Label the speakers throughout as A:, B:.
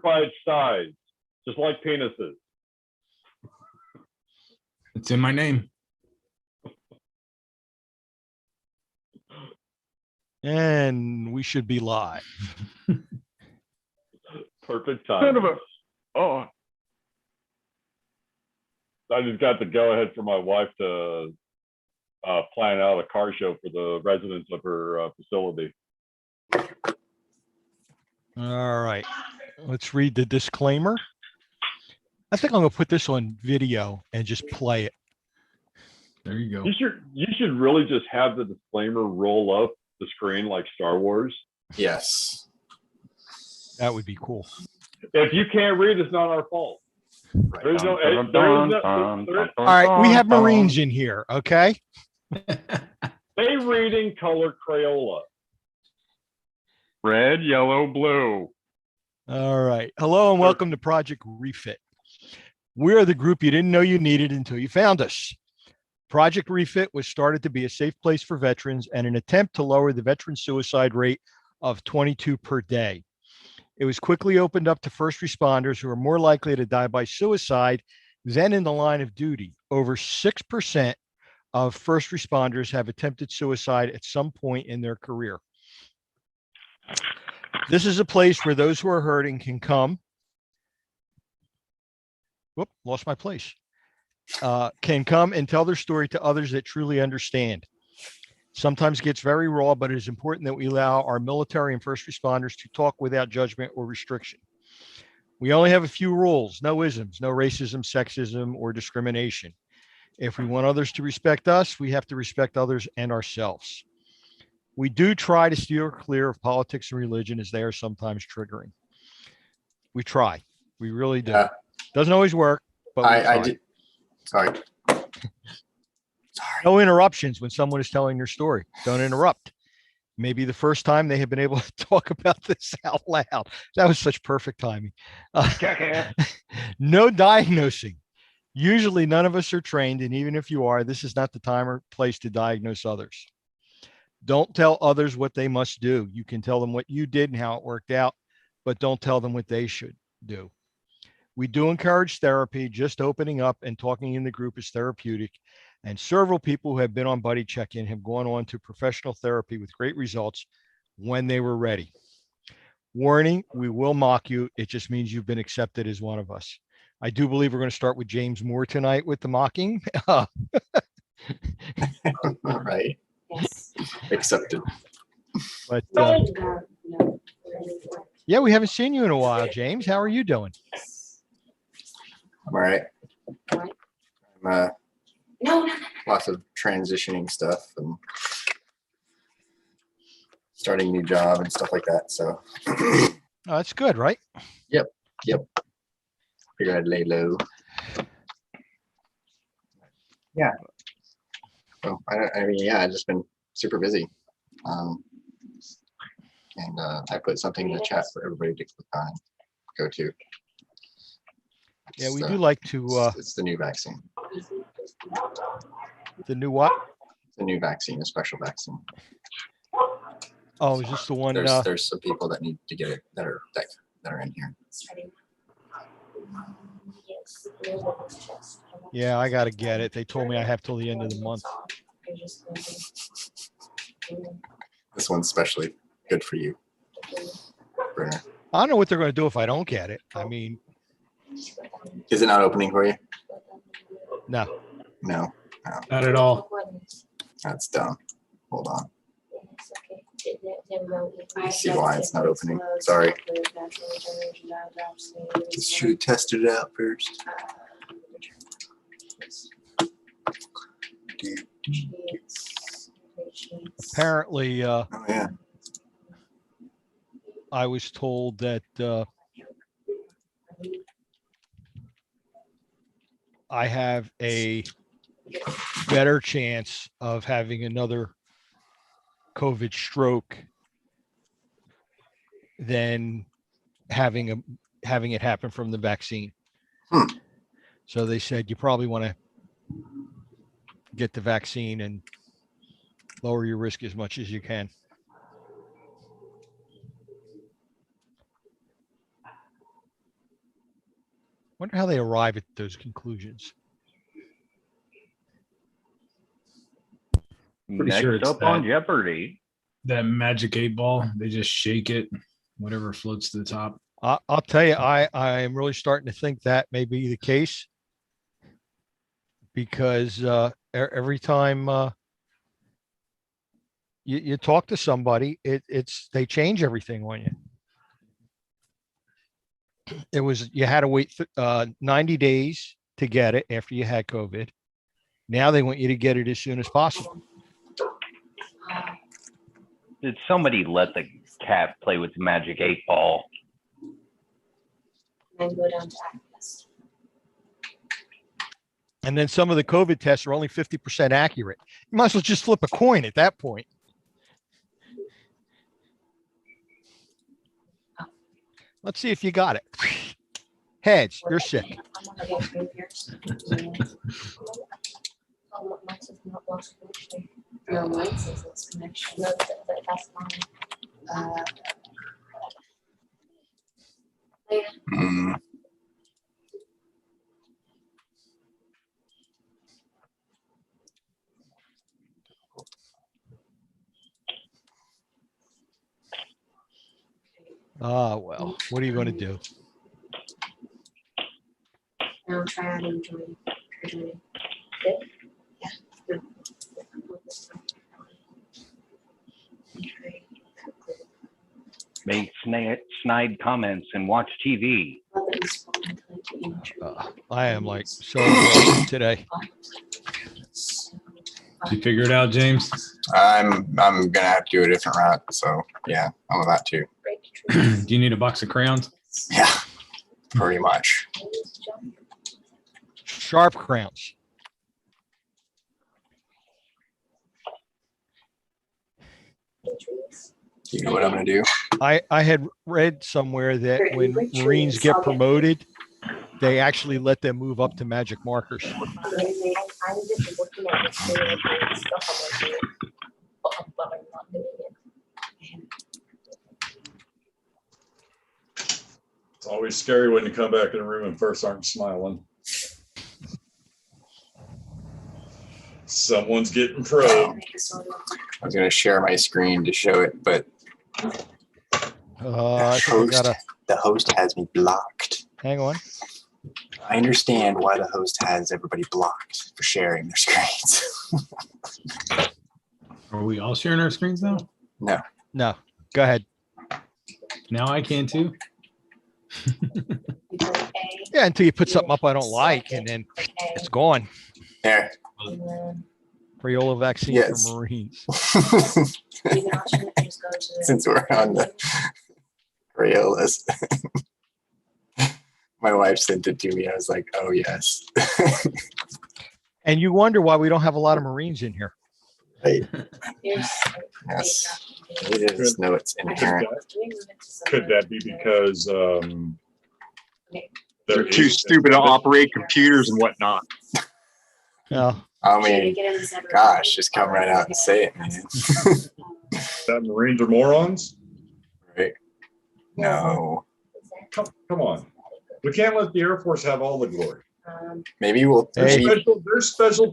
A: by its size, just like penises.
B: It's in my name.
C: And we should be live.
A: Perfect time.
D: Oh,
A: I just got the go ahead for my wife to plan out a car show for the residents of her facility.
C: All right. Let's read the disclaimer. I think I'm going to put this on video and just play it.
B: There you go.
A: You should really just have the disclaimer roll up the screen like Star Wars.
D: yes.
C: That would be cool.
A: If you can't read, it's not our fault. There's no.
C: All right. We have Marines in here. Okay.
A: They read in color Crayola.
D: Red, yellow, blue.
C: All right. Hello and welcome to Project Refit. We're the group you didn't know you needed until you found us. Project Refit was started to be a safe place for veterans and an attempt to lower the veteran suicide rate of 22 per day. It was quickly opened up to first responders who are more likely to die by suicide than in the line of duty. Over 6% of first responders have attempted suicide at some point in their career. This is a place where those who are hurting can come. Whoop, lost my place. Can come and tell their story to others that truly understand. Sometimes gets very raw, but it is important that we allow our military and first responders to talk without judgment or restriction. We only have a few rules: no isms, no racism, sexism, or discrimination. If we want others to respect us, we have to respect others and ourselves. We do try to steer clear of politics and religion as they are sometimes triggering. We try. We really do. Doesn't always work, but we try.
D: I did. Sorry.
C: No interruptions when someone is telling their story. Don't interrupt. Maybe the first time they have been able to talk about this out loud. That was such perfect timing. No diagnosing. Usually none of us are trained, and even if you are, this is not the time or place to diagnose others. Don't tell others what they must do. You can tell them what you did and how it worked out, but don't tell them what they should do. We do encourage therapy. Just opening up and talking in the group is therapeutic. And several people who have been on Buddy Check-In have gone on to professional therapy with great results when they were ready. Warning, we will mock you. It just means you've been accepted as one of us. I do believe we're going to start with James Moore tonight with the mocking.
D: All right.
E: Yes.
D: Accepted.
C: But yeah, we haven't seen you in a while, James. How are you doing?
D: I'm all right.
E: What?
D: I'm
E: No.
D: lots of transitioning stuff and starting a new job and stuff like that. So
C: Oh, that's good, right?
D: Yep. Figured I'd lay low. Yeah. So I mean, yeah, I've just been super busy. And I put something in the chat for everybody to click on and go to.
C: Yeah, we do like to.
D: It's the new vaccine.
C: The new what?
D: The new vaccine, a special vaccine.
C: Oh, is this the one?
D: There's some people that need to get it that are in here.
C: Yeah, I got to get it. They told me I have till the end of the month.
D: This one's especially good for you, Brenner.
C: I don't know what they're going to do if I don't get it. I mean,
D: Is it not opening for you?
C: no.
D: No,
B: Not at all.
D: that's dumb. Hold on. I see why it's not opening. Sorry. Just should have tested it out first.
C: Apparently,
D: Oh yeah.
C: I was told that I have a better chance of having another COVID stroke than having it happen from the vaccine. So they said you probably want to get the vaccine and lower your risk as much as you can. Wonder how they arrive at those conclusions.
B: Pretty sure
E: Next
B: it's
E: up on
B: that.
E: Jeopardy.
B: That magic 8 ball, they just shake it, whatever floats to the top.
C: I'll tell you, I am really starting to think that may be the case, because every time you talk to somebody, they change everything on you. You had to wait 90 days to get it after you had COVID. Now they want you to get it as soon as possible.
E: Did somebody let the cat play with the magic 8 ball?
F: And go down to Activist.
C: And then some of the COVID tests are only 50% accurate. You might as well just flip a coin at that point. Let's see if you got it. Heads, you're sick.
F: No, mine says lost connection. No, that's mine.
D: Hmm.
C: Well, what are you going to do?
F: Now try adding join. Good? Yeah. Good.
E: Make snide comments and watch TV.
C: I am like so exhausted today.
B: Did you figure it out, James?
D: I'm gonna have to do a different route. So yeah, I'm about to.
B: Do you need a box of crayons?
D: Yeah, pretty much.
C: Sharp crowns.
D: You know what I'm gonna do?
C: I had read somewhere that when Marines get promoted, they actually let them move up to magic markers.
A: It's always scary when you come back in the room and first aren't smiling. Someone's getting probed.
D: I was gonna share my screen to show it, but
C: I think I gotta
D: the host has me blocked.
C: hang on.
D: I understand why the host has everybody blocked for sharing their screens.
B: Are we all sharing our screens now?
D: No.
C: No, go ahead.
B: Now I can too.
C: Yeah, until you put something up I don't like, and then it's gone.
D: There.
C: Priola vaccine
D: Yes.
C: for Marines.
D: Since we're on the Crayolas. My wife sent it to me. I was like, oh yes.
C: And you wonder why we don't have a lot of Marines in here.
D: Right. Yes. We just know it's inherent.
A: Could that be because
G: They're too stupid to operate computers and whatnot.
C: Yeah.
D: I mean, gosh, just come right out and say it, man.
A: that Marines are morons?
D: Right? No.
A: Come on. We can't let the Air Force have all the glory.
D: Maybe we'll.
C: Hey.
A: There's special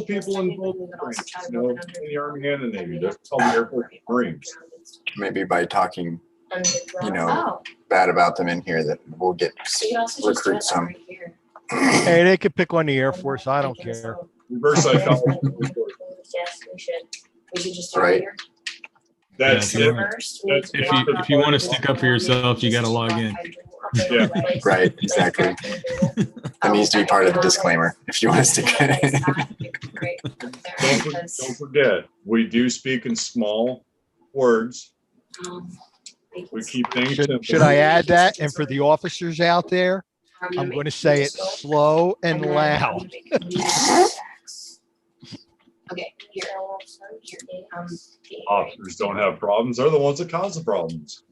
A: people in both branches, you know, in the Army and the Navy. They're called the Air Force Marines.
D: Maybe by talking, you know,
F: Oh,
D: bad about them in here, that we'll get
F: so you can also just do
D: recruit
F: that
D: some.
F: right here.
C: Hey, they could pick on the Air Force. I don't care.
A: Reverse psychology.
F: Yes, we should. We should just do
D: Right.
F: it here.
A: That's
B: Yeah,
A: it.
F: First,
B: If you want to stick up for yourself, you got to log in.
A: Yeah.
D: Right, exactly. That needs to be part of the disclaimer if you want us to get it.
A: Don't forget, we do speak in small words. We keep things simple.
C: Should I add that? And for the officers out there, I'm going to say it slow and loud.
F: Okay, here.
A: Officers don't have problems. They're the ones that cause the problems.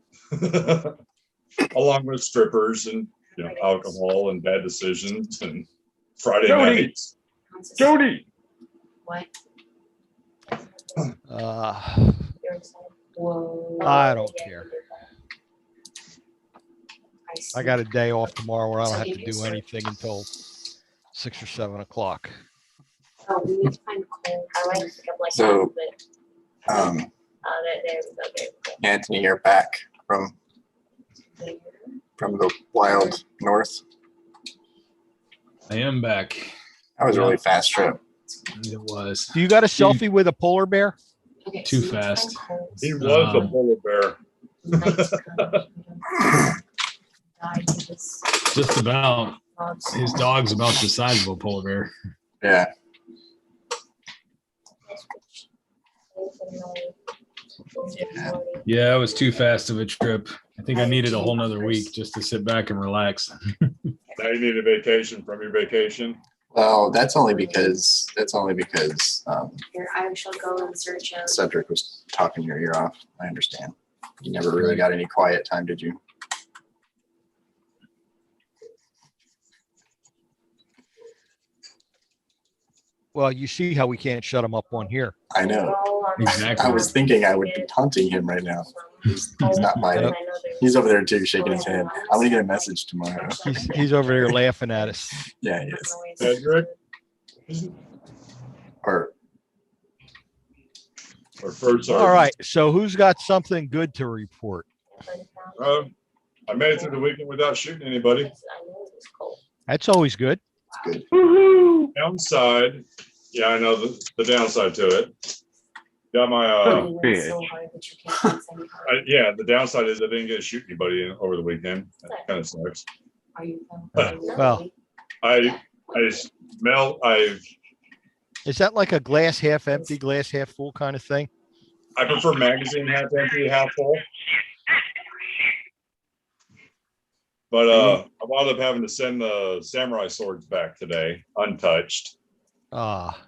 A: Along with strippers and, you know, alcohol and bad decisions and Friday
E: Jody!
A: nights.
E: Jody!
F: What?
C: I don't care. I got a day off tomorrow where I don't have to do anything until 6 or 7 o'clock.
F: Oh, we need to find coal. I like to pick up like
D: So-
F: that, but,
D: Um,
F: there we go.
D: Anthony, you're back from
F: There.
D: the wild north.
B: I am back.
D: That was a really
B: Yeah.
D: fast trip.
B: It was
C: Do you got a selfie with a polar bear?
F: Okay,
B: Too
F: so we need to find
B: fast.
F: coal.
A: He was a
B: Um,
A: polar bear.
F: Night to come. Die to this
B: just about.
F: dog's-
B: His dog's about the size of a polar bear.
D: Yeah.
B: Yeah, it was too fast of a trip. I think I needed a whole nother week just to sit back and relax.
A: Now you need a vacation from your vacation.
D: Well, that's only because
F: Here, I shall go and search out.
D: Cedric was talking your ear off. I understand. You never really got any quiet time, did you?
C: Well, you see how we can't shut him up on here.
D: I know.
B: Exactly.
D: I was thinking I would be taunting him right now. He's not biting. He's over there too, shaking his head. I'm gonna get a message tomorrow.
C: He's over there laughing at us.
D: Yeah, he is.
A: Cedric?
D: Or
A: Or first
C: All
A: sergeant?
C: right. So who's got something good to report?
A: I made it through the weekend without shooting anybody.
C: That's always good.
D: good.
A: Downside, yeah, I know the downside to it. Got my, yeah, the downside is I didn't get to shoot anybody over the weekend. That kind of sucks.
C: Well,
A: I smell,
C: is that like a glass half empty, glass half full kind of thing?
A: I prefer magazine half empty, half full. But I wound up having to send the samurai swords back today, untouched.
C: Ah,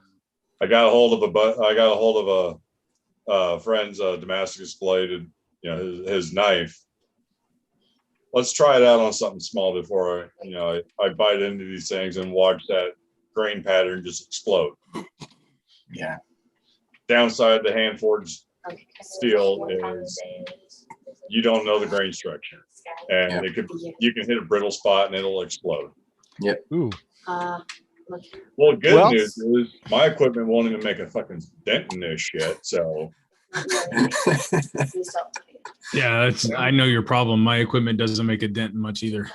A: I got a hold of a friend's Damascus bladed, his knife. Let's try it out on something small before I bite into these things and watch that grain pattern just explode.
D: Yeah.
A: Downside to hand forged steel is you don't know the grain structure, and you can hit a brittle spot and it'll explode.
C: ooh.
A: Well, good
C: Well-
A: news is my equipment won't even make a fucking dent in this shit. So
B: Yeah, I know your problem. My equipment doesn't make a dent much either.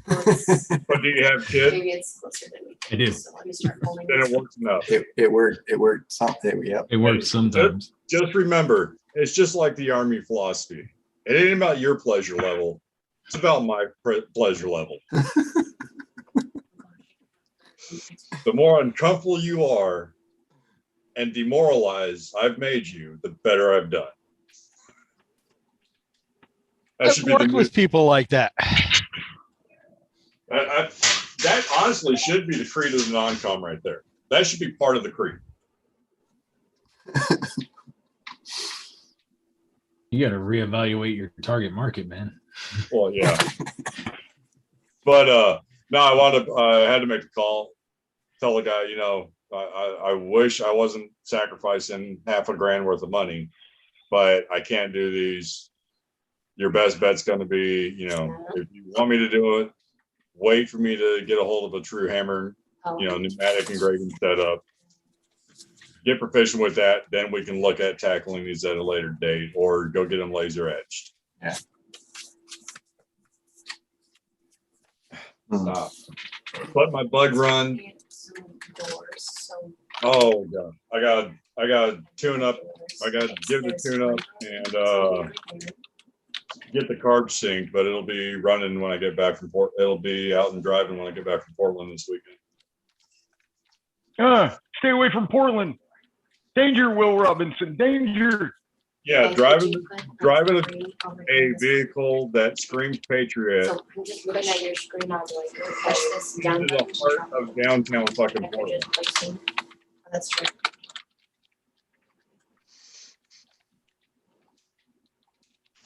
A: but do you have kids?
F: Maybe it's closer than we.
B: I do.
F: So let me start holding
A: Then
F: this.
A: it works enough.
D: It worked. It worked something. Yep.
B: It works sometimes.
A: Just remember, it's just like the Army philosophy. It ain't about your pleasure level. It's about my pleasure level. The more uncomfortable you are and demoralized I've made you, the better I've done. That
C: I've
A: should be the
C: worked
A: new,
C: with people like that.
A: that honestly should be the creed of the non-com right there. That should be part of the creed.
B: You got to reevaluate your target market, man.
A: Well, yeah. But no, I had to make a call, tell the guy, I wish I wasn't sacrificing $500,000 worth of money, but I can't do these. Your best bet's going to be, if you want me to do it, wait for me to get a hold of a true hammer, pneumatic engraving setup. Get proficient with that, then we can look at tackling these at a later date, or go get them laser etched.
D: Yeah.
A: Let my bug run. Oh god, I got tune up. I got to give the tune up and get the carb synced, but it'll be running when I get back from It'll be out and driving when I get back from Portland this weekend.
E: Stay away from Portland. Danger, Will Robinson. Danger.
A: Yeah, driving a vehicle that screams Patriot
F: So I'm just looking at your screen. I'll be like, push this down.
A: into the heart of downtown fucking Portland.
F: That's true.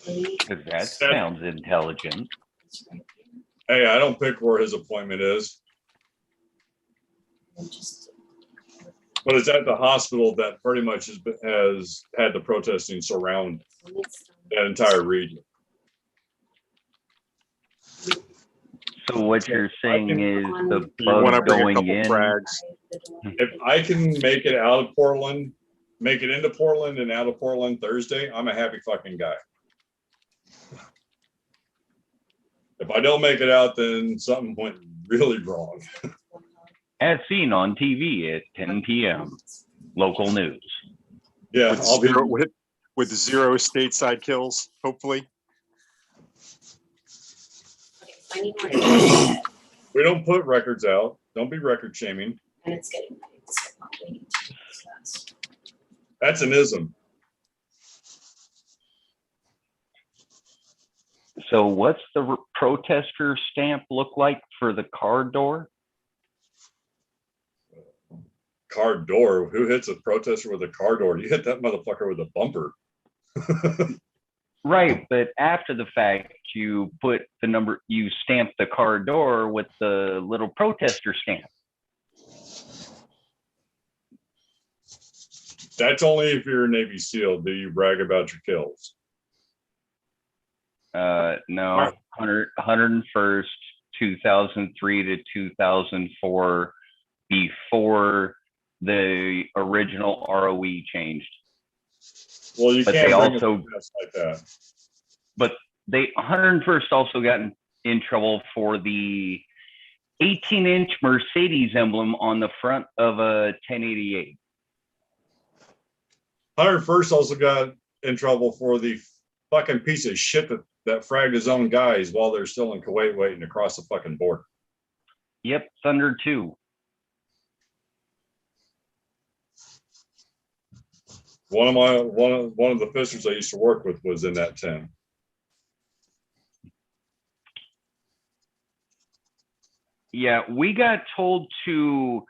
E: Because that sounds intelligent.
A: Hey, I don't pick where his appointment is, but it's at the hospital that pretty much has had the protesting surround that entire region.
E: So what you're saying is the
G: You want to
E: bug
G: bring a
E: going
G: couple
E: in.
G: frags.
A: If I can make it out of Portland, make it into Portland and out of Portland Thursday, I'm a happy fucking guy. If I don't make it out, then something went really wrong.
E: As seen on TV at 10 p.m. Local news.
A: Yeah,
G: With
A: I'll be.
G: zero, with zero stateside kills, hopefully.
F: I need more data,
A: We don't put records out. Don't be record shaming.
F: and it's getting late, so I'm waiting to discuss.
A: That's an ism.
E: So what's the protester stamp look like for the car door?
A: Car door. Who hits a protester with a car door? You hit that motherfucker with a bumper.
E: Right, but after the fact, you put the number, you stamp the car door with the little protester stamp.
A: That's only if you're a Navy SEAL. Do you brag about your kills?
E: No, 101st, 2003 to 2004, before the original ROE changed.
A: Well, you
E: But
A: can't
E: they
A: bring
E: also-
A: a test like that.
E: But they 101st also got in trouble for the 18-inch Mercedes emblem on the front of a 1088.
A: 101st also got in trouble for the fucking piece of shit that fragged his own guys while they're still in Kuwait waiting to cross the fucking border.
E: Yep, Thunder 2.
A: One of the fishers I used to work with was in that 10.
E: Yeah, we got told to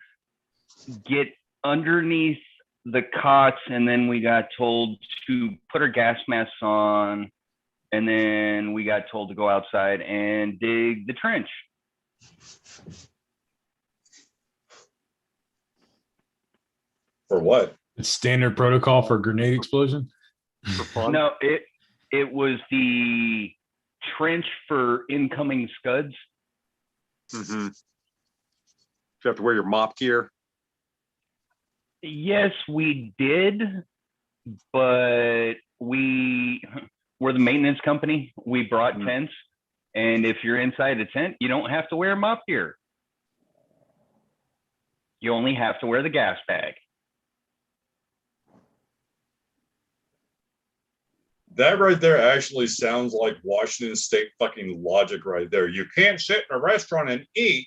E: get underneath the cots, and then we got told to put our gas masks on, and then we got told to go outside and dig the trench.
A: For what?
B: It's standard protocol for grenade explosion.
G: For fun.
E: No, it was the trench for incoming scuds.
G: Mm-hmm. You have to wear your mop gear.
E: Yes, we did, but we're the maintenance company. We brought tents, and if you're inside a tent, you don't have to wear mop gear. You only have to wear the gas bag.
A: That right there actually sounds like Washington State fucking logic right there. You can't sit in a restaurant and eat,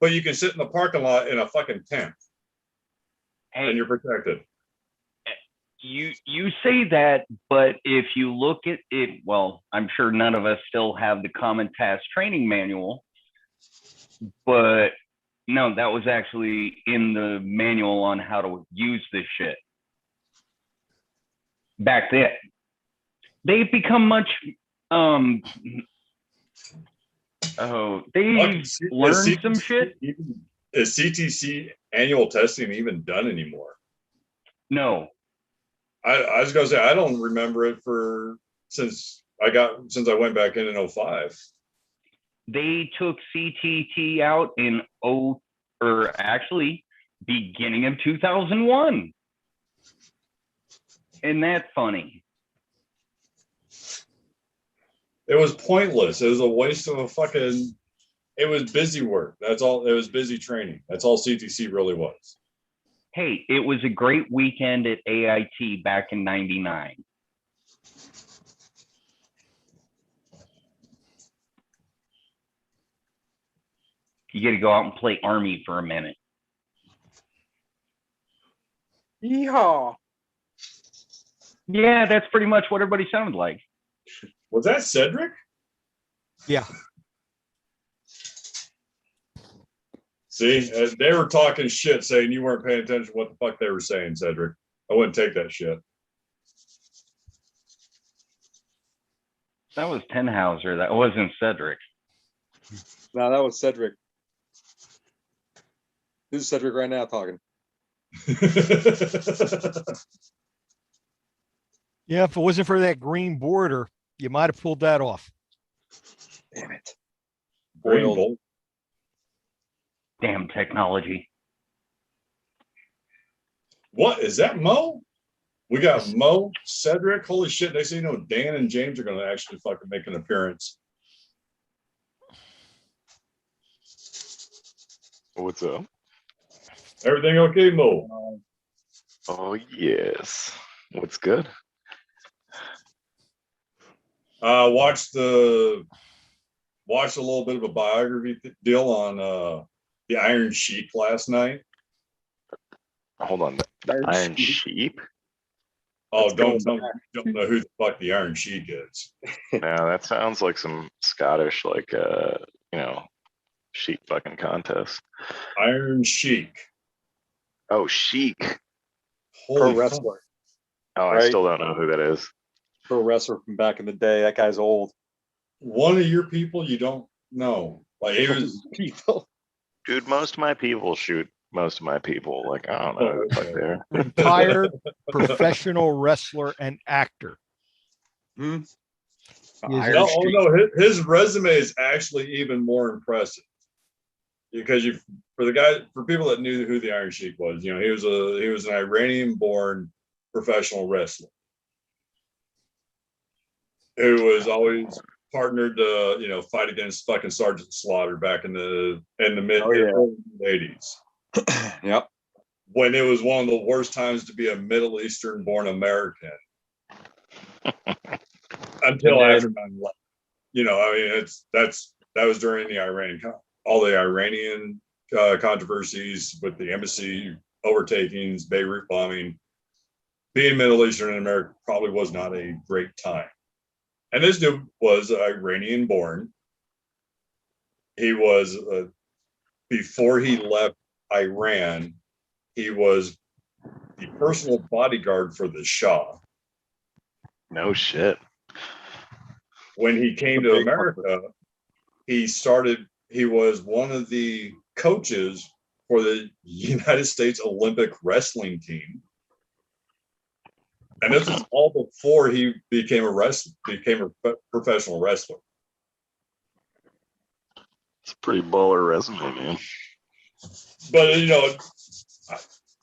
A: but you can sit in the parking lot in a fucking tent
E: Hey,
A: and you're protected.
E: you say that, but if you look at it, well, I'm sure none of us still have the common task training manual, but no, that was actually in the manual on how to use this shit back then. They've become much they've learned some shit.
A: Is CTC annual testing even done anymore?
E: No,
A: I was gonna say I don't remember it since I went back in 05.
E: they took CTT out in beginning of 2001. Isn't that funny?
A: It was pointless. It was a waste of it was busy work. That's all. It was busy training. That's all CTC really was.
E: Hey, it was a great weekend at AIT back in '99. You get to go out and play Army for a minute.
G: Yeehaw.
E: Yeah, that's pretty much what everybody sounded like.
A: Was that Cedric?
C: Yeah.
A: See, they were talking shit saying you weren't paying attention to what the fuck they were saying, Cedric. I wouldn't take that shit.
E: That was Tenhauser. That wasn't Cedric.
H: No, that was Cedric. This is Cedric right now talking.
C: Yeah, if it wasn't for that green border, you might have pulled that off.
H: Damn it. spoiled.
A: Bolt.
E: Damn technology.
A: What is that, Mo? We got Mo, Cedric. Holy shit! They say, Dan and James are going to actually fucking make an appearance.
I: What's up?
A: Everything okay, Mo?
I: Oh yes. What's good?
A: Watched a little bit of a biography deal on the Iron Sheik last night.
I: Hold on. The Iron Sheep?
A: Oh,
H: That's
A: don't know who the fuck the Iron Sheik is.
I: No, that sounds like some Scottish, like sheep fucking contest.
A: Iron Sheik.
I: Oh, Sheik.
H: Pro
A: Holy fuck.
H: wrestler.
I: Oh, I
H: Right.
I: still don't know who that is.
H: Pro wrestler from back in the day. That guy's old.
A: One of your people you don't know. Like he was.
H: People.
I: Dude, most of my people shoot most of my people. Like, I don't know who the fuck they are.
C: Retired professional wrestler and actor.
H: Hmm?
C: Is
H: Iron
A: No,
H: Sheik.
A: his resume is actually even more impressive. Because for people that knew who the Iron Sheik was, he was an Iranian-born professional wrestler who was always partnered to fight against fucking Sergeant Slaughter back in the mid
H: Oh, yeah.
A: 80s,
H: Yep.
A: when it was one of the worst times to be a Middle Eastern-born American. Until after 9/11. That was during the all the Iranian controversies with the embassy overtakings, Beirut bombing. Being Middle Eastern in America probably was not a great time. And this dude was Iranian born. He was, before he left Iran, he was the personal bodyguard for the Shah.
I: No shit.
A: When he came to America, he was one of the coaches for the United States Olympic wrestling team. And this is all before he became a professional wrestler.
I: It's a pretty baller resume, man.
A: But it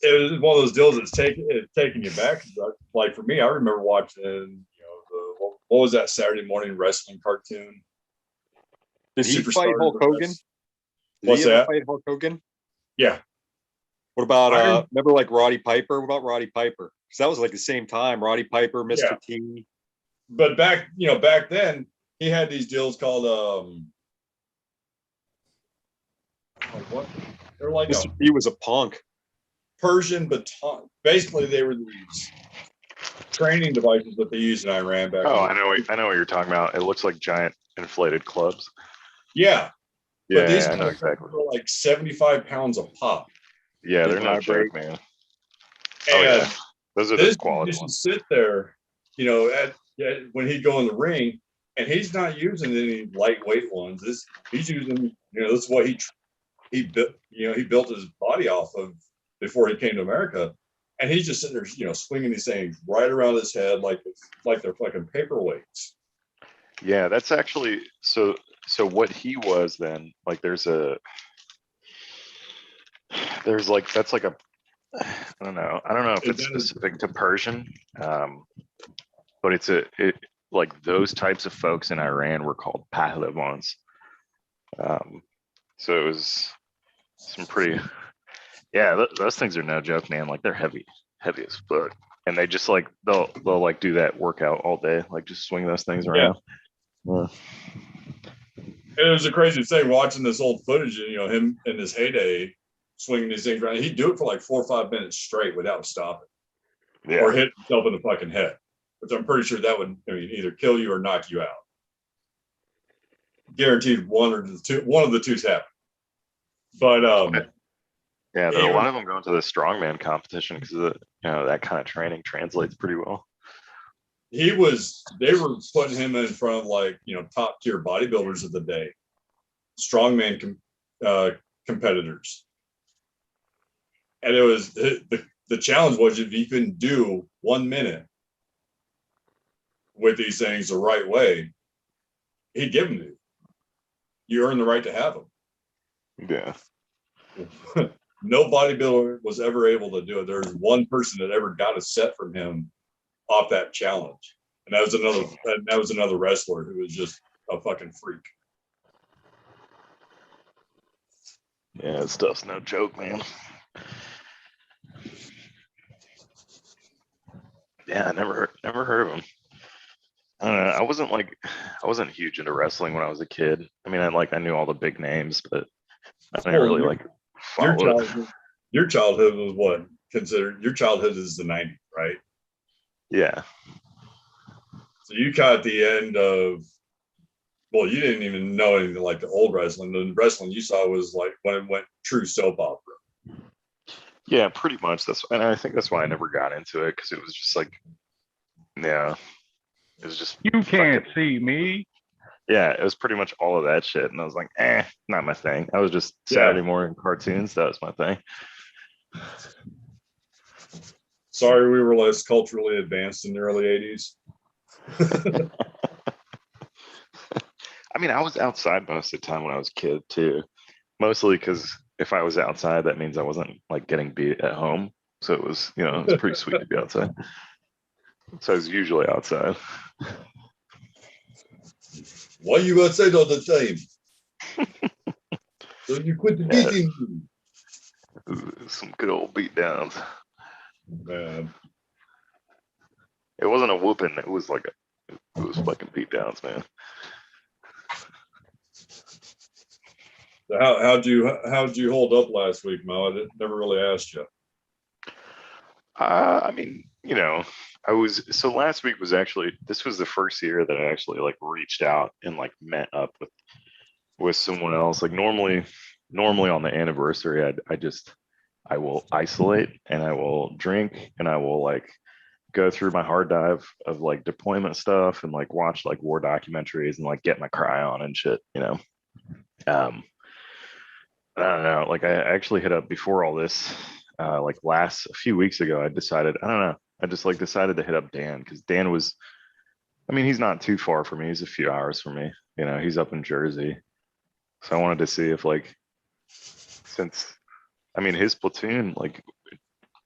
A: was one of those deals that's taking you back. Like for me, I remember watching, what was that Saturday morning wrestling cartoon?
H: Did he
A: Superstar
H: fight Hulk Hogan?
A: Wrestling.
H: Did
A: What's
H: he ever
A: that?
H: fight Hulk Hogan?
A: Yeah.
H: What about
A: Iron-
H: remember like Roddy Piper? What about Roddy Piper? Because that was like the same time. Roddy Piper, Mr.
A: Yeah.
H: T.
A: But back then, he had these deals called what? They're like
H: Mr. T was a punk.
A: Persian baton. Basically, they were these training devices that they used in Iran back.
I: Oh,
A: then.
I: I know what you're talking about. It looks like giant inflated clubs.
A: Yeah.
I: Yeah,
A: But these
I: I know
A: guys
I: exactly.
A: were like 75 pounds a pop.
I: Yeah, they're
H: They
I: no
H: vibrate.
I: joke, man.
A: And
I: Oh yeah, those are the
A: this
I: quality
A: used to
I: ones.
A: sit there, when he'd go in the ring, and he's not using any lightweight ones. He's using, this is what he built. He built his body off of before he came to America, and he's just sitting there, swinging these things right around his head like they're fucking paperweights.
I: Yeah, that's actually so. So what he was then, like, that's like a, I don't know if it's specific to Persian, but like those types of folks in Iran were called pahlevans. So it was some pretty, yeah, those things are no joke, man. Like they're heavy as fuck, and they just like they'll like do that workout all day, like just swing those things around. Yeah.
A: It was the craziest thing watching this old footage, him in his heyday swinging these things around. He'd do it for like 4 or 5 minutes straight without stopping, or hit himself in the fucking head, which I'm pretty sure that would either kill you or knock you out. Guaranteed one of the two's happen. But
I: yeah, there are a lot of them going to the strongman competition because that kind of training translates pretty well.
A: they were putting him in front of top tier bodybuilders of the day, strongman competitors. And it was the challenge was if he couldn't do 1 minute with these things the right way, he'd give them to you earn the right to have them.
I: Yeah.
A: No bodybuilder was ever able to do it. There's one person that ever got a set from him off that challenge, and that was another wrestler who was just a fucking freak.
I: Yeah, that stuff's no joke, man. Yeah, I never heard of him. I don't know. I wasn't huge into wrestling when I was a kid. I mean, I knew all the big names, but I didn't
A: Well,
I: really
A: your-
I: like
A: Your
I: follow it.
A: childhood, your childhood was what considered your childhood is the 90s, right?
I: Yeah.
A: So you caught the end of, well, you didn't even know anything like the old wrestling. The wrestling you saw was like when it went true soap opera.
I: Yeah, pretty much. And I think that's why I never got into it, because it was just like, yeah, it was just
E: You can't
I: fucking-
E: see me.
I: yeah, it was pretty much all of that shit, and I was like, not my thing. I was just
A: Yeah.
I: Saturday morning cartoons. That was my thing.
A: Sorry, we were less culturally advanced in the early 80s.
I: I mean, I was outside most of the time when I was a kid too, mostly because if I was outside, that means I wasn't like getting beat at home. So it was, it was pretty sweet to be outside. So I was usually outside.
A: Why you outside all the time? So you quit the
I: Yeah.
A: beating.
I: Some good old beat downs.
A: Man,
I: It wasn't a whooping. It was fucking beat downs, man.
A: so how'd you hold up last week, Mo? I never really asked you.
I: I mean, so last week was actually, this was the first year that I actually like reached out and like met up with someone else. Like normally on the anniversary, I will isolate and I will drink and I will like go through my hard dive of like deployment stuff and like watch like war documentaries and like get my cry on and shit, I don't know. Like I actually hit up before all this, like a few weeks ago, I decided, I don't know. I just like decided to hit up Dan because Dan was, I mean, he's not too far from me. He's a few hours from me. He's up in Jersey. So I wanted to see if like, since, I mean, his platoon, like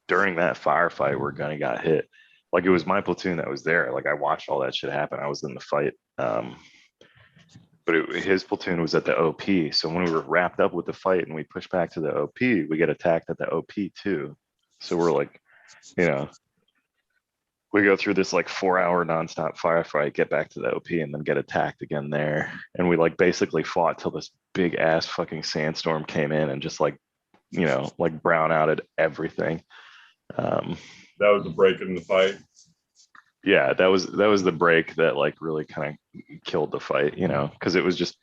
I: during that firefight where Gunny got hit, like it was my platoon that was there. Like I watched all that shit happen. I was in the fight. But his platoon was at the OP. So when we were wrapped up with the fight and we pushed back to the OP, we get attacked at the OP too. So we're like, we go through this like 4-hour nonstop firefight, get back to the OP, and then get attacked again there. And we like basically fought till this big ass fucking sandstorm came in and just like, like brown outed everything.
A: That was the break in the fight.
I: Yeah, that was the break that like really kind of killed the fight, because it was just,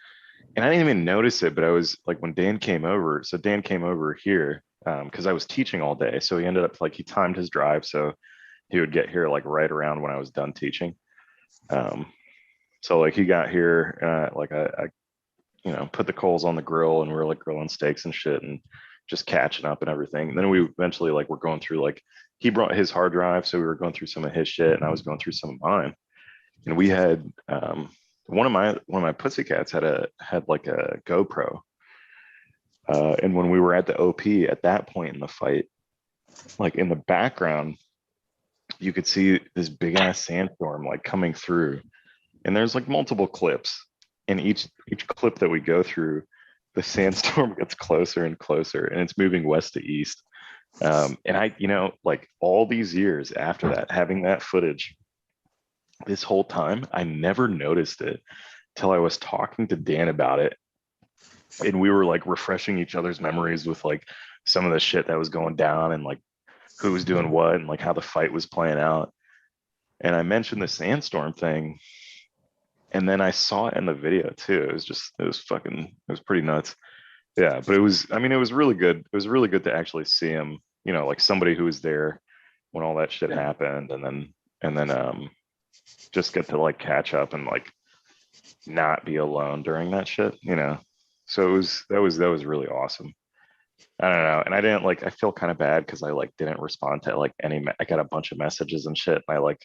I: and I didn't even notice it, but I was like, when Dan came over, so Dan came over here because I was teaching all day. So he ended up like, he timed his drive. So he would get here like right around when I was done teaching. So like he got here, like I put the coals on the grill and we were like grilling steaks and shit and just catching up and everything. And then we eventually like were going through like, he brought his hard drive, so we were going through some of his shit and I was going through some of mine. And we had one of my pussycats had like a GoPro. And when we were at the OP at that point in the fight, like in the background, you could see this big ass sandstorm like coming through. And there's like multiple clips. And each clip that we go through, the sandstorm gets closer and closer and it's moving west to east. And I, like all these years after that, having that footage this whole time, I never noticed it till I was talking to Dan about it. And we were like refreshing each other's memories with like some of the shit that was going down and like who was doing what and like how the fight was playing out. And I mentioned the sandstorm thing. And then I saw it in the video too. It was pretty nuts. Yeah, but it was really good. It was really good to actually see him, like somebody who was there when all that shit happened and then just get to like catch up and like not be alone during that shit, So that was really awesome. I don't know. And I didn't I feel kind of bad because I like didn't respond to like I got a bunch of messages and shit. And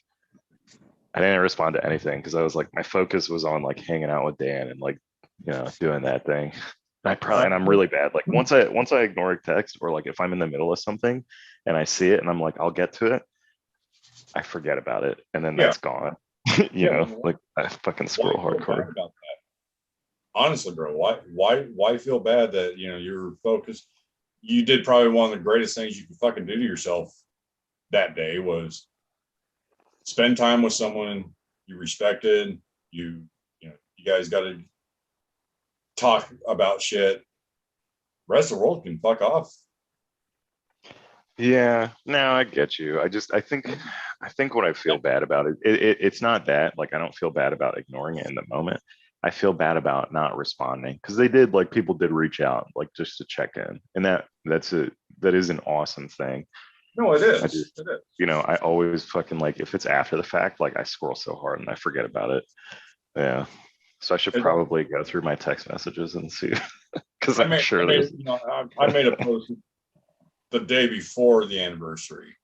I: I didn't respond to anything because I was like, my focus was on like hanging out with Dan and like doing that thing. And I'm really bad. Like once I ignore a text, or like if I'm in the middle of something and I see it and I'm like, I'll get to it, I forget about it, and then that's gone. Like I fucking scroll
A: Why feel
I: hardcore.
A: bad about that? Honestly, bro, why feel bad that you're focused? You did probably one of the greatest things you could fucking do to yourself that day was spend time with someone you respected. You guys got to talk about shit. Rest of the world can fuck off.
I: Yeah, no, I get you. I think what I feel bad about it's not that, like, I don't feel bad about ignoring it in the moment. I feel bad about not responding, because people did reach out, like, just to check in, and that is an awesome thing.
A: No, it is.
I: I just,
A: It is.
I: I always fucking, like, if it's after the fact, like, I scroll so hard and I forget about it. Yeah. So I should probably go through my text messages and see, because I'm sure there's.
A: I made a post the day before the anniversary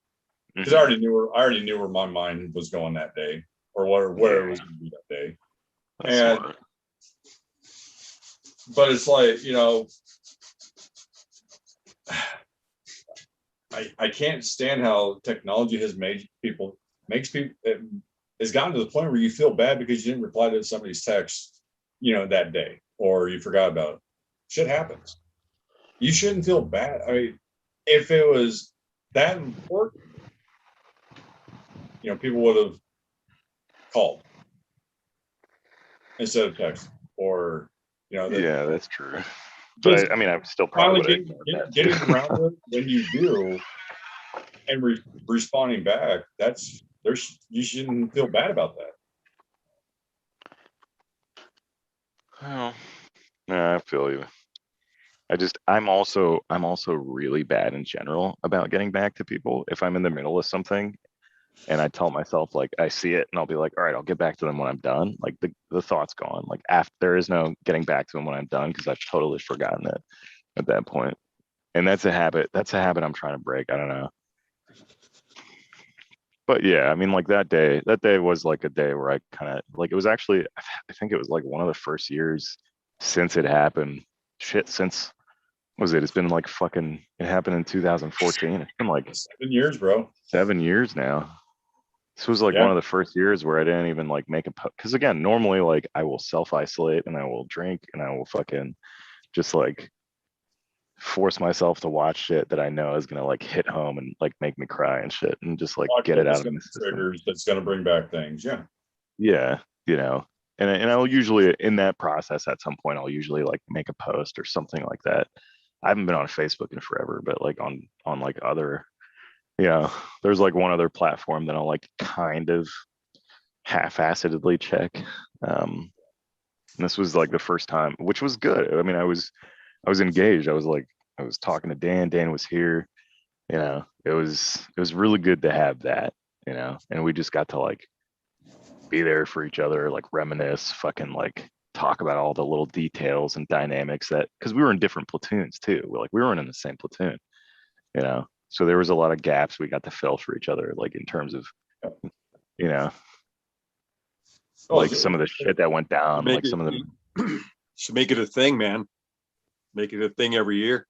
A: because I already knew where my mind was going that day, or where it was going to be that day.
I: That's smart.
A: But it's like, I can't stand how technology has makes people, it has gotten to the point where you feel bad because you didn't reply to somebody's text, that day, or you forgot about it. Shit happens. You shouldn't feel bad. I mean, if it was that important, people would have called instead of text, or
I: yeah, that's true. But I mean, I'm still probably
A: getting around to it when you do, and responding back. You shouldn't feel bad about that.
I: Oh, no, I feel you. I'm also really bad in general about getting back to people. If I'm in the middle of something and I tell myself, like, I see it and I'll be like, all right, I'll get back to them when I'm done. Like the thought's gone. Like, after, there is no getting back to them when I'm done, because I've totally forgotten it at that point. And that's a habit. I'm trying to break. I don't know. But yeah, I mean, like, that day was like a day where I kind of, like, it was actually, I think it was like one of the first years since it happened. Shit, since, what was it? It's been like fucking, it happened in 2014. It's been like
A: 7 years, bro.
I: 7 years now. This was like
A: Yeah.
I: one of the first years where I didn't even like make a post. Because again, normally, like, I will self-isolate and I will drink and I will fucking just like force myself to watch shit that I know is gonna like hit home and like make me cry and shit, and just like get it out of my system.
A: Triggers that's gonna bring back things. Yeah.
I: Yeah, and I'll usually, in that process, at some point I'll usually like make a post or something like that. I haven't been on Facebook in forever, but like on like other, there's like one other platform that I'll like kind of half-assedly check. And this was like the first time, which was good. I mean, I was engaged. I was talking to Dan. Dan was here. It was really good to have that. And we just got to like be there for each other, like reminisce, fucking like talk about all the little details and dynamics, that, because we were in different platoons too. We weren't in the same platoon. So there was a lot of gaps we got to fill for each other, like in terms of, like some of the shit that went down, like some of the.
G: Should make it a thing, man. Make it a thing every year.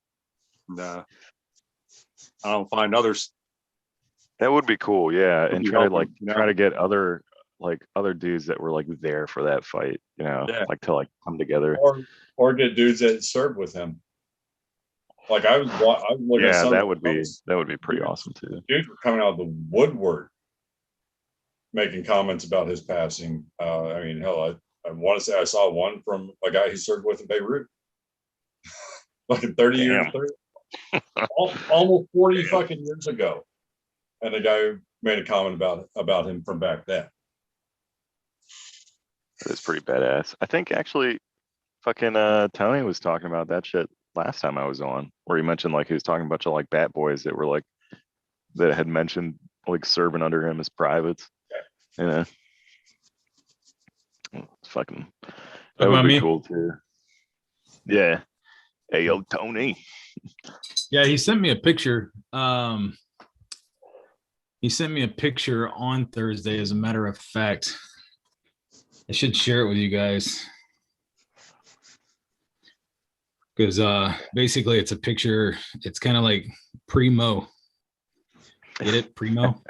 G: And, I don't find others.
I: That would be cool, yeah. And try to get other dudes that were like there for that fight, like to like come together.
A: Or get dudes that served with him. Like I was looking at some.
I: That would be pretty awesome too.
A: Dudes were coming out of the woodwork making comments about his passing. I mean, hell, I want to say I saw one from a guy he served with in Beirut. Like 30 years, almost 40 fucking years ago. And the guy made a comment about him from back then.
I: It's pretty badass. I think actually fucking Tony was talking about that shit last time I was on, where he mentioned like he was talking about a bunch of like bat boys that were like, that had mentioned like serving under him as privates. It's fucking, that would be cool too. Yeah. Hey, yo, Tony.
B: Yeah, he sent me a picture. He sent me a picture on Thursday, as a matter of fact. I should share it with you guys. because basically it's a picture. It's kind of like primo. Get it, primo?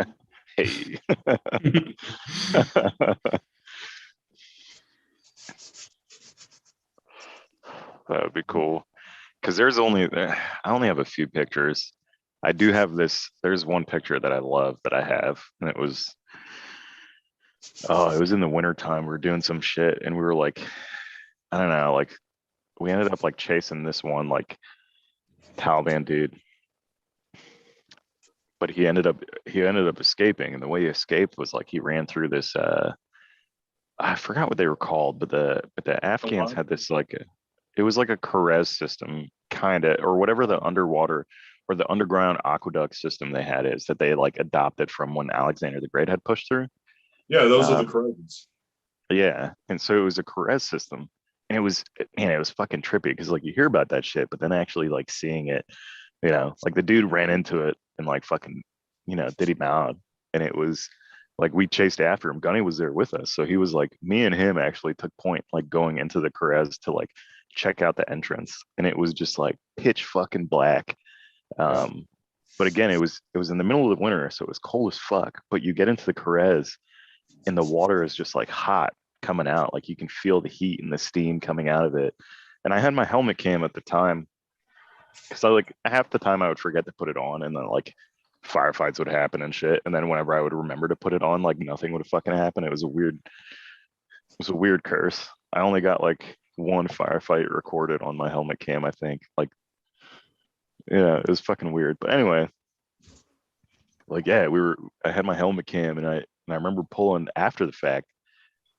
I: Hey. That would be cool. Because there's only, I only have a few pictures. I do have this, there's one picture that I love that I have, and it was, oh, it was in the winter time. We were doing some shit and we were like, I don't know, like we ended up like chasing this one like Taliban dude, but he ended up escaping, and the way he escaped was like he ran through this I forgot what they were called, but the Afghans had this like it was like a Carez system kind of, or whatever the underwater or the underground aqueduct system they had is that they like adopted from when Alexander the Great had pushed through.
A: Yeah, those are the
I: Um,
A: credits.
I: Yeah, and so it was a Carez system, and it was, man, it was fucking trippy because like you hear about that shit, but then actually like seeing it, like the dude ran into it and like fucking, did him out, and it was like we chased after him. Gunny was there with us, so he was like, me and him actually took point like going into the Carez to like check out the entrance, and it was just like pitch fucking black. Um, but again, it was in the middle of the winter, so it was cold as fuck. But you get into the Carez and the water is just like hot coming out. Like you can feel the heat and the steam coming out of it. And I had my helmet cam at the time because I like half the time I would forget to put it on, and then like firefights would happen and shit. And then whenever I would remember to put it on, like nothing would fucking happen. It was a weird curse. I only got like one firefight recorded on my helmet cam, I think. Like, yeah, it was fucking weird. But anyway, like yeah, I had my helmet cam, and I remember pulling after the fact,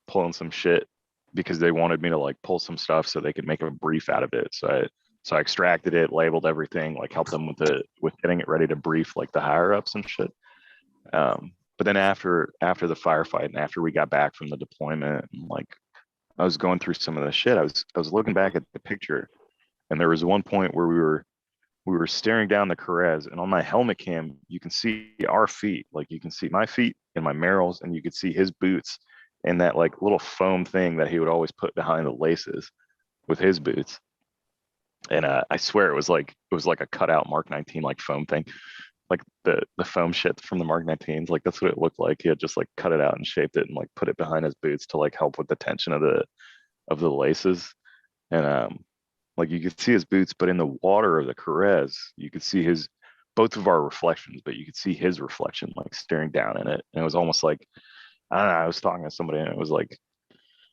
I: pulling some shit because they wanted me to like pull some stuff so they could make a brief out of it. So I extracted it, labeled everything, like helped them with getting it ready to brief like the higher ups and shit. But then after the firefight and after we got back from the deployment, and like I was going through some of the shit, I was looking back at the picture, and there was one point where we were staring down the Carez, and on my helmet cam you can see our feet, like you can see my feet and my Merrill's, and you could see his boots and that like little foam thing that he would always put behind the laces with his boots. And I swear it was like a cutout Mark 19 like foam thing, like the foam shit from the Mark 19s. Like that's what it looked like. He had just like cut it out and shaped it and like put it behind his boots to like help with the tension of the laces. And like you could see his boots, but in the water of the Carez, you could see both of our reflections, but you could see his reflection like staring down in it. And it was almost like, I don't know, I was talking to somebody and it was like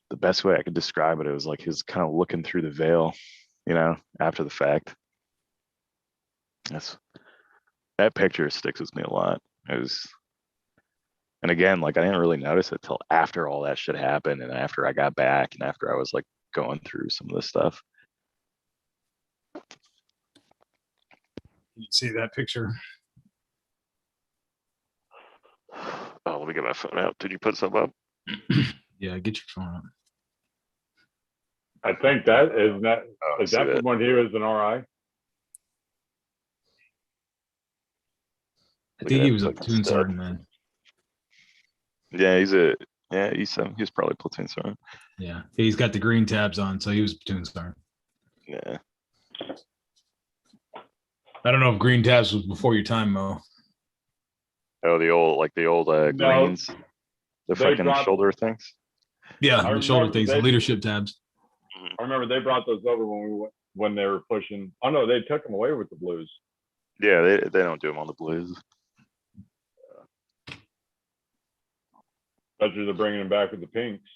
I: the best way I could describe it. It was like he was kind of looking through the veil, after the fact. That picture sticks with me a lot. It was, and again, like I didn't really notice it till after all that shit happened, and after I got back, and after I was like going through some of this stuff.
B: You see that picture?
I: Oh, let me get my phone out. Did you put something up?
B: Yeah, get your phone up.
A: I think that is that
I: Oh,
A: is that from when he was an RI?
B: I
I: Look
B: think
I: at
B: he
I: that
B: was a
I: fucking
B: platoon
I: stud.
B: sergeant then.
I: Yeah, he's probably platoon sergeant.
B: Yeah, he's got the green tabs on, so he was platoon sergeant.
I: Yeah.
B: I don't know if green tabs was before your time, Mo.
I: Oh, the old
A: No.
I: greens, the
A: They
I: fucking
A: dropped-
I: shoulder things.
B: Yeah,
A: I
B: the shoulder
A: remember
B: things, the leadership tabs.
A: I remember they brought those over when they were pushing. Oh no, they took them away with the Blues.
I: Yeah, they don't do them on the blues.
A: Bet you they're bringing them back with the pinks.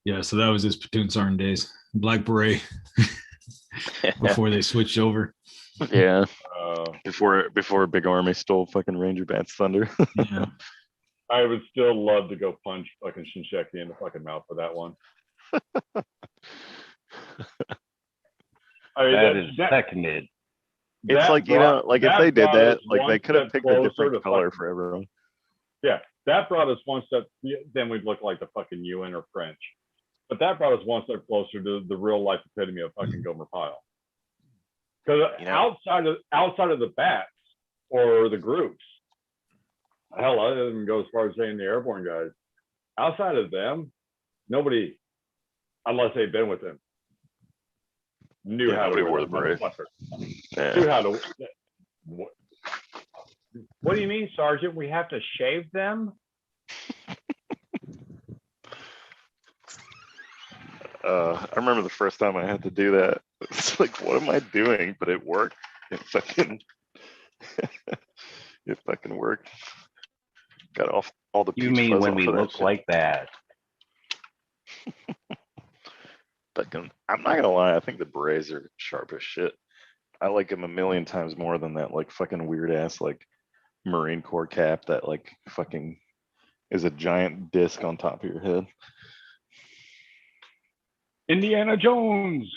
B: Yeah, so that was his platoon sergeant days. Black beret before they switched over.
I: Yeah,
A: Uh,
I: before Big Army stole fucking Ranger Bat's thunder.
B: Yeah,
A: I would still love to go punch fucking Shinsheki in the fucking mouth for that one. I mean,
E: That is seconded.
I: It's like, like if they did that, like they could have picked a different color
A: fucking,
I: for everyone.
A: Yeah, that brought us one step. Then we'd look like the fucking UN or French. But that brought us one step closer to the real life epitome of fucking Gomer Pyle. Because outside of the bats or the groups, hell, I didn't go as far as saying the airborne guys. Outside of them, nobody, unless they've been with him. Knew
I: Yeah,
A: how to
I: nobody
A: wear
I: wore
A: that
I: the beret.
A: motherfucker.
I: Yeah.
A: Knew how to.
J: What do you mean, Sergeant? We have to shave them?
I: I remember the first time I had to do that. It's like, what am I doing? But it worked. It fucking, it fucking worked. Got off all the
E: You
I: peach
E: mean
I: fuzz
E: when
I: off
E: we
I: of that
E: look
I: shit.
E: like that?
I: Fucking, I'm not gonna lie. I think the berets are sharp as shit. I like them a million times more than that like fucking weird ass like Marine Corps cap that like fucking is a giant disc on top of your head.
J: Indiana Jones.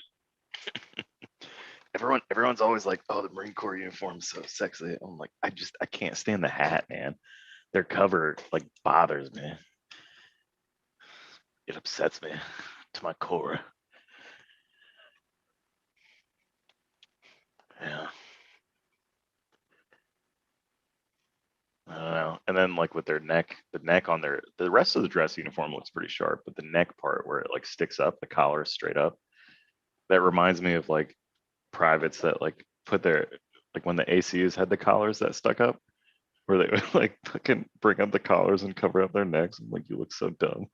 I: Everyone's always like, oh, the Marine Corps uniform is so sexy. I'm like, I can't stand the hat, man. Their cover like bothers me. It upsets me to my core. Yeah. I don't know. And then like with their neck, the neck on the rest of the dress uniform looks pretty sharp, but the neck part where it like sticks up, the collar is straight up. That reminds me of like privates that like put their, like when the ACUs had the collars that stuck up, where they would like fucking bring up the collars and cover up their necks. I'm like, you look so dumb.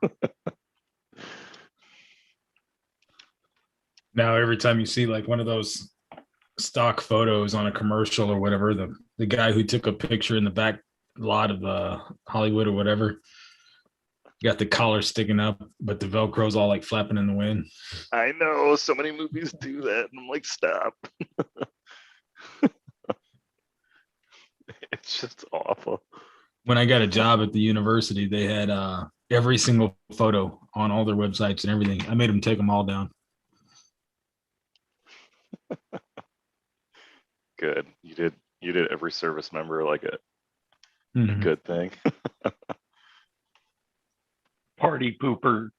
B: Now every time you see like one of those stock photos on a commercial or whatever, the guy who took a picture in the back lot of Hollywood or whatever got the collar sticking up, but the Velcro's all like flapping in the wind.
I: I know so many movies do that, and I'm like, stop. It's just awful.
B: When I got a job at the university, they had every single photo on all their websites and everything. I made them take them all down.
I: Good. You did every service member like a
B: Mhm.
I: good thing.
J: Party pooper.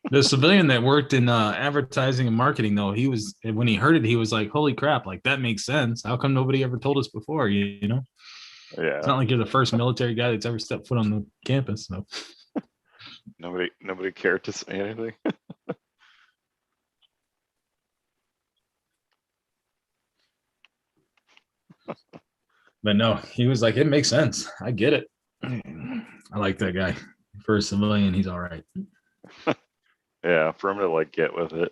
B: The civilian that worked in advertising and marketing, though, he was, when he heard it, he was like, holy crap, like that makes sense. How come nobody ever told us before? You know, it's
I: Yeah.
B: not like you're the first military guy that's ever stepped foot on the campus. So
I: Nobody cared to say anything.
B: but no, he was like, it makes sense. I get it. I like that guy. For a civilian, he's all right.
I: Yeah, for him to like get with it,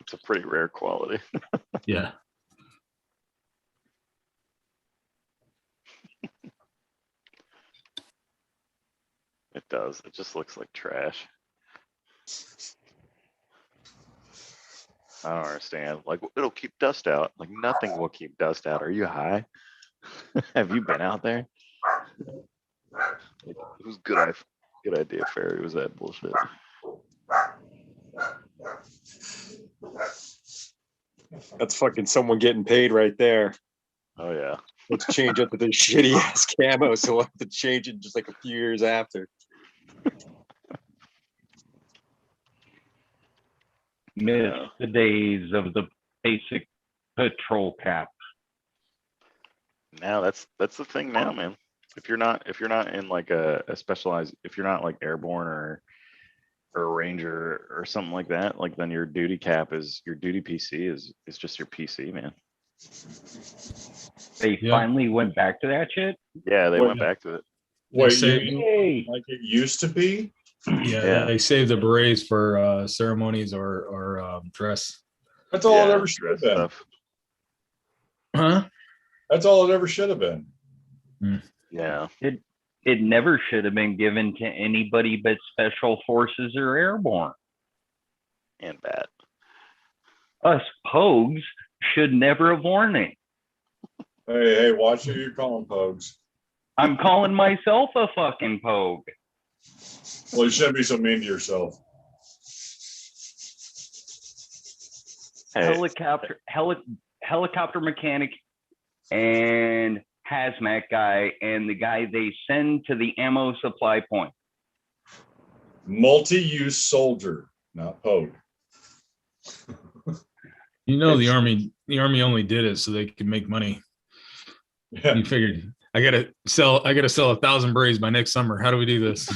I: it's a pretty rare quality.
B: Yeah.
I: It does. It just looks like trash. I don't understand. Like it'll keep dust out. Like nothing will keep dust out. Are you high? Have you been out there? Like, whose good idea fairy was that bullshit?
G: That's fucking someone getting paid right there.
I: Oh yeah.
G: Let's change up to the shitty ass camo, so we'll have to change it just like a few years after.
E: Miss
I: Yeah.
E: the days of the basic patrol cap.
I: Now that's the thing now, man. If you're not in like a specialized, if you're not like airborne or a ranger or something like that, like then your duty cap is your duty PC is just your PC, man.
E: They
B: Yeah.
E: finally went back to that shit.
I: Yeah, they
A: Wait.
I: went back to it.
A: Wait,
B: say-
A: you mean
E: Hey,
A: like it used to be?
B: Yeah,
I: Yeah.
B: they save the berets for ceremonies or dress.
A: That's all it
I: Yeah,
A: ever should have
I: dress
A: been.
I: stuff.
B: Huh?
A: That's all it ever should have been.
I: Yeah.
E: it never should have been given to anybody but special forces or airborne.
I: And bad.
E: Us pogues should never have worn it.
A: Hey, watch who you're calling, Pogues.
E: I'm calling myself a fucking pogue.
A: Well, you shouldn't be so mean to yourself.
I: Hey,
E: Helicopter mechanic and hazmat guy and the guy they send to the ammo supply point.
A: Multi-use soldier, not Pogue.
B: You know, the army only did it so they could make money.
A: Yeah.
B: You figured I gotta sell 1,000 berets by next summer. How do we do this?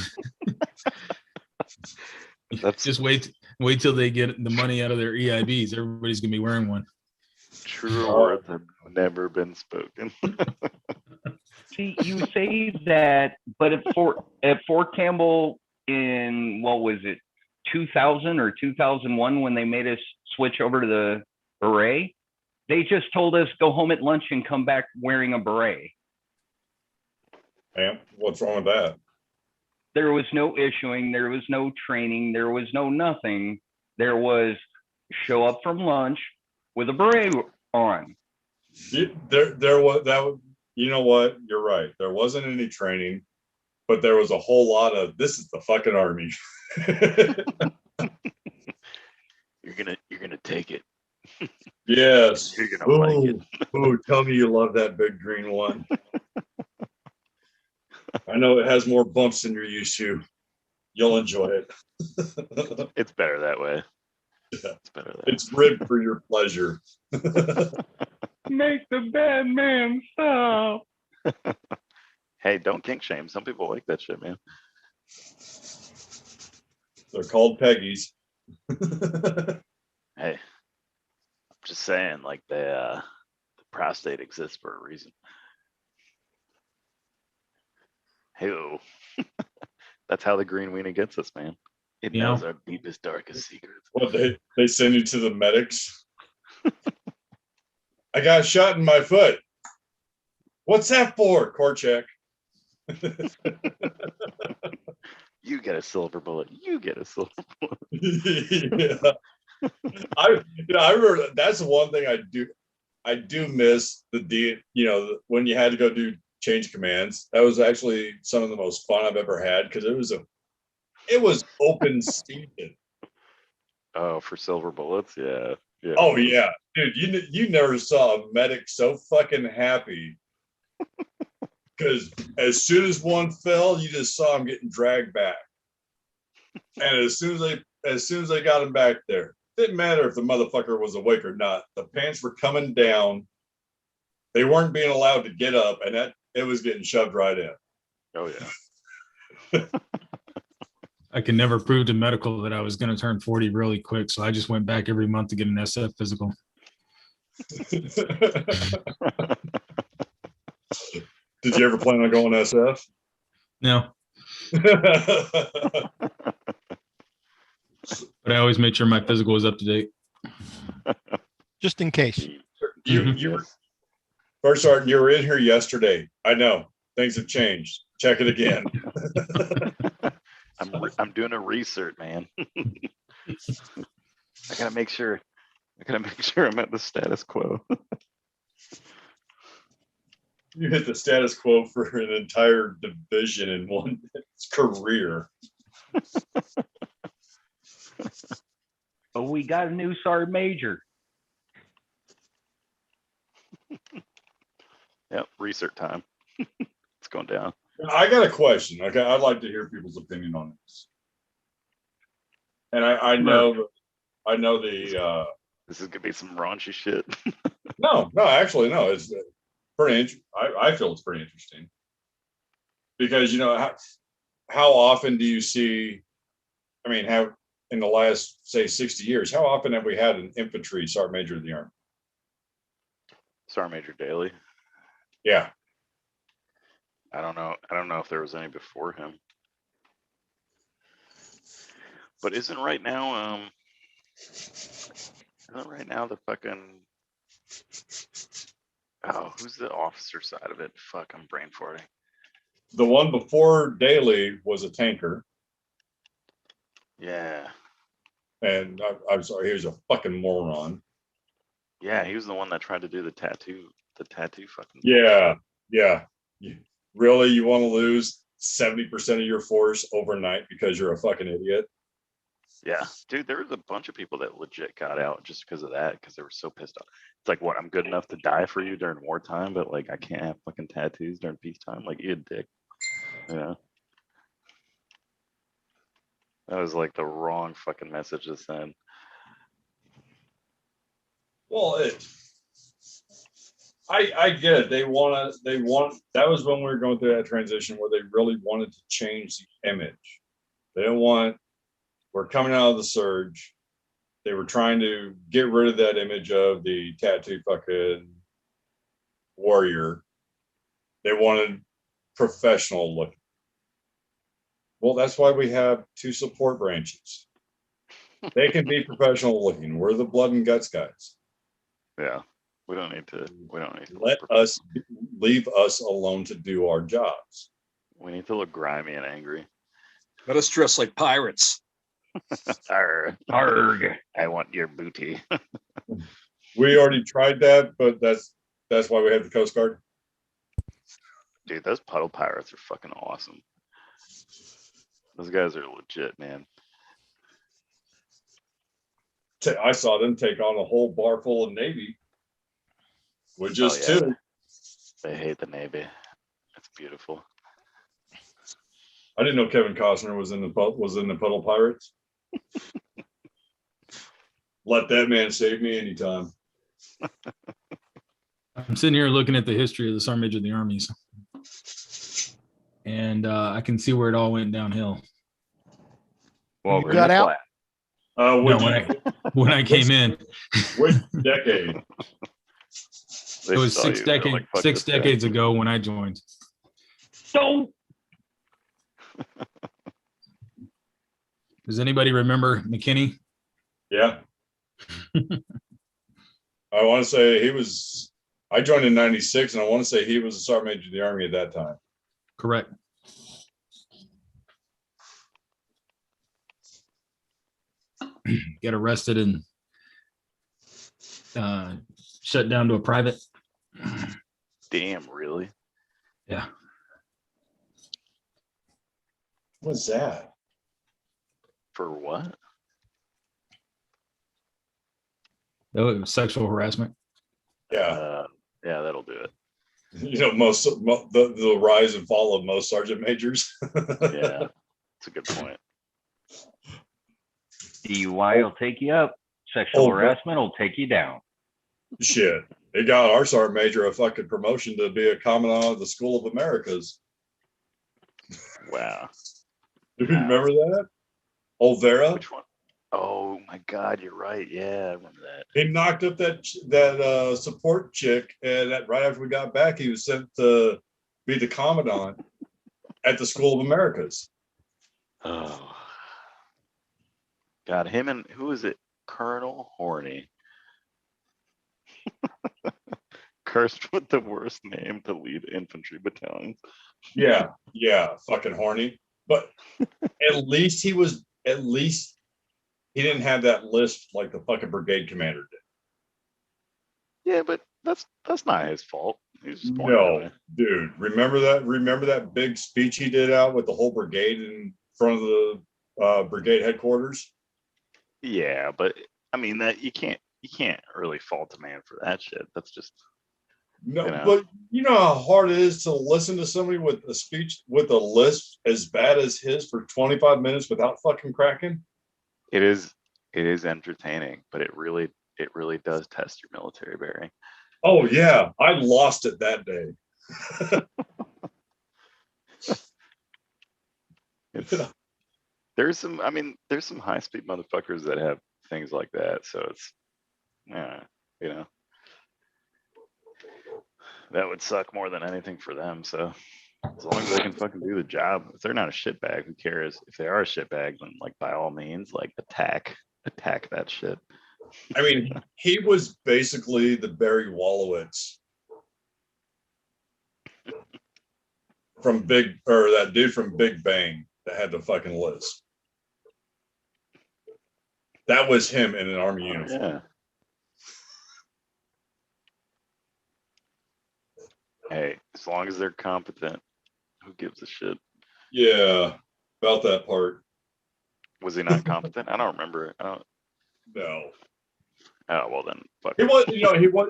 I: That's
B: Just wait till they get the money out of their EIBs. Everybody's gonna be wearing one.
I: Truer words have never been spoken.
E: See, you say that, but at Fort Campbell in what was it, 2000 or 2001 when they made us switch over to the beret, they just told us go home at lunch and come back wearing a beret.
A: And what's wrong with that?
E: There was no issuing, there was no training, there was no nothing. There was show up from lunch with a beret on.
A: There was that. You know what? You're right. There wasn't any training, but there was a whole lot of this is the fucking army.
I: You're gonna take it.
A: Yes.
I: You're gonna like it.
A: Ooh, tell me you love that big green one. I know it has more bumps than you're used to. You'll enjoy it.
I: It's better that way.
A: Yeah.
I: It's better that way.
A: It's ribbed for your pleasure.
J: Make the bad man stop.
I: Hey, don't kink shame. Some people like that shit, man.
A: They're called Peggy's.
I: Hey, I'm just saying, like the prostate exists for a reason. Hey, that's how the green weenie gets us, man. It
B: Yeah.
I: knows our deepest, darkest secrets.
A: Well, they send you to the medics. I got shot in my foot. What's that for? Core check.
I: You get a silver bullet. You get a silver bullet.
A: Yeah. I remember that's the one thing I do miss when you had to go do change commands. That was actually some of the most fun I've ever had because it was open season.
I: Oh, for silver bullets, yeah. Yeah.
A: Oh yeah, dude, you never saw a medic so fucking happy because as soon as one fell, you just saw him getting dragged back, and as soon as they got him back there, didn't matter if the motherfucker was awake or not. The pants were coming down. They weren't being allowed to get up, and it was getting shoved right in.
I: Oh yeah.
B: I could never prove to medical that I was going to turn 40 really quick, so I just went back every month to get an SF physical.
A: Did you ever plan on going SF?
B: No, but I always made sure my physical was up to date.
C: Just in case.
A: You were First Sergeant, you were in here yesterday. I know things have changed. Check it again.
I: I'm doing a research, man. I gotta make sure I'm at the status quo.
A: You hit the status quo for an entire division in one career.
E: But we got a new sergeant major.
I: Yep, research time. It's going down.
A: I got a question. Okay, I'd like to hear people's opinion on this. And I know the
I: This is gonna be some raunchy shit.
A: no, actually no, it's pretty. I feel it's pretty interesting because how often do you see? I mean, in the last say 60 years, how often have we had an infantry sergeant major of the Army?
I: Sergeant Major Daly.
A: Yeah,
I: I don't know if there was any before him. But isn't right now the fucking who's the officer side of it? Fuck, I'm brain farting.
A: the one before Daly was a tanker,
I: Yeah.
A: and I'm sorry, he was a fucking moron.
I: Yeah, he was the one that tried to do the tattoo fucking.
A: Yeah. Really, you want to lose 70% of your force overnight because you're a fucking idiot?
I: Yeah, dude, there was a bunch of people that legit got out just because of that, because they were so pissed off. It's like, what? I'm good enough to die for you during wartime, but like I can't have fucking tattoos during peacetime. Like, you a dick. Yeah. That was like the wrong fucking message to send.
A: Well, I get it. They want. That was when we were going through that transition where they really wanted to change the image. They didn't want. We're coming out of the surge. they were trying to get rid of that image of the tattoo fucking warrior. They wanted professional looking. Well, that's why we have 2 support branches. They can be professional looking. We're the blood and guts guys.
I: Yeah. We don't need to
A: Let us leave us alone to do our jobs.
I: We need to look grimy and angry.
G: Let us dress like pirates.
I: Arr.
E: Arg.
I: I want your booty.
A: We already tried that, but that's why we have the Coast Guard.
I: Dude, those puddle pirates are fucking awesome. Those guys are legit, man.
A: I saw them take on a whole bar full of Navy with just 2.
I: They hate the Navy. It's beautiful.
A: I didn't know Kevin Costner was in the Puddle Pirates. Let that man save me anytime.
B: I'm sitting here looking at the history of the Sergeant Major of the Armies, and I can see where it all went downhill.
E: Well,
C: You got out?
B: No, when I came in,
A: Which decade?
I: They
B: it was
I: saw
B: 6
I: you, they were
B: decades
I: like, "Fuck
B: 6
I: this guy."
B: decades ago when I joined.
E: So
B: Does anybody remember McKinney?
A: Yeah. I want to say I joined in 96, and I want to say he was a Sergeant Major of the Army at that time.
B: Correct. Get arrested and shut down to a private.
I: Damn, really?
B: Yeah.
A: What's that?
I: For what?
B: Oh, it was sexual harassment.
A: Yeah.
I: Yeah, that'll do it.
A: You know, the rise and fall of most sergeant majors.
I: Yeah, that's a good point.
E: DUI will take you up. Sexual
A: Oh,
E: harassment will take you down.
A: Shit. It got our sergeant major a fucking promotion to be a commandant of the School of Americas.
I: Wow.
A: Do you remember that? Olvera?
I: Which one? Oh my God, you're right. Yeah, I remember that.
A: He knocked up that support chick, and right after we got back, he was sent to be the commandant at the School of Americas.
I: Oh, God, him and who is it? Colonel Horny. Cursed with the worst name to lead infantry battalions.
A: Yeah, fucking horny. But at least he didn't have that list like the fucking brigade commander did.
I: Yeah, but that's not his fault. He's just born
A: No,
I: that way.
A: dude. Remember that big speech he did out with the whole brigade in front of the brigade headquarters?
I: Yeah, but I mean that you can't really fault a man for that shit. That's just
A: No,
I: you know.
A: but you know how hard it is to listen to somebody with a speech with a list as bad as his for 25 minutes without fucking cracking?
I: It is entertaining, but it really does test your military bearing.
A: Oh yeah, I lost it that day.
I: There's some high speed motherfuckers that have things like that. So it's, yeah, you know, that would suck more than anything for them. So as long as they can fucking do the job, if they're not a shitbag, who cares? If they are a shitbag, then like by all means, like attack that shit.
A: I mean, he was basically the Barry Wolowitz from that dude from Big Bang that had the fucking list. That was him in an army uniform.
I: Yeah. Hey, as long as they're competent, who gives a shit?
A: Yeah, about that part.
I: Was he not competent? I don't remember. I don't.
A: No.
I: Oh well, then fuck.
A: He was,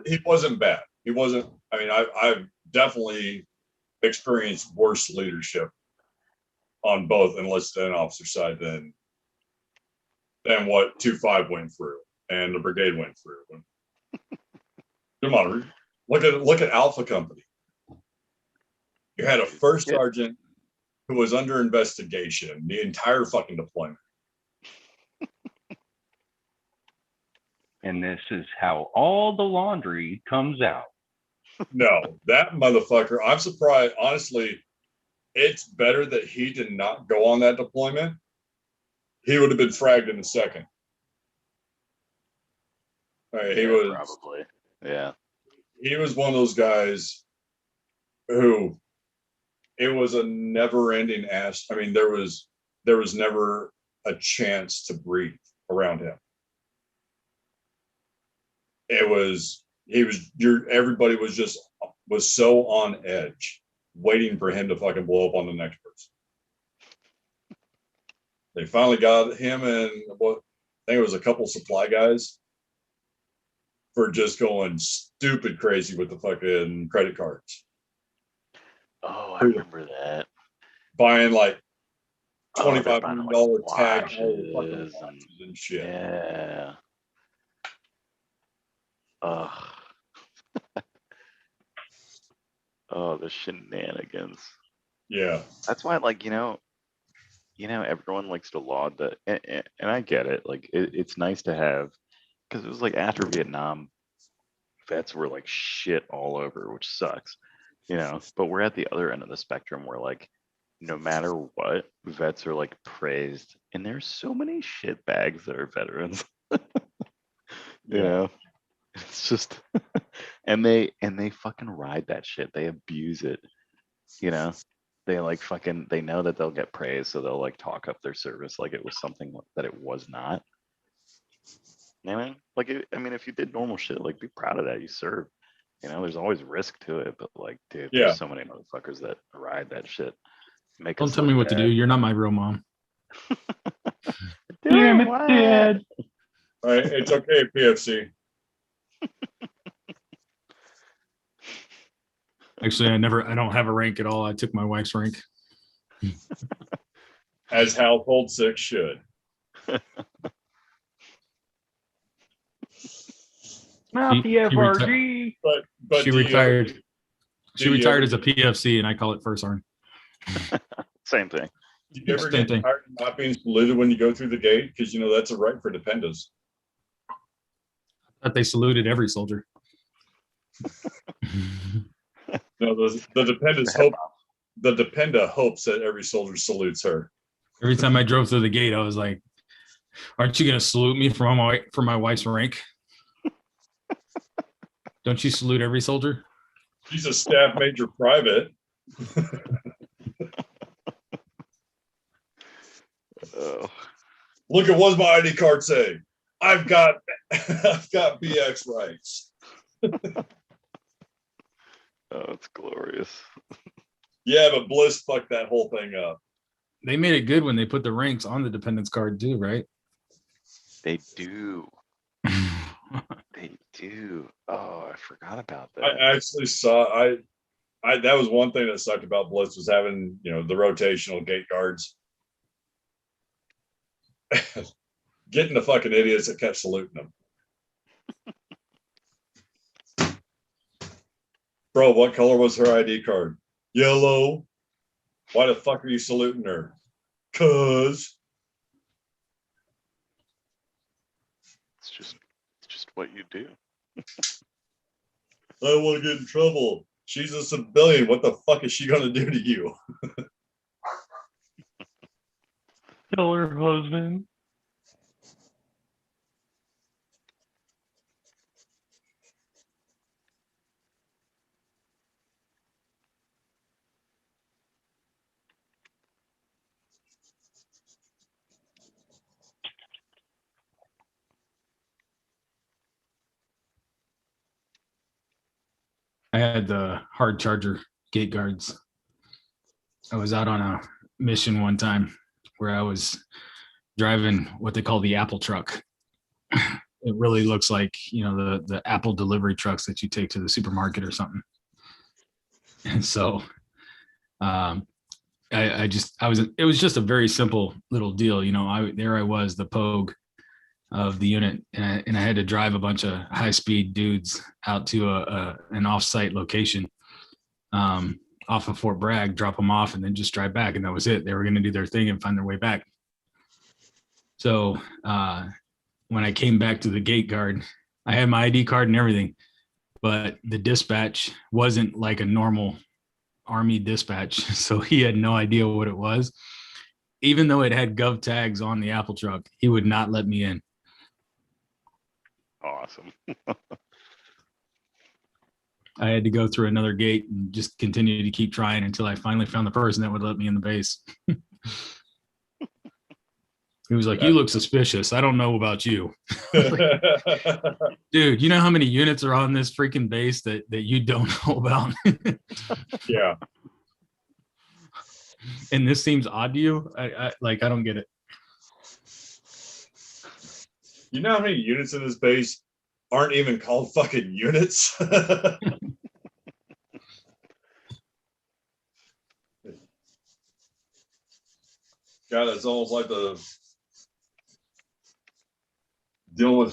A: he wasn't bad. He wasn't. I mean, I've definitely experienced worse leadership on both enlisted and officer side than what 2-5 went through and the brigade went through. Come on, look at Alpha Company. You had a first sergeant who was under investigation the entire fucking deployment.
E: And this is how all the laundry comes out.
A: No, that motherfucker. I'm surprised. Honestly, it's better that he did not go on that deployment. He would have been fragged in a second. Right, he was
I: probably. Yeah.
A: He was one of those guys who it was a never-ending ass. I mean, there was never a chance to breathe around him. Everybody was so on edge, waiting for him to fucking blow up on the next person. They finally got him and what I think it was a couple supply guys for just going stupid crazy with the fucking credit cards.
I: Oh, I remember that.
A: Buying like
I: $25
A: $25 tag
I: watches
A: and shit.
I: Yeah. Ugh. Oh, the shenanigans.
A: Yeah.
I: That's why, like, everyone likes to laud the, and I get it. Like, it's nice to have, because it was like after Vietnam, vets were like shit all over, which sucks, but we're at the other end of the spectrum where, like, no matter what, vets are like praised, and there's so many shit bags that are veterans. It's just and they fucking ride that shit. They abuse it. They like fucking, they know that they'll get praise, so they'll like talk up their service like it was something that it was not. Like, I mean, if you did normal shit, like, be proud of that. You served. There's always risk to it, but like, dude, there's so may motherfuckers that ride that shit.
B: Don't tell me what to do. You're not my real mom.
J: Damn it, Dad.
A: All right, it's okay, PFC.
B: Actually, I don't have a rank at all. I took my wife's rank.
A: As household six should.
J: Not the FRG.
A: But
B: she retired. She retired as a PFC, and I call it first arm.
I: Same thing.
A: Do you ever get tired of not being saluted when you go through the gate? Because that's a right for dependas.
B: That they saluted every soldier.
A: No, the dependas hope. The dependa hopes that every soldier salutes her.
B: Every time I drove through the gate, I was like, "Aren't you going to salute me for my wife's rank? Don't you salute every soldier?"
A: She's a staff major private. Look at what's my ID card say. I've got BX rights.
I: Oh, it's glorious.
A: Yeah, but Bliss fucked that whole thing up.
B: They made it good when they put the ranks on the dependence card too, right?
I: They do. They do. Oh, I forgot about that.
A: I actually saw. I that was one thing that sucked about Bliss was having the rotational gate guards. Getting the fucking idiots that kept saluting them. Bro, what color was her ID card? Yellow. Why the fuck are you saluting her? 'Cause
I: it's just what you do.
A: I don't want to get in trouble. She's a civilian. What the fuck is she gonna do to you?
J: Kill her husband.
B: I had the hard charger gate guards. I was out on a mission one time where I was driving what they call the Apple truck. It really looks like, the Apple delivery trucks that you take to the supermarket or something. And so it was just a very simple little deal. I was the Pogue of the unit, and I had to drive a bunch of high-speed dudes out to an off-site location off of Fort Bragg, drop them off, and then just drive back, and that was it. They were going to do their thing and find their way back. So when I came back to the gate guard, I had my ID card and everything, but the dispatch wasn't like a normal Army dispatch. So he had no idea what it was. Even though it had gov tags on the Apple truck, he would not let me in.
I: Awesome.
B: I had to go through another gate and just continue to keep trying until I finally found the person that would let me in the base. He was like, "You look suspicious. I don't know about you." Dude, you know how many units are on this freaking base that you don't know about?
A: Yeah.
B: And this seems odd to you? I don't get it.
A: You know how many units in this base aren't even called fucking units? God, it's almost like the dealing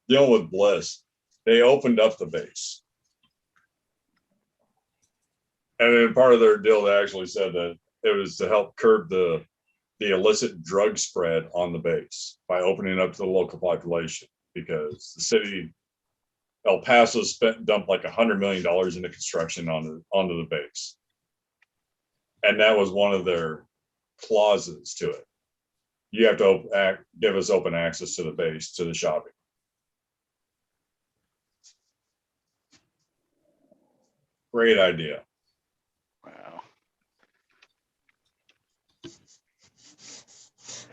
A: with Bliss. They opened up the base. And then part of their deal, they actually said that it was to help curb the illicit drug spread on the base by opening it up to the local population, because the city, El Paso, dumped like $100 million into construction onto the base. And that was one of their clauses to it. You have to give us open access to the base, to the shopping. Great idea.
I: Wow.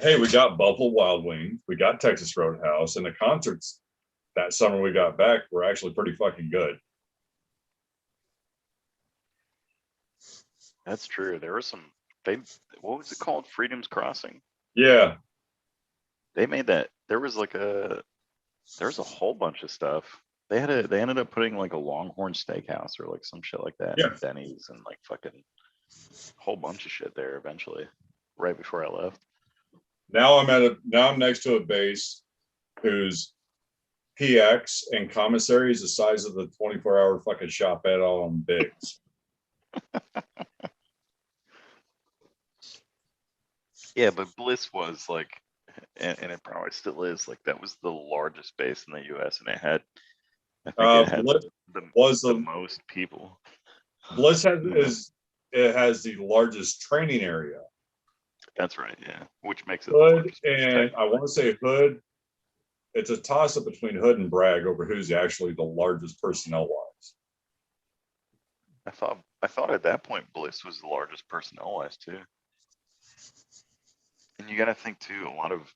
A: Hey, we got Buffalo Wild Wings, we got Texas Roadhouse, and the concerts that summer we got back were actually pretty fucking good.
I: That's true. There was some, what was it called? Freedom's Crossing.
A: Yeah.
I: They made that. There was a whole bunch of stuff. They ended up putting like a Longhorn Steakhouse or like some shit like that.
A: Yeah.
I: And Denny's and like fucking whole bunch of shit there eventually, right before I left.
A: Now I'm next to a base whose PX and commissary is the size of the 24-hour fucking shop at all on Biggs.
I: Yeah, but Bliss was like, and it probably still is, like that was the largest base in the U.S. and it had, I think it had
A: Bliss
I: the most people.
A: Bliss has the largest training area.
I: That's right, yeah. Which makes it
A: Hood, and I want to say Hood. It's a toss up between Hood and Bragg over who's actually the largest personnel wise.
I: I thought at that point Bliss was the largest personnel wise too. And you got to think too, a lot of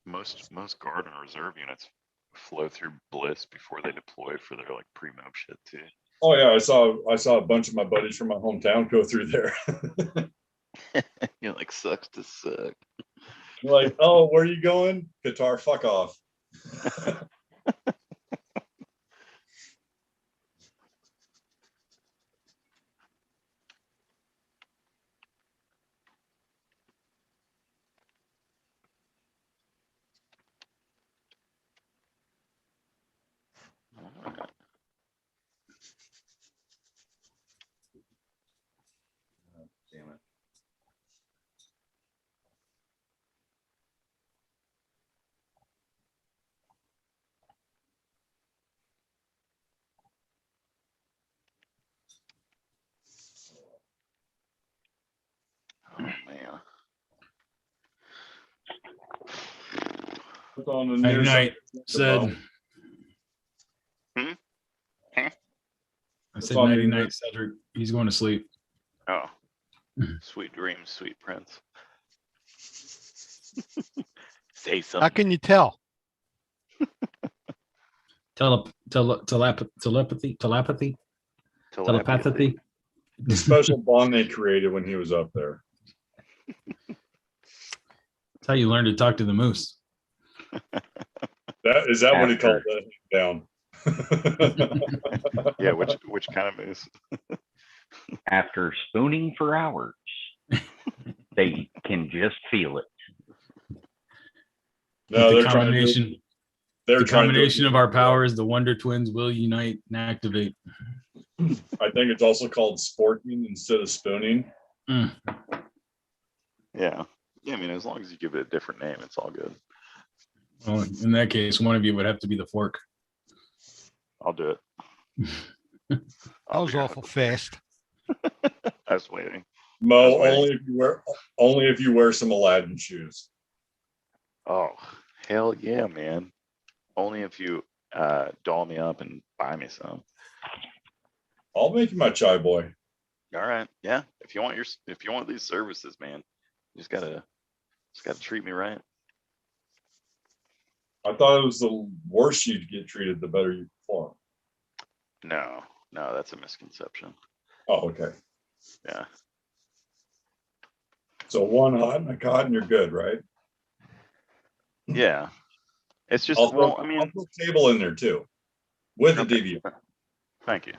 I: most guard and reserve units flow through Bliss before they deploy for their like pre-mob shit too.
A: Oh yeah, I saw a bunch of my buddies from my hometown go through there.
I: You're like, sucks to suck.
A: You're like, oh, where are you going? Qatar, fuck off. Damn it.
I: Oh man.
A: Put on the
B: Night
A: news.
B: night, said. I said nighty night, Cedric. He's going to sleep.
I: Oh, sweet dreams, sweet prince. Say something.
C: How can you tell?
B: Telepathy.
A: The special bond they created when he was up there.
B: That's how you learn to talk to the moose.
A: Is that what he called that down?
I: Yeah, which kind of moose?
E: After spooning for hours, they can just feel it.
A: No,
B: the
A: they're
B: combination.
A: They're
B: the
A: trying
B: combination of our powers, the Wonder Twins will unite and activate.
A: I think it's also called sporking instead of spooning.
I: Yeah. Yeah, I mean, as long as you give it a different name, it's all good.
B: Well, in that case, one of you would have to be the fork.
I: I'll do it.
C: That was awful fast.
I: I was waiting.
A: Mo,
I: That's
A: only if you wear some Aladdin shoes.
I: Oh, hell yeah, man. Only if you doll me up and buy me some.
A: I'll make you my chai boy.
I: All right. Yeah. If you want these services, man, you just gotta treat me right.
A: I thought it was the worse you get treated, the better you perform.
I: No, that's a misconception.
A: Oh, okay.
I: Yeah.
A: So one hot and a cod and you're good, right?
I: Yeah. It's just
A: I'll
I: well, I mean,
A: I'll put table in there too, with the DVR.
I: Thank you.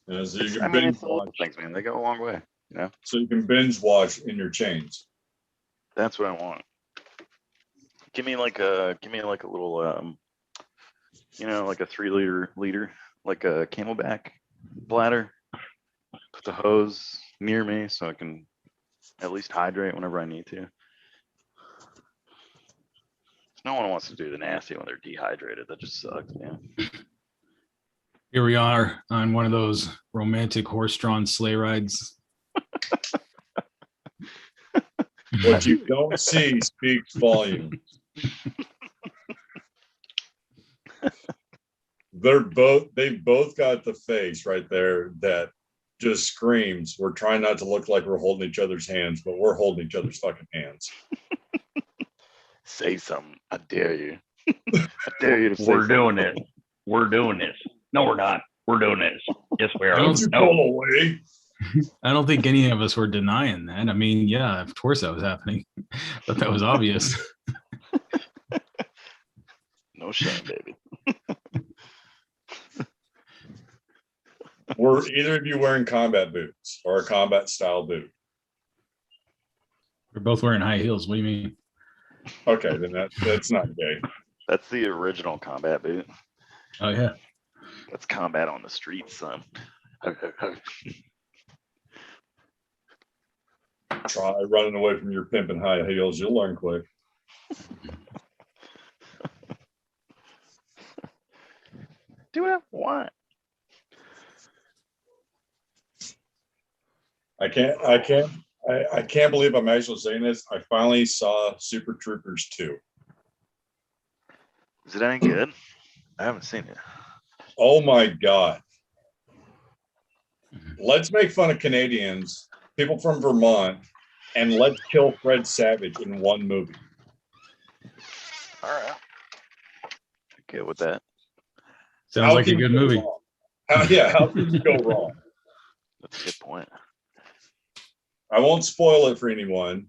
A: Yeah, so you
I: I
A: can
I: mean,
A: binge
I: it's the little
A: watch.
I: things, man. They go a long way. You know,
A: So you can binge watch in your chains.
I: that's what I want. Give me like a little like a 3 liter, like a Camelback bladder. Put the hose near me so I can at least hydrate whenever I need to. No one wants to do the nasty when they're dehydrated. That just sucks, man.
B: Here we are on one of those romantic horse-drawn sleigh rides.
A: What you don't see speaks volumes. They've both got the face right there that just screams. We're trying not to look like we're holding each other's hands, but we're holding each other's fucking hands.
I: Say something. I dare you. I dare you to say
E: We're doing
I: something.
E: it. We're doing this. No, we're not. We're doing this. Yes, we are.
A: Don't you
E: No.
A: pull away.
B: I don't think any of us were denying that. I mean, yeah, of course that was happening, but that was obvious.
I: No shame, baby.
A: Were either of you wearing combat boots or a combat style boot?
B: We're both wearing high heels. What do you mean?
A: Okay, then that's not gay.
I: That's the original combat boot.
B: Oh yeah.
I: That's combat on the street, son.
A: Try running away from your pimping high heels. You'll learn quick.
I: Do what I want.
A: I can't believe I'm actually saying this. I finally saw Super Troopers 2.
I: Is it any good? I haven't seen it.
A: Oh my God. Let's make fun of Canadians, people from Vermont, and let's kill Fred Savage in one movie.
I: All right. Okay with that.
B: Sounds like a
A: can
B: good
A: you go
B: movie.
A: wrong? How can you go wrong?
I: That's a good point.
A: I won't spoil it for anyone.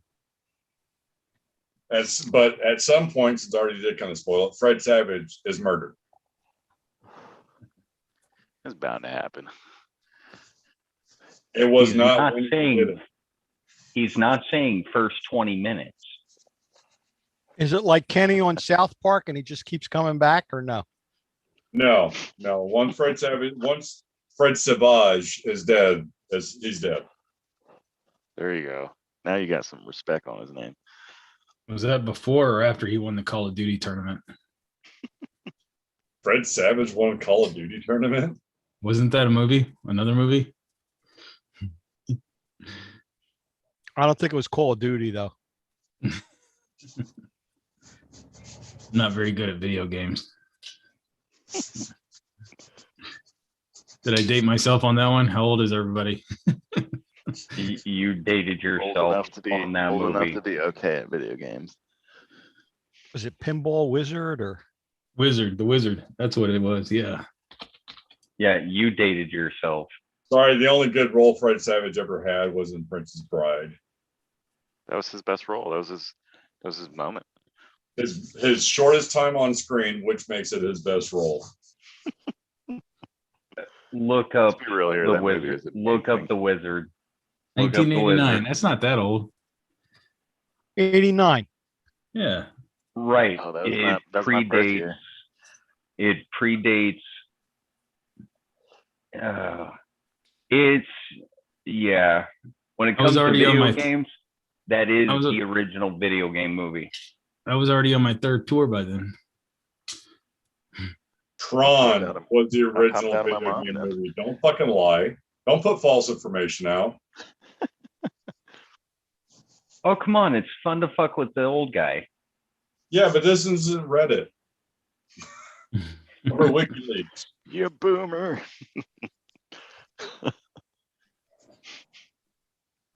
A: But at some points, it's already did kind of spoil it. Fred Savage is murdered.
I: It's bound to happen.
A: It was
E: He's
A: not.
E: not
A: when he
E: saying-
A: did it.
E: He's not saying first 20 minutes.
C: Is it like Kenny on South Park and he just keeps coming back or no?
A: No. Once Fred Savage is dead, he's dead.
I: There you go. Now you got some respect on his name.
B: Was that before or after he won the Call of Duty tournament?
A: Fred Savage won a Call of Duty tournament.
B: Wasn't that a movie? Another movie?
C: I don't think it was Call of Duty though.
B: I'm not very good at video games. Did I date myself on that one? How old is everybody?
E: You dated
I: Old
E: yourself
I: enough to be
E: on that
I: old enough
E: movie.
I: to be okay at video games.
C: Was it Pinball Wizard or?
B: The Wizard. That's what it was. Yeah.
E: Yeah, you dated yourself.
A: Sorry, the only good role Fred Savage ever had was in Princess Bride.
I: That was his best role. That was his moment.
A: His shortest time on screen, which makes it his best role.
E: Look up
I: Let's be real here.
E: the
I: That movie
E: wizard.
I: is
E: Look up
I: amazing.
E: the wizard. Look up the
B: 1989.
E: wizard.
B: That's not that old.
C: 89.
B: Yeah.
E: Right.
I: Oh, that was
E: It
I: that's my birth
E: predates.
I: year.
E: It predates. It's yeah. When it
B: I was
E: comes to
B: already on
E: video
B: my-
E: games, That is
B: I was a-
E: the original video game movie.
B: I was already on my third tour by then.
A: Tron
I: Hopped out of-
A: was the
I: hopped
A: original
I: out of my
A: video
I: mind
A: game
I: then.
A: movie. Don't fucking lie. Don't put false information out.
E: Oh, come on. It's fun to fuck with the old guy.
A: Yeah, but this isn't Reddit or WikiLeaks.
I: You boomer.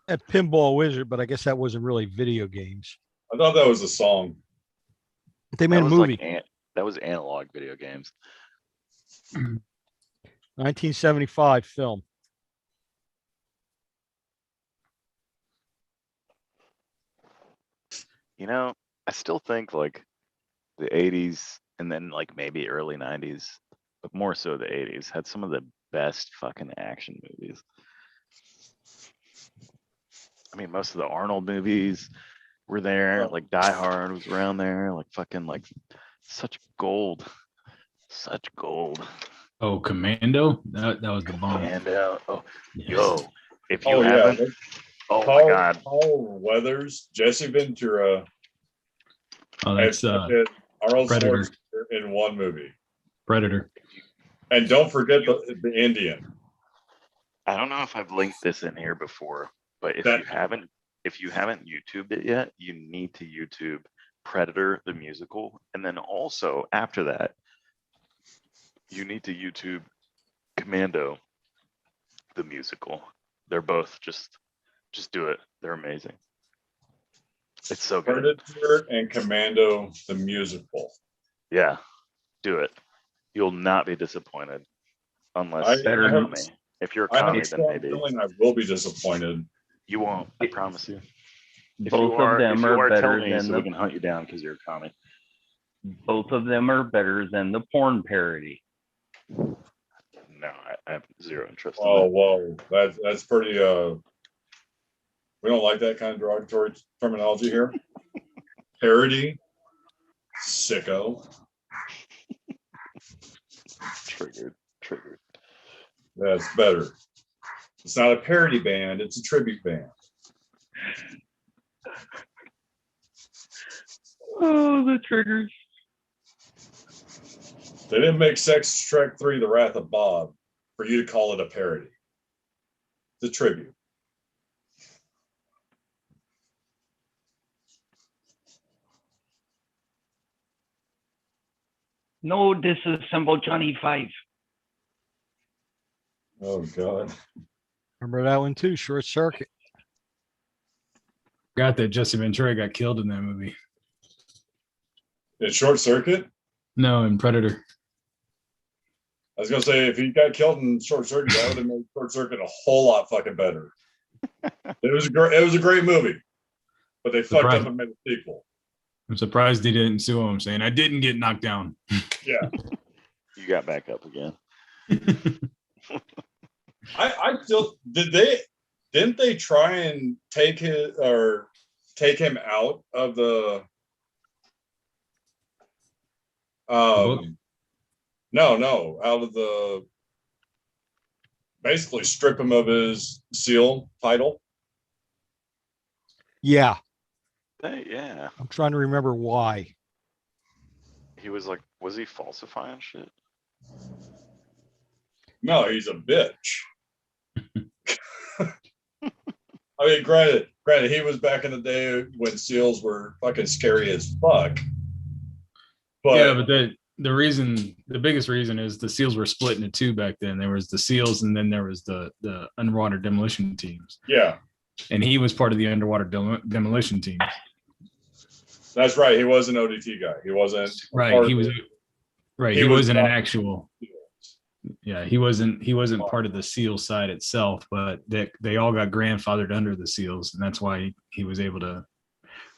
C: At Pinball Wizard, but I guess that wasn't really video games.
A: I thought that was a song.
C: They made
I: That
C: a
I: was
C: movie,
I: that was analog video games.
C: 1975 film.
I: You know, I still think like the 80s and then like maybe early 90s, but more so the 80s had some of the best fucking action movies. I mean, most of the Arnold movies were there, like Die Hard was around there, like fucking like such gold. Such gold.
B: Oh, Commando? That was the bomb.
I: And oh,
B: Yes.
I: yo, if you
A: Oh yeah,
I: haven't, oh my god,
A: Paul Weathers, Jesse Ventura,
B: Oh,
A: and
B: that's
A: fucking Arnold
B: Predator.
A: Schwarzenegger in one movie.
B: Predator.
A: And don't forget the Indian.
I: I don't know if I've linked this in here before, but if
A: That-
I: you haven't YouTubed it yet, you need to YouTube Predator the musical, and then also after that, you need to YouTube Commando the musical. They're both just do it. They're amazing. It's so good.
A: Predator and Commando the musical.
I: Yeah, do it. You'll not be disappointed unless
A: I
I: you're a
A: have-
I: commie. If you're a
A: I have
I: commie,
A: a
I: then
A: strong
I: maybe
A: feeling I will be disappointed.
I: you won't. I promise you. If
E: Both
I: you are,
E: of them
I: if you
E: are
I: tell
E: better
I: me
E: than
I: so we
E: the.
I: can hunt you down because you're a commie.
E: Both of them are better than the porn parody.
I: No, I have zero interest in
A: Oh,
I: that.
A: whoa. That's pretty we don't like that kind of derogatory terminology here. Parody. Sicko.
I: Triggered.
A: That's better. It's not a parody band, it's a tribute band.
E: Oh, the triggers.
A: They didn't make Sex Trek 3 The Wrath of Bob for you to call it a parody. It's a tribute.
E: No, disassemble Johnny Five.
A: Oh God.
C: Remember that one too? Short Circuit.
B: Forgot that Jesse Ventura got killed in that movie.
A: In Short Circuit?
B: No, in Predator.
A: I was gonna say if he got killed in Short Circuit, that would have made Short Circuit a whole lot fucking better. It was a great movie, but they fucked up and made a sequel.
B: I'm surprised they didn't sue him, saying I didn't get knocked down.
A: Yeah,
I: You got back up again.
A: I still didn't they try and take him out of the
B: book?
A: no out of the basically strip him of his SEAL title.
C: Yeah,
I: Yeah.
C: I'm trying to remember why.
I: He was like, was he falsifying shit?
A: No, he's a bitch. I mean, granted, he was back in the day when SEALs were fucking scary as fuck. But
B: Yeah, but the biggest reason is the SEALs were split into two back then. There was the SEALs, and then there was the underwater demolition teams.
A: yeah,
B: And he was part of the underwater demolition teams.
A: that's right. He was an ODT guy. He wasn't
B: Right.
A: part
B: He
A: of
B: was
A: it.
B: right.
A: He
B: He
A: was
B: wasn't an
A: not-
B: actual. Yeah, he wasn't part of the SEAL side itself, but they all got grandfathered under the SEALs, and that's why he was able to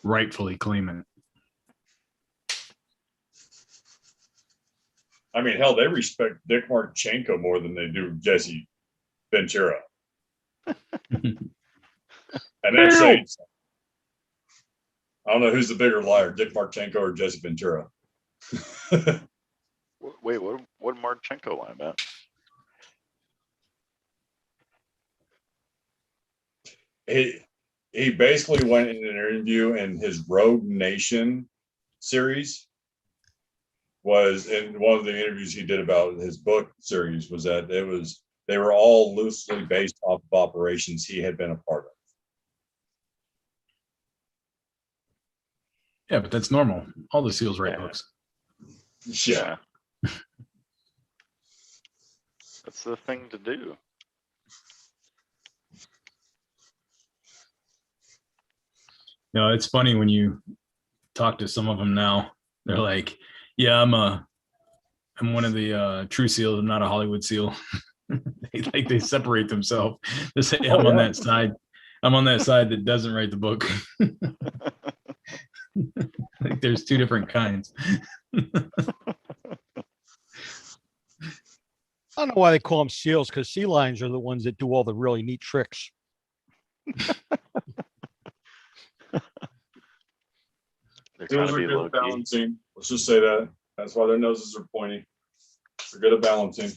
B: rightfully claim it.
A: I mean, hell, they respect Dick Marchenko more than they do Jesse Ventura. And that's saying something. I don't know who's the bigger liar, Dick Marchenko or Jesse Ventura.
I: Wait, what Marchenko lie about?
A: he basically went in an interview, and his Rogue Nation series was in one of the interviews he did about his book series was that they were all loosely based off of operations he had been a part of.
B: Yeah, but that's normal. All the SEALs write
I: Yeah.
B: books.
A: Yeah.
I: That's the thing to do.
B: No, it's funny when you talk to some of them now. They're like, "Yeah, I'm one of the true SEALs. I'm not a Hollywood SEAL." they separate themselves. They say, "I'm on that side. I'm on that side that doesn't write the book." Like there's two different kinds.
C: I don't know why they call them SEALs, because sea lions are the ones that do all the really neat tricks.
I: They're trying
A: SEALs
I: to
A: are
I: be
A: good
I: low
A: at
I: key.
A: balancing. Let's just say that. That's why their noses are pointy. They're good at balancing.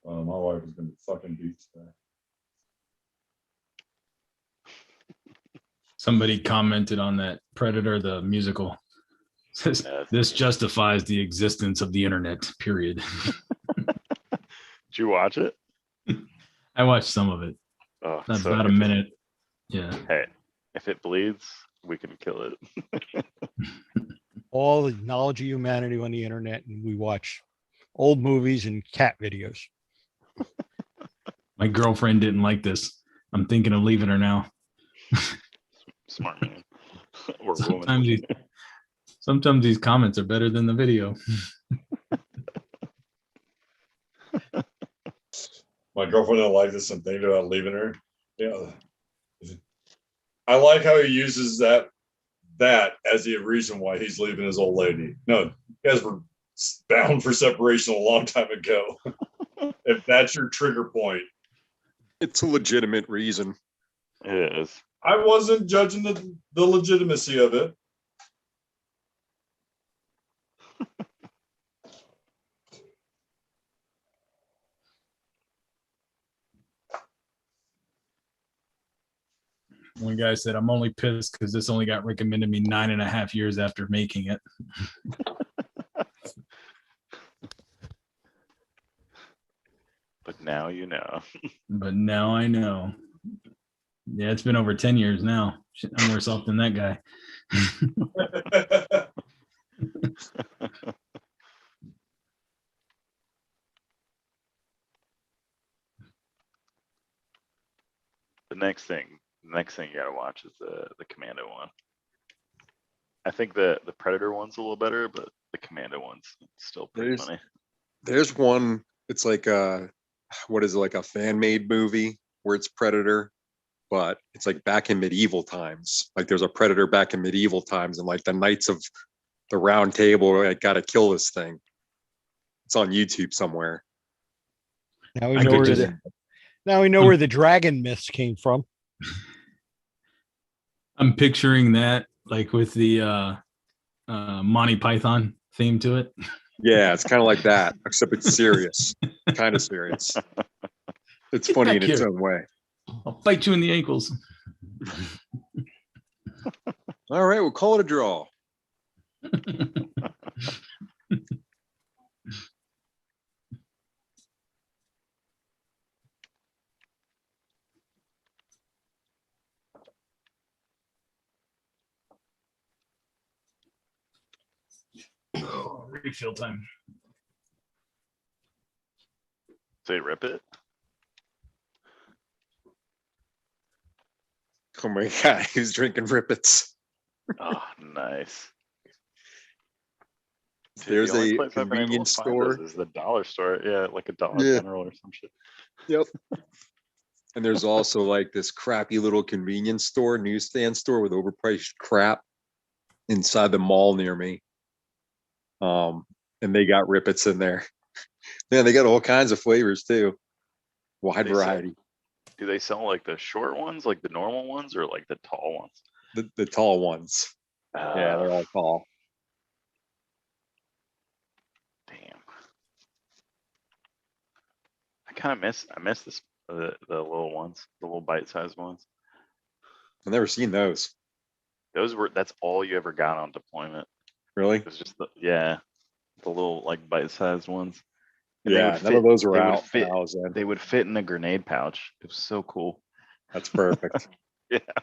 A: My wife is gonna be fucking beat today.
B: Somebody commented on that Predator the musical. Says, this justifies the existence of the internet. Period.
I: Did you watch it?
B: I watched some of it.
I: Oh,
B: That's
I: so
B: about a
I: interesting.
B: minute. Yeah.
I: Hey, if it bleeds, we can kill it.
C: All the knowledge of humanity on the internet, and we watch old movies and cat videos.
B: My girlfriend didn't like this. I'm thinking of leaving her now.
I: Smart man. Or
B: Sometimes
I: woman.
B: sometimes these comments are better than the video.
A: My girlfriend didn't like this. I'm thinking about leaving her. Yeah. I like how he uses that as the reason why he's leaving his old lady. No, you guys were bound for separation a long time ago. If that's your trigger point.
G: It's a legitimate reason.
I: It is.
A: I wasn't judging the legitimacy of it.
B: One guy said, I'm only pissed because this only got recommended me 9.5 years after making it.
I: But now you know.
B: But now I know. Yeah, it's been over 10 years now. Shit, I'm worse off than that guy.
I: The next thing you gotta watch is the Commando one. I think the Predator one's a little better, but the Commando one's still pretty funny.
G: There's one, it's like what is it, like a fan-made movie where it's Predator, but it's like back in medieval times. Like there's a Predator back in medieval times, and like the Knights of the Round Table like gotta kill this thing. It's on YouTube somewhere.
C: Now we
B: I
C: know
B: could
C: where
B: just-
C: where the dragon myths came from.
B: I'm picturing that like with the Monty Python theme to it.
G: Yeah, it's kind of like that, except it's serious. Kind of serious. It's
B: Get
G: funny
B: back
G: in its
B: here.
G: own way.
B: I'll fight you in the ankles.
G: All right, we'll call it a draw.
B: Refill time.
I: Say rip it.
G: Oh my god, he's drinking rippets.
I: Oh, nice. Dude,
G: There's
I: the only
G: a
I: place I've been able to
G: convenience
I: find
G: store.
I: this is the dollar store. Yeah, like a Dollar
G: Yeah.
I: General or some shit.
G: Yep. And there's also like this crappy little convenience store, newsstand store with overpriced crap inside the mall near me. And they got rippets in there. Yeah, they got all kinds of flavors too. Wide
I: They sell-
G: variety.
I: Do they sell like the short ones, like the normal ones, or like the tall ones?
G: The tall ones. Yeah, they're all tall.
I: Damn. kind of I miss this the little ones, the little bite-sized ones.
G: I've never seen those.
I: That's all you ever got on deployment.
G: Really?
I: It was just the little like bite-sized ones. And they
G: Yeah,
I: would
G: none of those were
I: they would
G: out when I was in.
I: They would fit in a grenade pouch. It was so cool.
G: That's perfect.
I: Yeah. I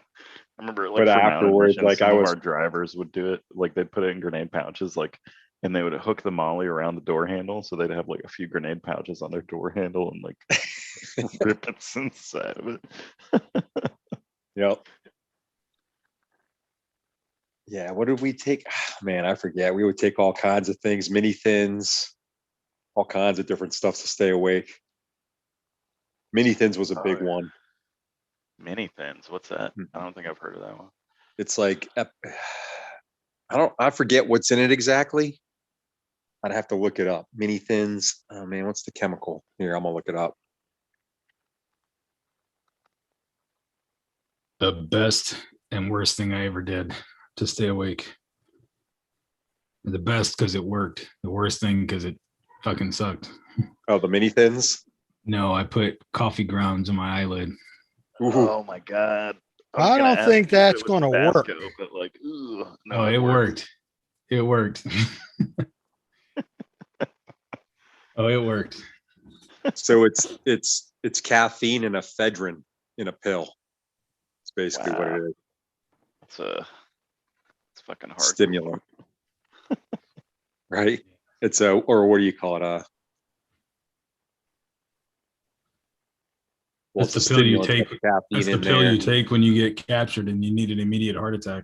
I: remember like
G: But
I: for mountain
G: afterwards,
I: missions,
G: like,
I: some
G: I
I: of
G: was-
I: our drivers would do it. Like they'd put it in grenade pouches, like, and they would hook the molly around the door handle, so they'd have like a few grenade pouches on their door handle and like rippets inside of it.
G: Yep. Yeah, what did we take? Man, I forget. We would take all kinds of things, mini thins, all kinds of different stuff to stay awake. Mini thins was a
I: Oh,
G: big
I: yeah.
G: one.
I: Mini thins. What's that?
G: Hmm.
I: I don't think I've heard of that one.
G: It's like I forget what's in it exactly. I'd have to look it up. Mini thins. Oh man, what's the chemical? Here, I'm gonna look it up.
B: The best and worst thing I ever did to stay awake. The best because it worked. The worst thing because it fucking sucked.
G: Oh, the mini thins.
B: No, I put coffee grounds on my eyelid.
G: Ooh,
I: Oh my god.
C: I
I: was gonna
C: don't
I: ask
C: think
I: if it
C: that's
I: was
C: gonna work.
I: Tabasco, but like, ugh, no,
B: Oh, it worked. It worked. Oh, it worked.
G: so it's caffeine and ephedrine in a pill. It's basically what it is.
I: It's fucking hard.
G: Stimulant. Right? It's or what do you call it? Well,
B: That's
G: it's
B: the
G: a
B: pill you
G: stimulant,
B: take.
G: with caffeine
B: That's the
G: in
B: pill
G: there.
B: you take when you get captured and you need an immediate heart attack.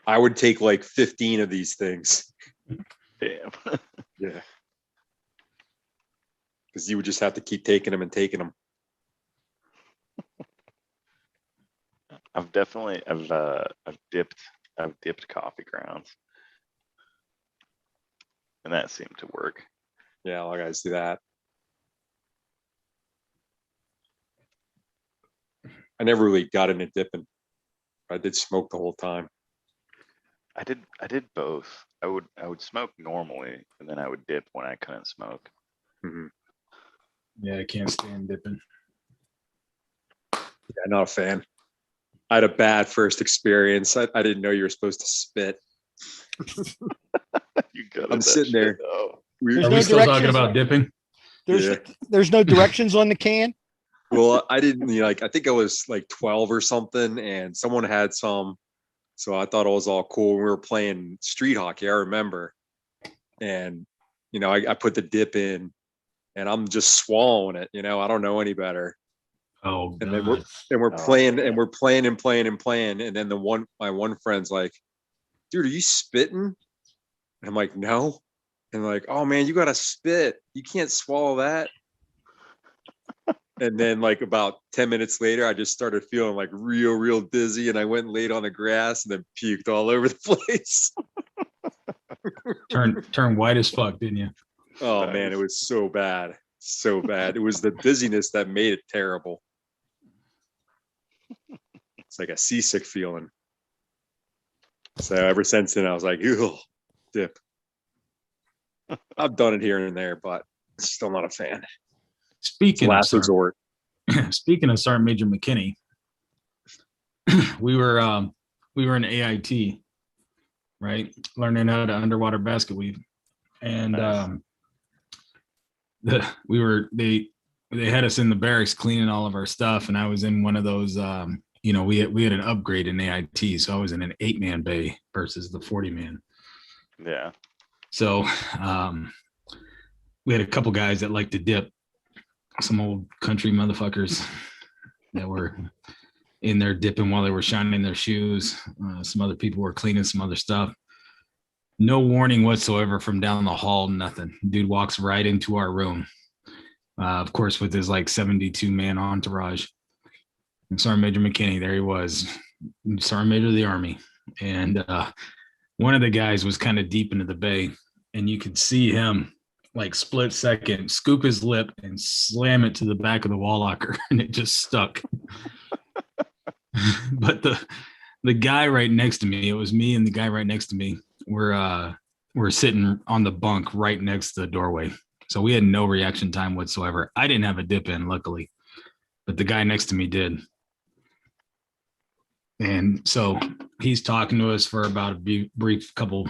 G: I would take like 15 of these things.
I: Damn.
G: Yeah. Because you would just have to keep taking them and taking them.
I: I've dipped coffee grounds, and that seemed to work.
G: Yeah, all guys do that. I never really got into dipping. I did smoke the whole time.
I: I did both. I would smoke normally, and then I would dip when I couldn't smoke.
G: Mm-hmm.
B: Yeah, I can't stand dipping.
G: Yeah, not a fan. I had a bad first experience. I didn't know you were supposed to spit.
I: You got
G: I'm sitting there.
C: There's
B: Are
C: no
B: we still talking
C: directions.
B: about dipping?
C: There's no directions on the can.
G: Well, I didn't like. I think I was like 12 or something, and someone had some, so I thought it was all cool. We were playing street hockey. I remember, and I put the dip in, and I'm just swallowing it. I don't know any better.
B: Oh,
G: And then
B: God.
G: we're
I: Oh,
G: playing,
I: yeah.
G: and we're playing and playing and playing, and then my one friend's like, "Dude, are you spitting?" And I'm like, "No." And like, "Oh man, you gotta spit. You can't swallow that." And then like about 10 minutes later, I just started feeling like real dizzy, and I went and laid on the grass and then puked all over the place.
B: Turn white as fuck, didn't you?
G: Oh
I: Nice.
G: man, it was so bad. So bad. It was the dizziness that made it terrible. It's like a seasick feeling. So ever since then, I was like, ew, dip. I've done it here and there, but still not a fan. It's
B: Speaking of
G: last resort.
B: Speaking of Sergeant Major McKinney, we were in AIT, right, learning how to underwater basket weave, and
I: Nice.
B: they had us in the barracks cleaning all of our stuff, and I was in one of those. We had an upgrade in AIT, so I was in an 8-man bay versus the 40-man.
I: Yeah.
B: So we had a couple guys that liked to dip, some old country motherfuckers that were in there dipping while they were shining their shoes. Some other people were cleaning some other stuff. No warning whatsoever from down the hall, nothing. Dude walks right into our room. Of course, with his like 72-man entourage. And Sergeant Major McKinney, there he was, Sergeant Major of the Army. And one of the guys was kind of deep into the bay, and you could see him like split second scoop his lip and slam it to the back of the wall locker, and it just stuck. But the guy right next to me, it was me and the guy right next to me, we're sitting on the bunk right next to the doorway, So we had no reaction time whatsoever. I didn't have a dip in, luckily, but the guy next to me did. And so he's talking to us for about a brief couple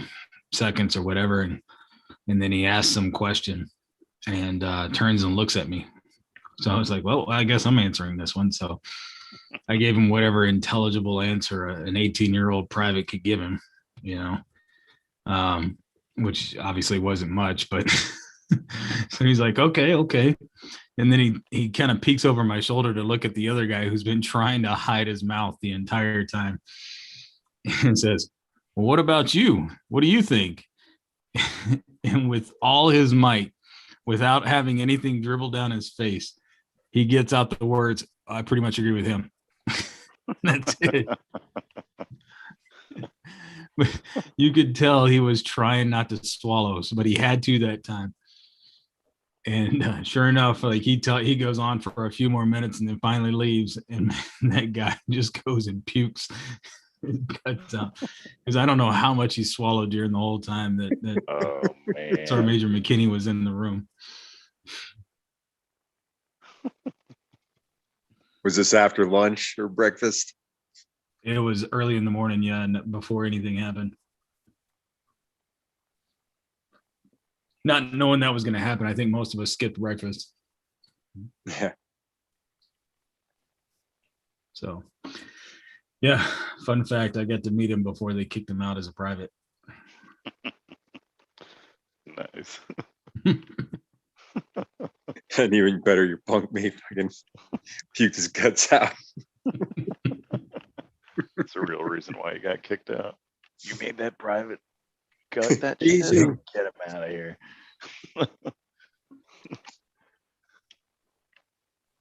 B: seconds or whatever. And then he asks some question and turns and looks at me. So I was like, well, I guess I'm answering this one. So I gave him whatever intelligible answer an 18-year-old private could give him, which obviously wasn't much, but so he's like, okay. And then he kind of peeks over my shoulder to look at the other guy who's been trying to hide his mouth the entire time and says, well, what about you? What do you think? And with all his might, without having anything dribble down his face, he gets out the words, I pretty much agree with him. That's it. But you could tell he was trying not to swallow, but he had to that time. And sure enough, like he goes on for a few more minutes and then finally leaves. And that guy just goes and pukes. Because I don't know how much he swallowed during the whole time that
I: Oh man.
B: Sergeant Major McKinney was in the room.
G: Was this after lunch or breakfast?
B: It was early in the morning, yeah, and before anything happened. Not knowing that was going to happen, I think most of us skipped breakfast.
G: Yeah.
B: So, yeah, fun fact, I got to meet him before they kicked him out as a private.
I: Nice.
G: And even better, your bunk mate fucking puked his guts out.
I: That's the real reason why he got kicked out. You made that private gut that
G: Easy.
I: shit. Get him out of here.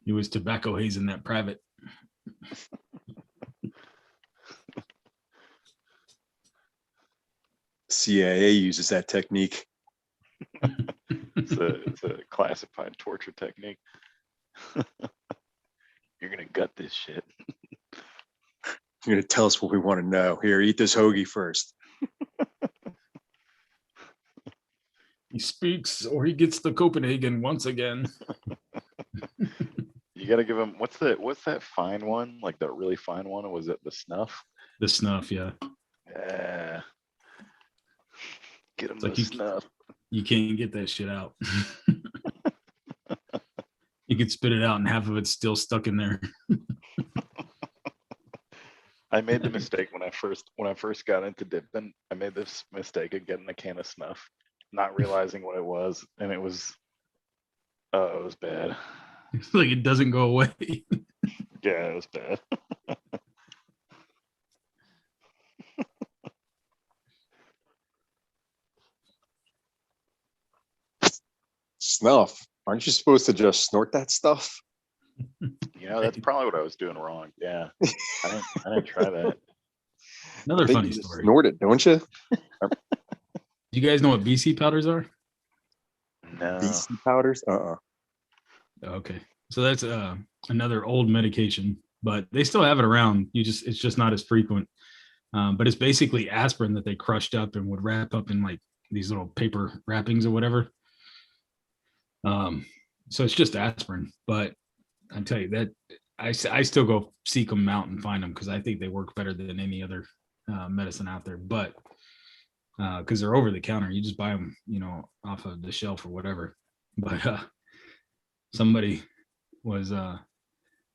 B: He was tobacco hazing that private.
G: CIA uses that technique.
I: It's a classified torture technique. You're gonna gut this shit.
G: You're gonna tell us what we want to know. Here, eat this hoagie first.
B: He speaks or he gets the Copenhagen once again.
I: You gotta give him what's that fine one? Like that really fine one? Or was it the snuff?
B: The snuff, yeah.
I: Yeah. Get him
B: It's
I: the
B: like
I: snuff.
B: You can't get that shit out. You could spit it out and half of it's still stuck in there.
I: I made the mistake when I first got into dipping. I made this mistake of getting a can of snuff, not realizing what it was, and it was bad.
B: It's like it doesn't go away.
I: Yeah, it was bad.
G: Snuff. Aren't you supposed to just snort that stuff?
I: That's probably what I was doing wrong. Yeah, I didn't try that.
B: Another
G: I think
B: funny
G: you just
B: story.
G: snort it, don't you?
B: Do you guys know what BC powders are?
I: No.
G: BC powders?
B: Okay. So that's another old medication, but they still have it around. It's just not as frequent. But it's basically aspirin that they crushed up and would wrap up in like these little paper wrappings or whatever. So it's just aspirin, but I tell you that I still go seek them out and find them because I think they work better than any other medicine out there. But because they're over the counter, you just buy them, off of the shelf or whatever. But somebody was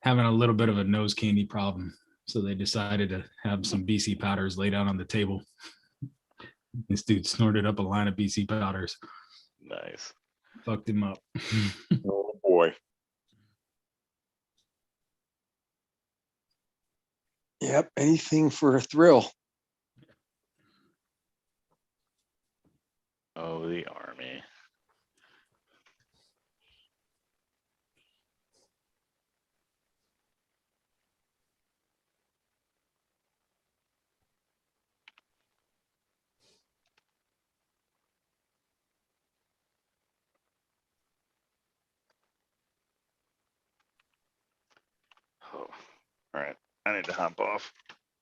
B: having a little bit of a nose candy problem, so they decided to have some BC powders laid out on the table. This dude snorted up a line of BC powders.
I: Nice.
B: Fucked him up.
G: Oh boy. Yep, anything for a thrill.
I: Oh, the army. Oh, all right. I need to hop off.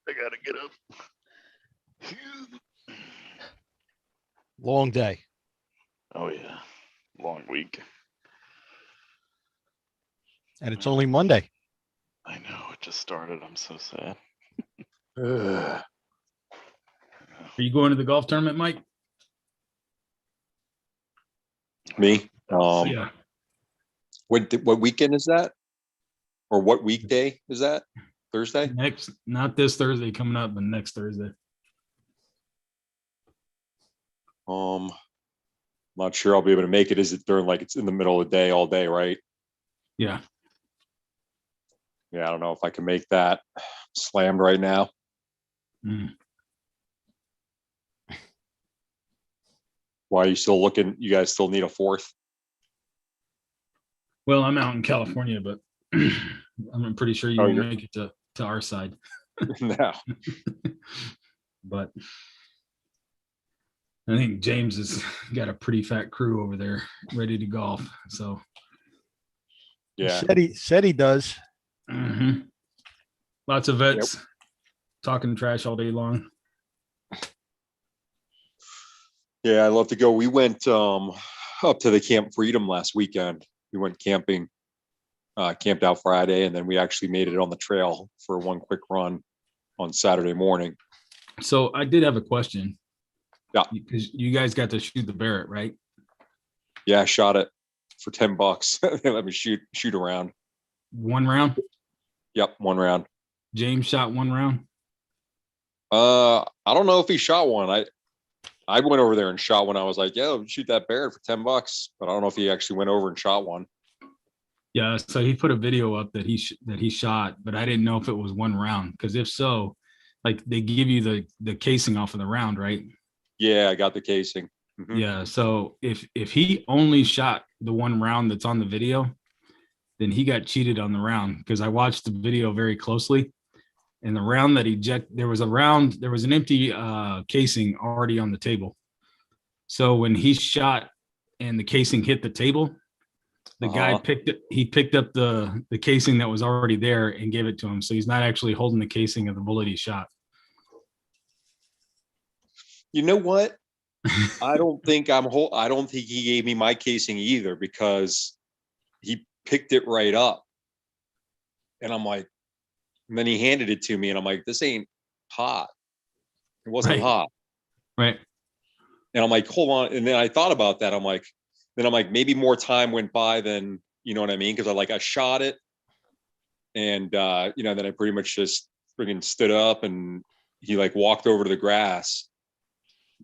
I: I gotta get up.
C: Long day.
I: Oh yeah. long week.
C: And it's only Monday.
I: I know it just started. I'm so sad.
B: Are you going to the golf tournament, Mike?
G: Me?
B: Yeah.
G: What weekend is that? Or what weekday is that? Thursday?
B: Not this Thursday coming up, but next Thursday.
G: Not sure I'll be able to make it. Is it during, like, it's in the middle of the day, all day, right?
B: Yeah.
G: Yeah, I don't know if I can make that. Slammed right now.
B: Mm.
G: Why are you still looking? You guys still need a fourth?
B: Well, I'm out in California, but I'm pretty sure you
G: Oh,
B: won't
G: you're-
B: make it to our side.
G: No.
B: But I think James has got a pretty fat crew over there ready to golf. So
G: Yeah.
C: He said he does.
B: mhm. Lots of vets talking trash all day long.
G: Yeah, I love to go. We went up to the Camp Freedom last weekend. We went camping, camped out Friday, and then we actually made it on the trail for one quick run on Saturday morning.
B: So I did have a question.
G: Yeah.
B: Because you guys got to shoot the Barrett, right?
G: Yeah, I shot it for $10. They let me shoot around.
B: One round?
G: Yep, one round.
B: James shot one round?
G: I don't know if he shot one. I went over there and shot one. I was like, yo, shoot that Barrett for $10. But I don't know if he actually went over and shot one.
B: Yeah, so he put a video up that he shot, but I didn't know if it was one round. Because if so, like they give you the casing off of the round, right?
G: Yeah, I got the casing. Mhm.
B: Yeah. So if he only shot the one round that's on the video, then he got cheated on the round because I watched the video very closely. And the round that there was an empty casing already on the table. So when he shot and the casing hit the table, the guy picked up the casing that was already there and gave it to him. So he's not actually holding the casing of the bullet he shot.
G: You know what? I don't think I don't think he gave me my casing either because he picked it right up. And I'm like, and then he handed it to me and I'm like, this ain't hot. It wasn't
B: Right.
G: hot.
B: Right.
G: And I'm like, hold on. And then I thought about that. I'm like, maybe more time went by than, you know what I mean? Cause I shot it and, then I pretty much just freaking stood up and he like walked over to the grass,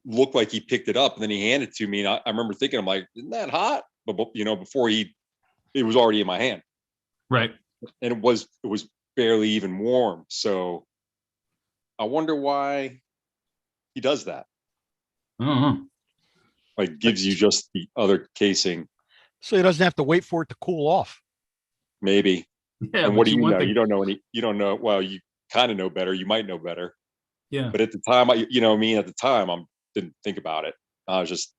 G: looked like he picked it up and then he handed it to me. And I remember thinking, I'm like, isn't that hot? But before it was already in my hand.
B: Right.
G: And it was barely even warm. So I wonder why he does that.
B: I don't know.
G: Like gives you just the other casing.
C: So he doesn't have to wait for it to cool off.
G: Maybe.
B: Yeah.
G: And what do you know?
B: want
G: You don't know you don't know. Well, you kind of know better. You might know better.
B: Yeah.
G: But at the time, at the time, I didn't think about it. I was just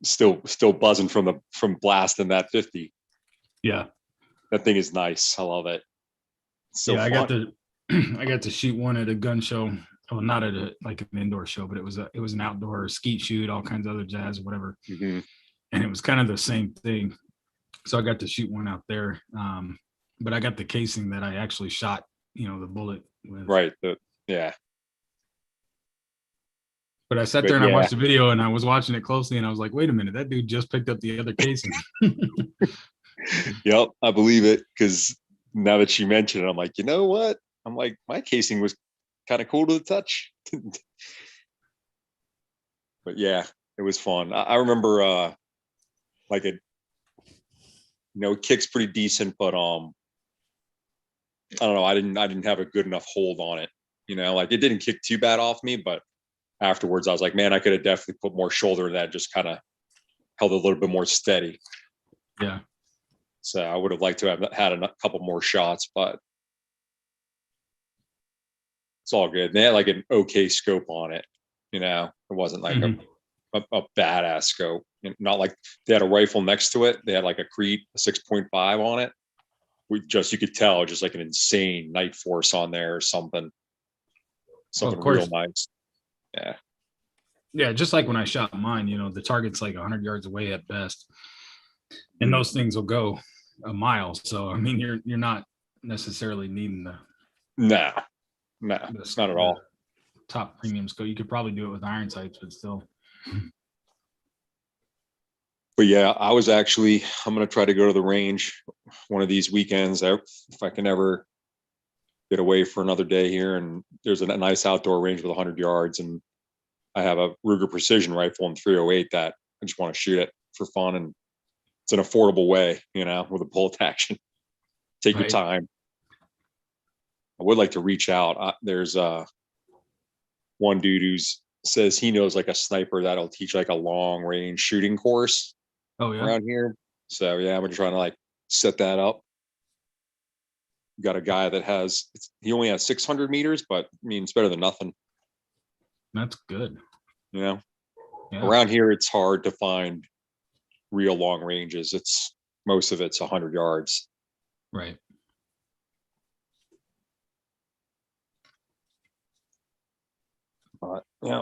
G: still buzzing from blasting that 50.
B: Yeah.
G: That thing is nice. I love it. It's so
B: I
G: fun.
B: I got to shoot one at a gun show. Well, not at like an indoor show, but it was an outdoor skeet shoot, all kinds of other jazz, whatever.
G: Mhm.
B: And it was kind of the same thing. So I got to shoot one out there. But I got the casing that I actually shot, the bullet with.
G: Right. Yeah.
B: But I sat
G: But
B: there and I
G: yeah.
B: watched the video and I was watching it closely and I was like, wait a minute, that dude just picked up the other casing.
G: Yep, I believe it because now that you mention it, I'm like, you know what? I'm like, my casing was kind of cool to the touch. But yeah, it was fun. I remember like it kicks pretty decent, but I don't know, I didn't have a good enough hold on it. Like it didn't kick too bad off me, but afterwards I was like, man, I could have definitely put more shoulder in that, just kind of held it a little bit more steady.
B: Yeah.
G: So I would have liked to have had a couple more shots, but it's all good. They had like an okay scope on it. It wasn't like a badass scope. Not like they had a rifle next to it. They had like a Crete 6.5 on it. You could tell just like an insane night force on there or something. Something real nice. Yeah.
B: Yeah, just like when I shot mine, the target's like 100 yards away at best. and those things will go a mile. So I mean, you're not necessarily needing the
G: No, it's not at all.
B: top premium scope. You could probably do it with iron sights, but still.
G: But yeah, I'm going to try to go to the range one of these weekends if I can ever get away for another day here. And there's a nice outdoor range with 100 yards. And I have a Ruger Precision rifle in 308 that I just want to shoot it for fun. And it's an affordable way, with a bolt action. Take your
B: Right.
G: time. I would like to reach out. There's one dude who says he knows like a sniper that'll teach like a long range shooting course
B: Oh yeah.
G: around here. So yeah, I'm trying to like set that up. Got a guy that he only has 600 meters, but I mean, it's better than nothing.
B: That's good.
G: Yeah.
B: Around
G: here, it's hard to find real long ranges. Most of it's 100 yards.
B: Right.
G: But yeah.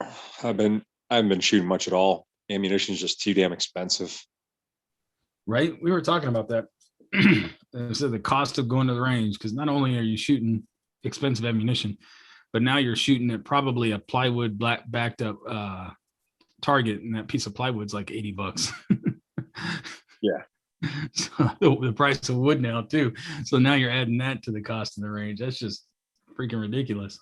G: I haven't been shooting much at all. Ammunition is just too damn expensive.
B: Right. We were talking about that. So the cost of going to the range, because not only are you shooting expensive ammunition, but now you're shooting at probably a plywood backed up target, and that piece of plywood's like $80.
G: Yeah.
B: So the price of wood now too. So now you're adding that to the cost of the range. That's just freaking ridiculous.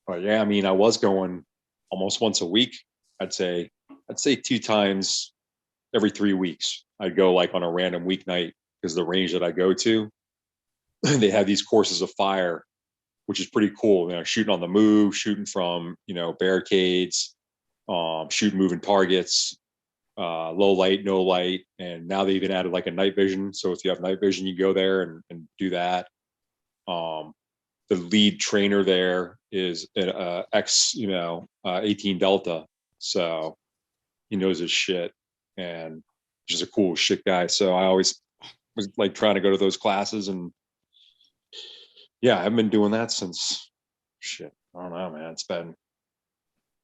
G: But yeah, I mean, I was going almost once a week. I'd say 2 times every 3 weeks. I'd go like on a random weeknight because the range that I go to, they have these courses of fire, which is pretty cool. Shooting on the move, shooting from, barricades, shooting moving targets, low light, no light. And now they even added like a night vision. So if you have night vision, you go there and do that. The lead trainer there is an ex, 18 Delta. So he knows his shit and just a cool shit guy. So I always was like trying to go to those classes, and yeah, I've been doing that since shit. I don't know, man. It's been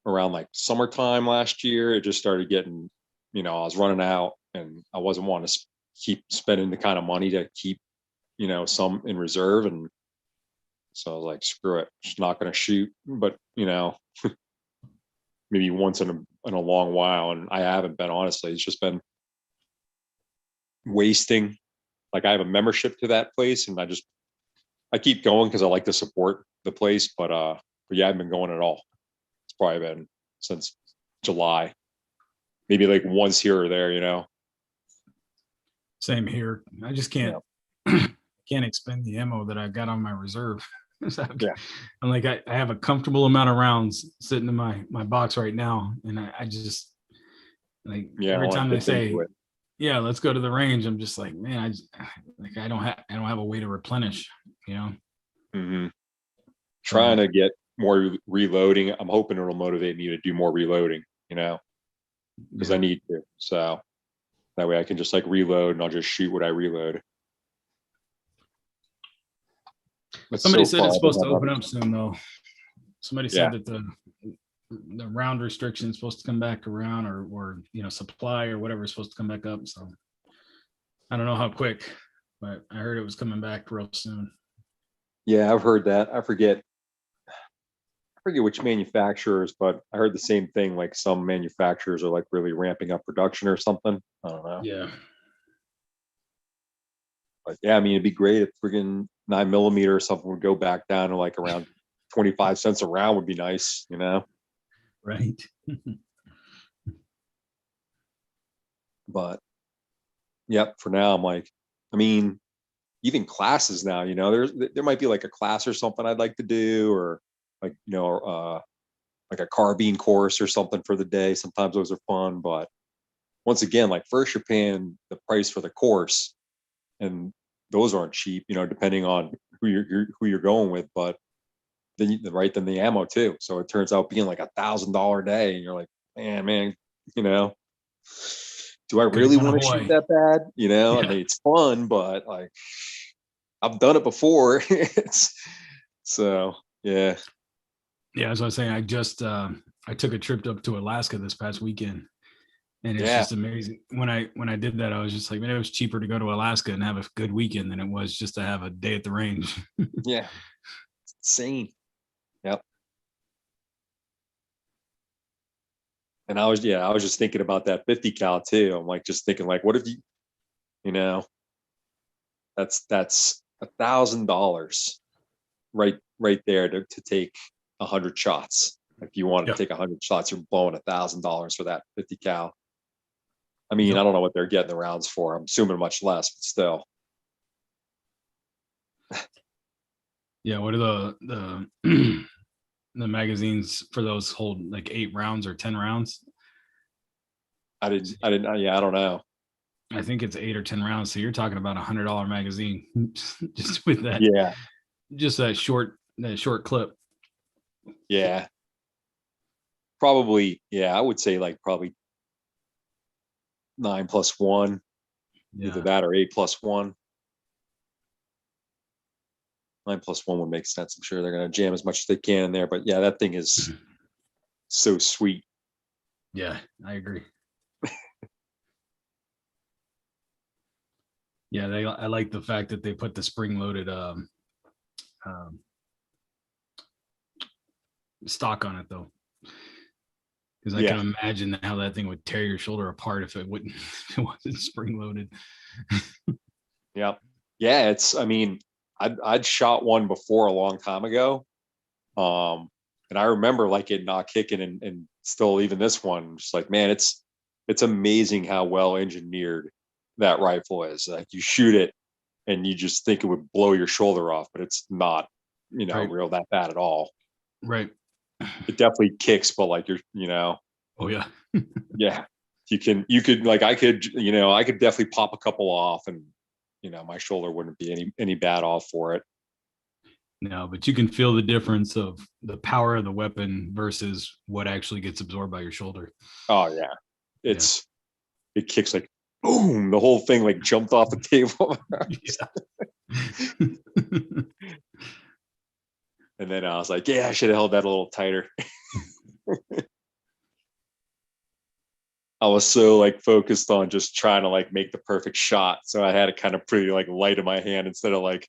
G: around like summertime last year. It just started getting, I was running out and I wasn't wanting to keep spending the kind of money to keep, some in reserve. And so I was like, screw it, just not going to shoot. But, maybe once in a long while. And I haven't been, honestly. It's just been wasting. Like I have a membership to that place and I keep going because I like to support the place, but yeah, I haven't been going at all. It's probably been since July, maybe like once here or there,
B: Same here. I just can't can't expend the ammo that I got on my reserve.
G: Yeah.
B: I'm like, I have a comfortable amount of rounds sitting in my box right now, and I just like every time they say, yeah, let's go to the range, I'm just like, man, I don't have a way to replenish,
G: Mm-hmm. Trying to get more reloading. I'm hoping it'll motivate me to do more reloading, because I need to. So that way I can just like reload and I'll just shoot what I reload. But
B: somebody said it's supposed to open up soon, though. Somebody said that the round restriction is supposed to come back around, or supply or whatever is supposed to come back up. So I don't know how quick, but I heard it was coming back real soon.
G: Yeah, I've heard that. I forget which manufacturers, but I heard the same thing. Like some manufacturers are like really ramping up production or something. I don't know.
B: Yeah.
G: But yeah, I mean, it'd be great if friggin' 9mm or something would go back down to like around 25 cents a round would be nice,
B: Right.
G: But yep, for now I'm like, I mean, even classes now, there might be like a class or something I'd like to do, or like, like a carbine course or something for the day. Sometimes those are fun, but once again, like first you're paying the price for the course, and those aren't cheap, depending on who you're going with. But then then the ammo too. So it turns out being like $1,000 a day, and you're like, man, do I really want to shoot that bad? I mean, it's fun, but like I've done it before. So yeah.
B: Yeah, as I was saying, I took a trip up to Alaska this past weekend, and it's
G: Yeah.
B: just amazing. When I did that, I was just like, man, it was cheaper to go to Alaska and have a good weekend than it was just to have a day at the range.
G: Yeah. It's insane. Yep. And I was just thinking about that 50 cal too. I'm like, just thinking like, what if you know, that's $1,000 right there to take 100 shots. If you wanted
B: Yeah.
G: to take 100 shots, you're blowing $1,000 for that 50 cal. I mean,
B: Yep.
G: I don't know what they're getting the rounds for. I'm assuming much less, but still.
B: Yeah, what are the the magazines for those hold like 8 rounds or 10 rounds?
G: I didn't. Yeah, I don't know.
B: I think it's 8 or 10 rounds. So you're talking about $100 magazine just with that,
G: Yeah,
B: just that short clip.
G: yeah. Probably, yeah. I would say like probably 9+1, either
B: Yeah.
G: that or 8+1. 9+1 would make sense. I'm sure they're gonna jam as much as they can in there. But yeah, that thing is so sweet.
B: Yeah, I agree. Yeah, I like the fact that they put the spring-loaded um, stock on it though, because I
G: Yeah.
B: can imagine how that thing would tear your shoulder apart if it wouldn't if it wasn't spring-loaded.
G: Yeah. Yeah. I mean, I'd shot one before a long time ago. And I remember like it not kicking and still even this one, just like, man, it's amazing how well engineered that rifle is. Like you shoot it and you just think it would blow your shoulder off, but it's not,
B: Right.
G: real that bad at all.
B: Right.
G: It definitely kicks, but like
B: Oh yeah.
G: yeah, you could like I could definitely pop a couple off and my shoulder wouldn't be any bad off for it.
B: No, but you can feel the difference of the power of the weapon versus what actually gets absorbed by your shoulder.
G: Oh yeah. It kicks like boom, the whole thing like jumped off the table. And then I was like, yeah, I should have held that a little tighter. I was so like focused on just trying to like make the perfect shot. So I had it kind of pretty like light in my hand instead of like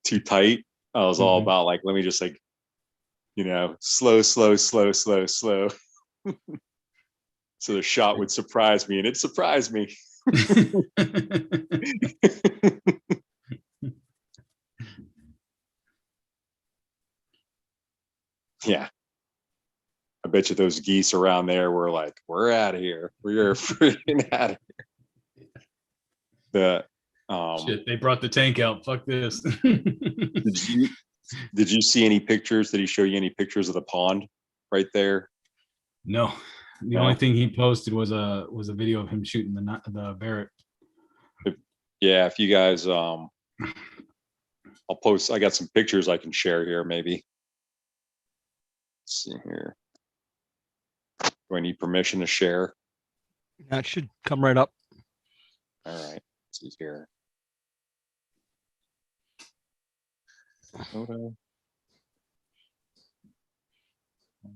G: too tight. I was all about like, let me just like, slow. So the shot would surprise me, and it surprised me. Yeah. I bet you those geese around there were like, we're out of here. We're freaking out of here.
B: Shit, they brought the tank out. Fuck this.
G: Did you see any pictures? Did he show you any pictures of the pond right there?
B: No. The only thing he posted was a video of him shooting the Barrett.
G: Yeah, if you guys I'll post, I got some pictures I can share here maybe. Let's see here. Do I need permission to share?
C: That should come right up.
G: All right. Let's see here. Photo. Let's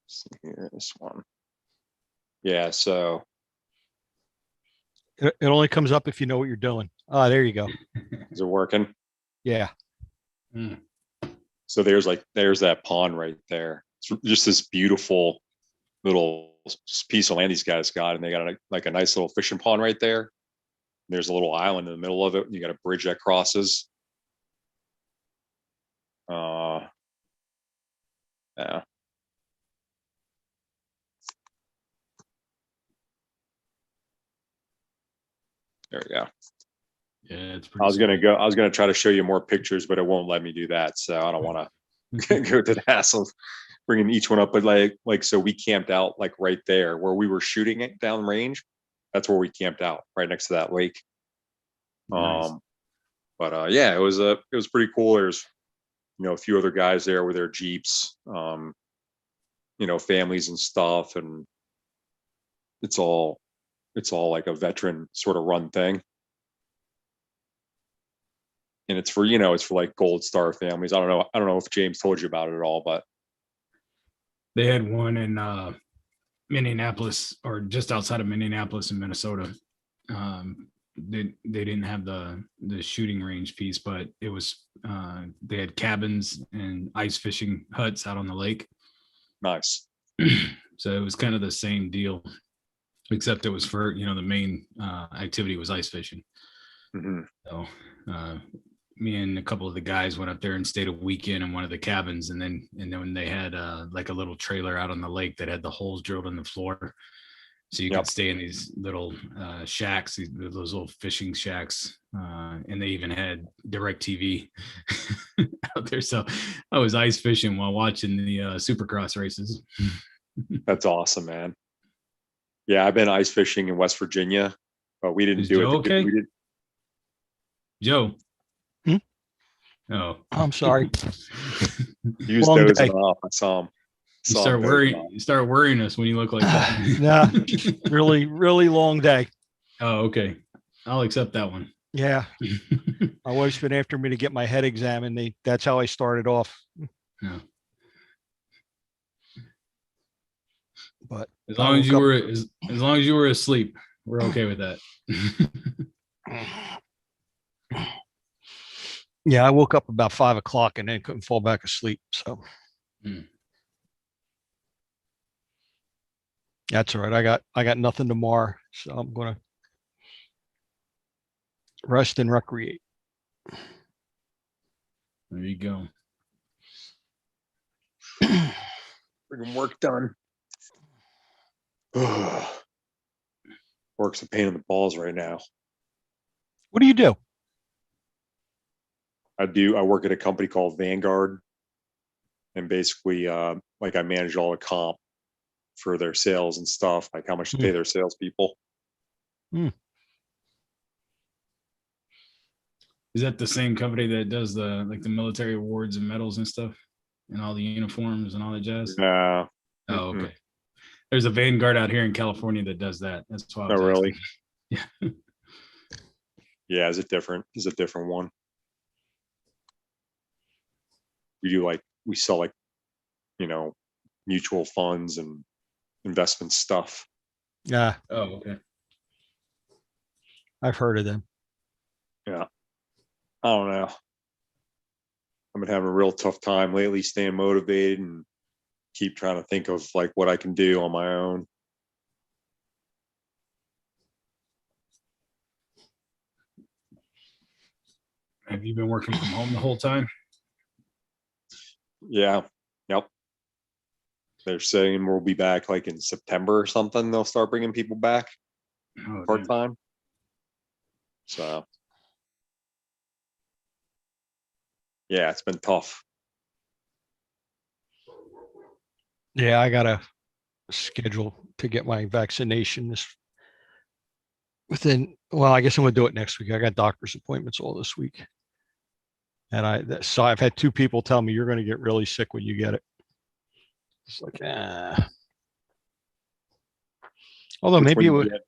G: see here, this one. Yeah, so
C: It only comes up if you know what you're doing. Ah, there you go.
G: is it working?
C: Yeah.
G: So there's that pond right there. It's just this beautiful little piece of land these guys got, and they got a nice little fishing pond right there. There's a little island in the middle of it, and you got a bridge that crosses. Yeah. There we go.
B: Yeah, it's
G: I
B: pretty.
G: was gonna try to show you more pictures, but it won't let me do that. So I don't want to go to the hassle of bringing each one up. But so we camped out like right there where we were shooting it down range. That's where we camped out, right next to that lake.
B: Nice.
G: But yeah, it was pretty cool. There's a few other guys there with their Jeeps, families and stuff, and it's all like a veteran sort of run thing. and it's for, it's for like Gold Star families. I don't know if James told you about it at all, but
B: They had one in Minneapolis, or just outside of Minneapolis in Minnesota. They didn't have the shooting range piece, but it was they had cabins and ice fishing huts out on the lake.
G: nice.
B: So it was kind of the same deal, except it was for, the main activity was ice fishing.
G: hmm
B: So me and a couple of the guys went up there and stayed a weekend in one of the cabins, and then when they had like a little trailer out on the lake that had the holes drilled in the floor, so you
G: Yep.
B: could stay in these little shacks, those little fishing shacks, and they even had direct TV out there. So I was ice fishing while watching the Supercross races.
G: That's awesome, man. Yeah, I've been ice fishing in West Virginia, but we didn't
B: Is
G: do
B: Joe
G: it.
B: okay?
G: We did.
B: Joe.
C: Hmm?
B: Oh,
C: I'm sorry.
G: He was
C: Long
G: dozing
C: day.
G: off. I saw him.
B: you start worrying. You start worrying us when you look like that.
C: Nah, really, really long day.
B: Oh, okay. I'll accept that one.
C: Yeah. My wife's been after me to get my head examined. That's how I started off.
B: Yeah.
C: But
B: As long as you were as long as you were asleep, we're okay with that.
C: yeah, I woke up about 5 o'clock and then couldn't fall back asleep. So that's all right. I got nothing tomorrow, so I'm gonna rest and recreate.
B: There you go.
G: Freaking work done. Work's a pain in the balls right now.
C: What do you do?
G: I work at a company called Vanguard, and basically like I manage all the comp for their sales and stuff, like how much to pay their salespeople.
B: Is that the same company that does the military awards and medals and stuff, and all the uniforms and all that jazz?
G: Yeah.
B: Oh, okay. There's a Vanguard out here in California that does that. That's why I was
G: really?
B: asking. Yeah.
G: Yeah, is it different? Is a different one. We sell like, mutual funds and investment stuff.
C: Yeah,
B: Oh, okay.
C: I've heard of them.
G: Yeah. I don't know. I've been having a real tough time lately staying motivated and keep trying to think of like what I can do on my own.
B: Have you been working from home the whole time?
G: Yeah. Yep. They're saying we'll be back like in September or something. They'll start bringing people back part time. So, yeah, it's been tough.
C: Yeah, I got a schedule to get my vaccination well, I guess I'm gonna do it next week. I got doctor's appointments all this week. And I've had 2 people tell me you're going to get really sick when you get it. It's like, although
G: Which
C: maybe it
G: one
C: would.
G: you get?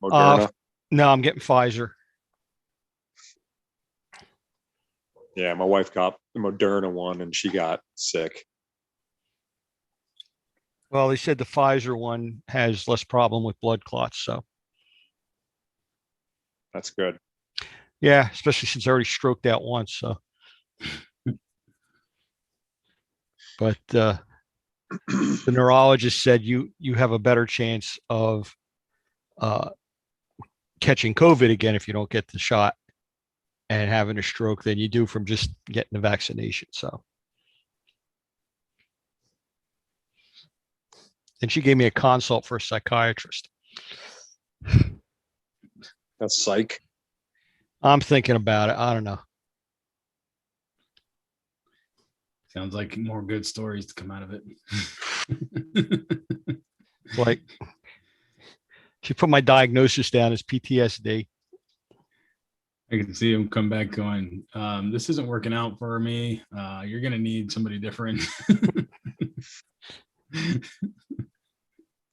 G: Moderna?
C: No, I'm getting Pfizer.
G: Yeah, my wife got the Moderna one and she got sick.
C: Well, they said the Pfizer one has less problem with blood clots. So
G: That's good.
C: yeah, especially since I already stroked out once. So, but the neurologist said you have a better chance of catching COVID again if you don't get the shot and having a stroke than you do from just getting the vaccination. So, and she gave me a consult for a psychiatrist.
G: That's psych.
C: I'm thinking about it. I don't know.
B: Sounds like more good stories to come out of it.
C: Like, she put my diagnosis down as PTSD.
B: I can see him come back going, this isn't working out for me. You're going to need somebody different.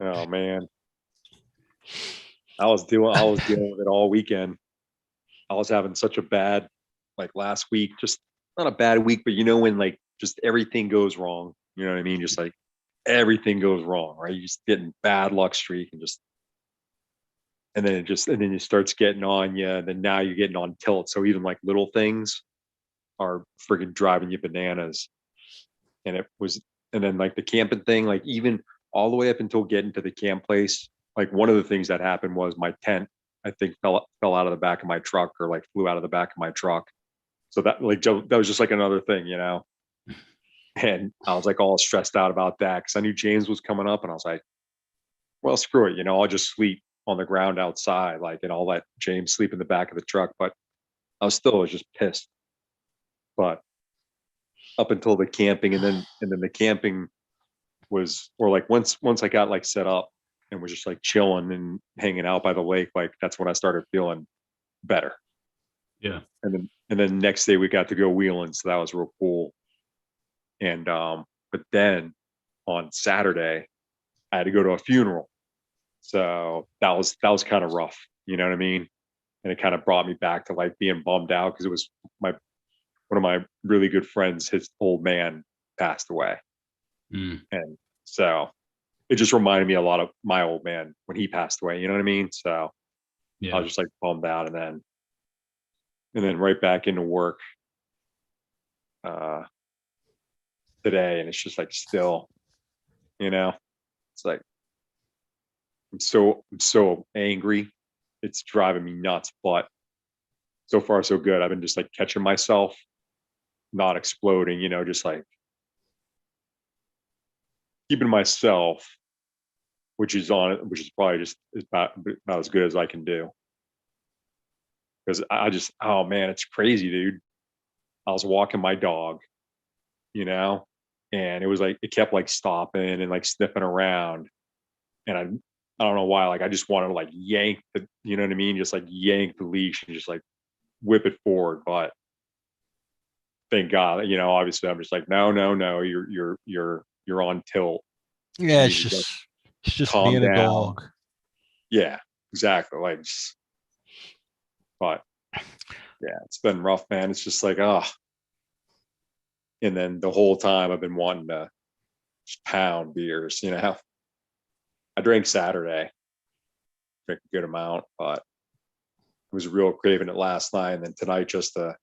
G: Oh man. I was dealing with it all weekend. I was having such a bad like last week, just not a bad week, but you know, when like just everything goes wrong, you know what I mean? Just like everything goes wrong, right? You just getting bad luck streak and just, and then and then it starts getting on you. And then now you're getting on tilt. So even like little things are freaking driving you bananas. And it was, and then like the camping thing, like even all the way up until getting to the camp place, like one of the things that happened was my tent, I think fell out of the back of my truck, or like flew out of the back of my truck. So that like that was just like another thing, you know. And I was like all stressed out about that because I knew James was coming up, and I was like, well, screw it, you know, I'll just sleep on the ground outside, like, and I'll let James sleep in the back of the truck. But I was just pissed. But up until the camping, and then the camping was, or like once I got like set up and was just like chilling and hanging out by the lake, like that's when I started feeling better.
B: Yeah.
G: And then next day we got to go wheeling, so that was real cool. And but then on Saturday I had to go to a funeral, so that was kind of rough, you know what I mean? And it kind of brought me back to like being bummed out because it was one of my really good friends, his old man passed away. And so it just reminded me a lot of my old man when he passed away, you know what I mean? So I was just like bummed out, and then right back into work today, and it's just like still, you know, it's like I'm so angry, it's driving me nuts. But so far so good. I've been just like catching myself, not exploding, you know, just like keeping myself, which is probably just about as good as I can do. Because oh man, it's crazy, dude. I was walking my dog, you know, and it was like, it kept like stopping and like sniffing around. And I don't know why, like I just wanted to like yank the, you know what I mean? Just like yank the leash and just like whip it forward. But thank God, you know, obviously I'm just like, no, you're on tilt.
C: Yeah,
G: You need to
C: it's just
G: calm
C: being a
G: down.
C: dog.
G: Yeah, exactly. Like, but yeah, it's been rough, man. It's just like, and then the whole time I've been wanting to just pound beers, you know. I drank Saturday, drank a good amount, but I was real craving it last night, and then tonight just to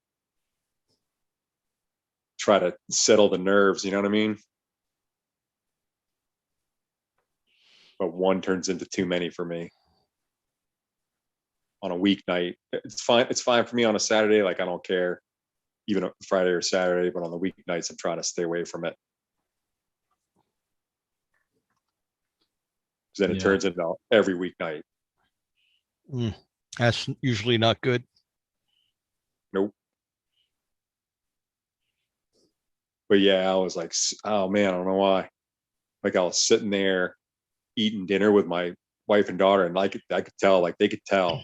G: try to settle the nerves, you know what I mean? But one turns into too many for me. On a weeknight, it's fine for me on a Saturday, like I don't care, even a Friday or Saturday, but on the weeknights I'm trying to stay away from it. Then it turns into every weeknight.
C: That's usually not good.
G: Nope. But yeah, I was like, oh man, I don't know why. Like I was sitting there eating dinner with my wife and daughter, and like I could tell, like they could tell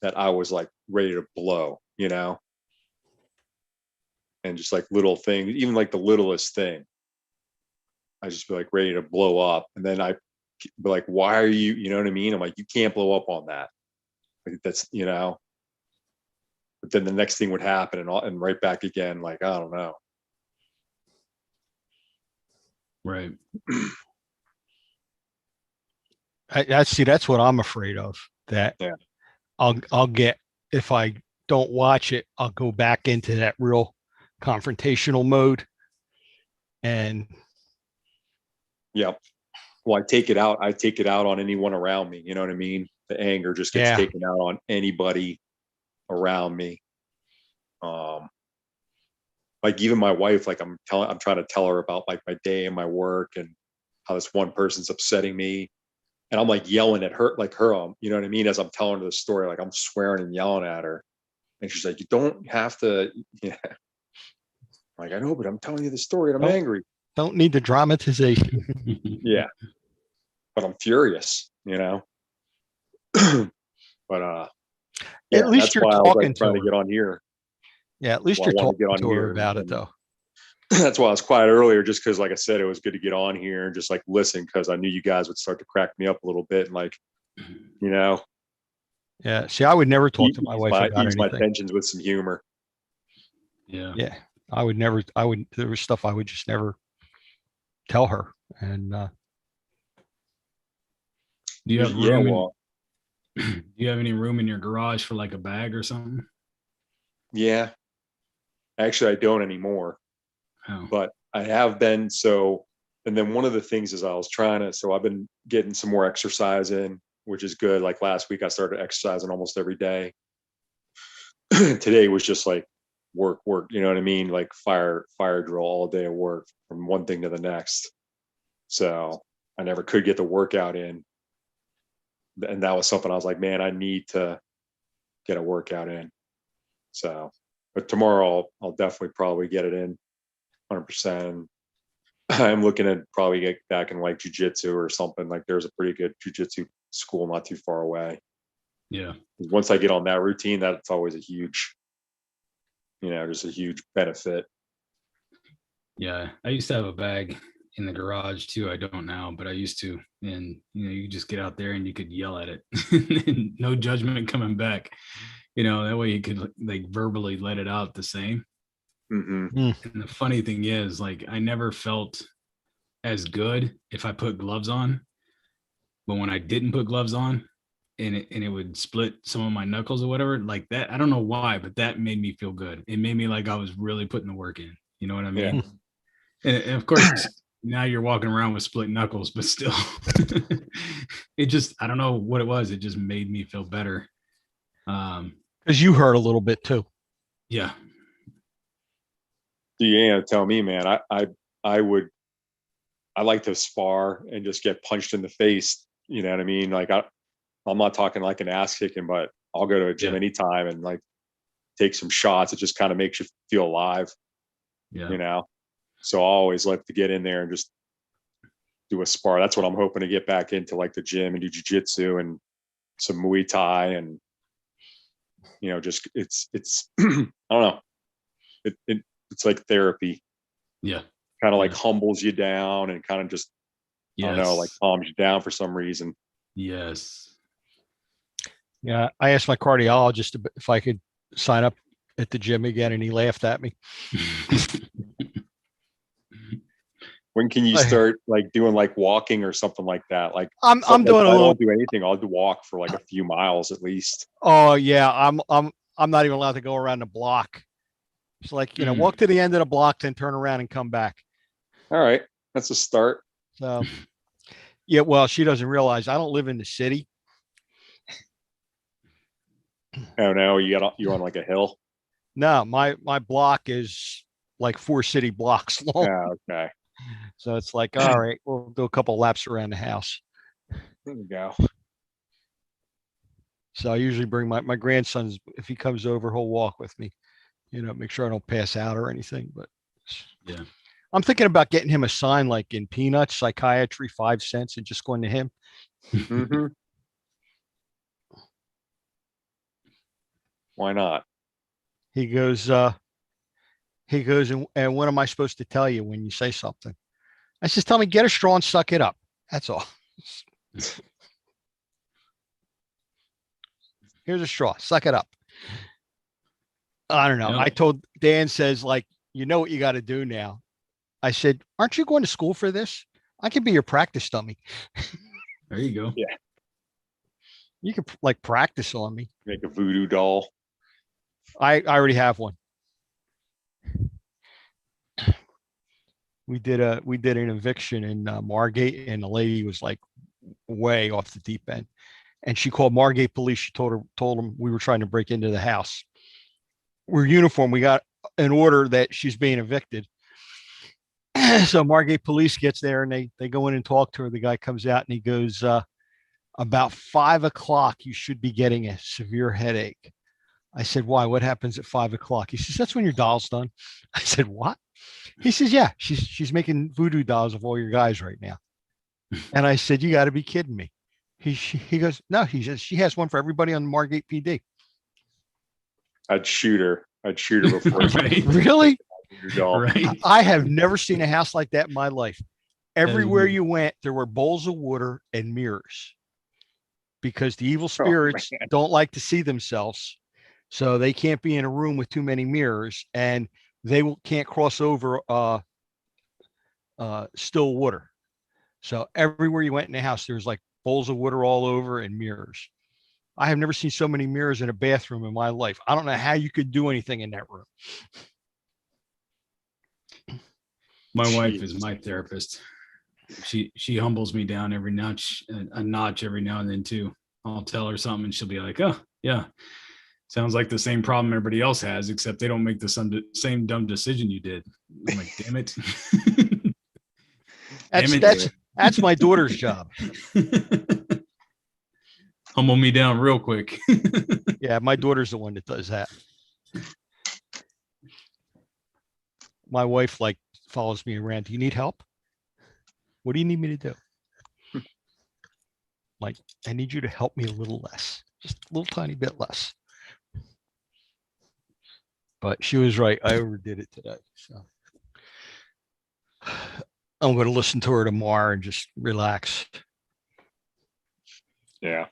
G: that I was like ready to blow, you know. And just like little things, even like the littlest thing, I just be like ready to blow up. And then I be like, why are you know what I mean? I'm like, you can't blow up on that. Like that's, you know. But then the next thing would happen, and right back again, like I don't know.
B: Right.
C: I see. That's what I'm afraid of. That I'll get, if I don't watch it, I'll go back into that real confrontational mode. And
G: well, I take it out on anyone around me, you know what I mean? The anger just gets taken out on anybody around me. Like even my wife, like I'm trying to tell her about like my day and my work and how this one person's upsetting me, and I'm like yelling at her, like her, you know what I mean, as I'm telling her the story, like I'm swearing and yelling at her, and she's like, you don't have to. Yeah, like I know, but I'm telling you the story and I'm angry.
C: Don't need the dramatization.
G: Yeah, but I'm furious, you know. But yeah,
C: at least you're
G: why
C: talking
G: I was like trying
C: to
G: to get on here.
C: Yeah, at least you're talking to her about it, though.
G: That's why I was quiet earlier, just because, like I said, it was good to get on here and just like listen, because I knew you guys would start to crack me up a little bit, and like, you know.
C: Yeah. See, I would never talk to my wife about
G: ease my
C: anything.
G: tensions with some humor.
B: Yeah.
C: Yeah. There was stuff I would just never tell her. And
B: Do you have
G: Yeah,
B: room?
G: well,
B: Do you have any room in your garage for like a bag or something?
G: yeah. Actually, I don't anymore,
B: Oh,
G: but I have been. So, and then one of the things is I've been getting some more exercise in, which is good. Like last week, I started exercising almost every day. Today was just like work, you know what I mean? Like fire drill all day of work from one thing to the next. So I never could get the workout in. And that was something I was like, man, I need to get a workout in. So, but tomorrow I'll definitely probably get it in 100%. I'm looking at probably get back in like jujitsu or something. Like there's a pretty good jujitsu school not too far away.
B: yeah.
G: Once I get on that routine, that's always a huge, just a huge benefit.
B: Yeah. I used to have a bag in the garage too. I don't now, but I used to. And you just get out there and you could yell at it. No judgment coming back. That way you could like verbally let it out the same.
G: Mm-hmm.
B: And the funny thing is, like, I never felt as good if I put gloves on. But when I didn't put gloves on and it would split some of my knuckles or whatever, like that, I don't know why, but that made me feel good. It made me like I was really putting the work in. You know what I mean? And of course, now you're walking around with split knuckles, but still, I don't know what it was. It just made me feel better.
C: because you hurt a little bit too.
B: Yeah.
G: Yeah, tell me, man. I like to spar and just get punched in the face. You know what I mean? Like I'm not talking like an ass kicking, but I'll go to a gym
B: Yeah.
G: anytime and like take some shots. It just kind of makes you feel alive,
B: Yeah.
G: So I always like to get in there and just do a spar. That's what I'm hoping to get back into, like the gym and do jujitsu and some Muay Thai and just it's I don't know. It's like therapy.
B: Yeah.
G: Kind of like humbles you down and kind of just I don't know, like
B: Yes.
G: calms you down for some reason.
B: Yes.
C: Yeah. I asked my cardiologist if I could sign up at the gym again, and he laughed at me.
G: When can you start like doing like walking or something like that? Like
C: I'm doing a
G: I
C: little.
G: won't do anything. I'll do walk for like a few miles at least.
C: Oh yeah, I'm not even allowed to go around the block. It's like walk to the end of the block, then turn around and come back.
G: All right, that's a start.
C: So yeah, well, she doesn't realize I don't live in the city.
G: Oh no, you're on like a hill.
C: No, my block is like 4 city blocks long.
G: Yeah, okay.
C: So it's like, all right, we'll do a couple laps around the house.
G: There we go.
C: So I usually bring my grandson's, if he comes over, he'll walk with me, make sure I don't pass out or anything. But
B: Yeah.
C: I'm thinking about getting him a sign like in Peanuts, psychiatry, 5 cents, and just going to him.
G: Mm-hmm. Why not?
C: He goes, and what am I supposed to tell you when you say something? I says, tell me, get a straw and suck it up. That's all. Here's a straw, suck it up. I don't know.
B: Yep.
C: I told Dan says, like, you know what you got to do now. I said, aren't you going to school for this? I can be your practice dummy.
B: There you go.
G: Yeah.
C: You can like practice on me.
G: Make a voodoo doll.
C: I already have one. We did an eviction in Margate, and the lady was like way off the deep end, and she called Margate police. She told them we were trying to break into the house. We're uniform. We got an order that she's being evicted. So Margate police gets there and they go in and talk to her. The guy comes out and he goes, about 5 o'clock, you should be getting a severe headache. I said, why? What happens at 5 o'clock? He says, that's when your doll's done. I said, what? He says, yeah, she's making voodoo dolls of all your guys right now. And I said, you got to be kidding me. He goes, no, he says, she has one for everybody on Margate PD.
G: I'd shoot her before.
B: Right.
C: Really?
G: Voodoo doll.
B: Right.
C: I have never seen a house like that in my life. Everywhere you went, there were bowls of water and mirrors because the evil spirits don't like to see themselves. So they can't be in a room with too many mirrors, and can't cross over still water. So everywhere you went in the house, there's like bowls of water all over and mirrors. I have never seen so many mirrors in a bathroom in my life. I don't know how you could do anything in that room.
B: My wife is my therapist. She humbles me down every notch, a notch every now and then too. I'll tell her something and she'll be like, "Oh, yeah. Sounds like the same problem everybody else has, except they don't make the same dumb decision you did." I'm like, damn it.
C: That's my daughter's job.
B: Humble me down real quick.
C: Yeah, my daughter's the one that does that. My wife like follows me around. Do you need help? What do you need me to do? Like, I need you to help me a little less, just a little tiny bit less. But she was right. I overdid it today. So I'm going to listen to her tomorrow and just relax.
G: Yeah.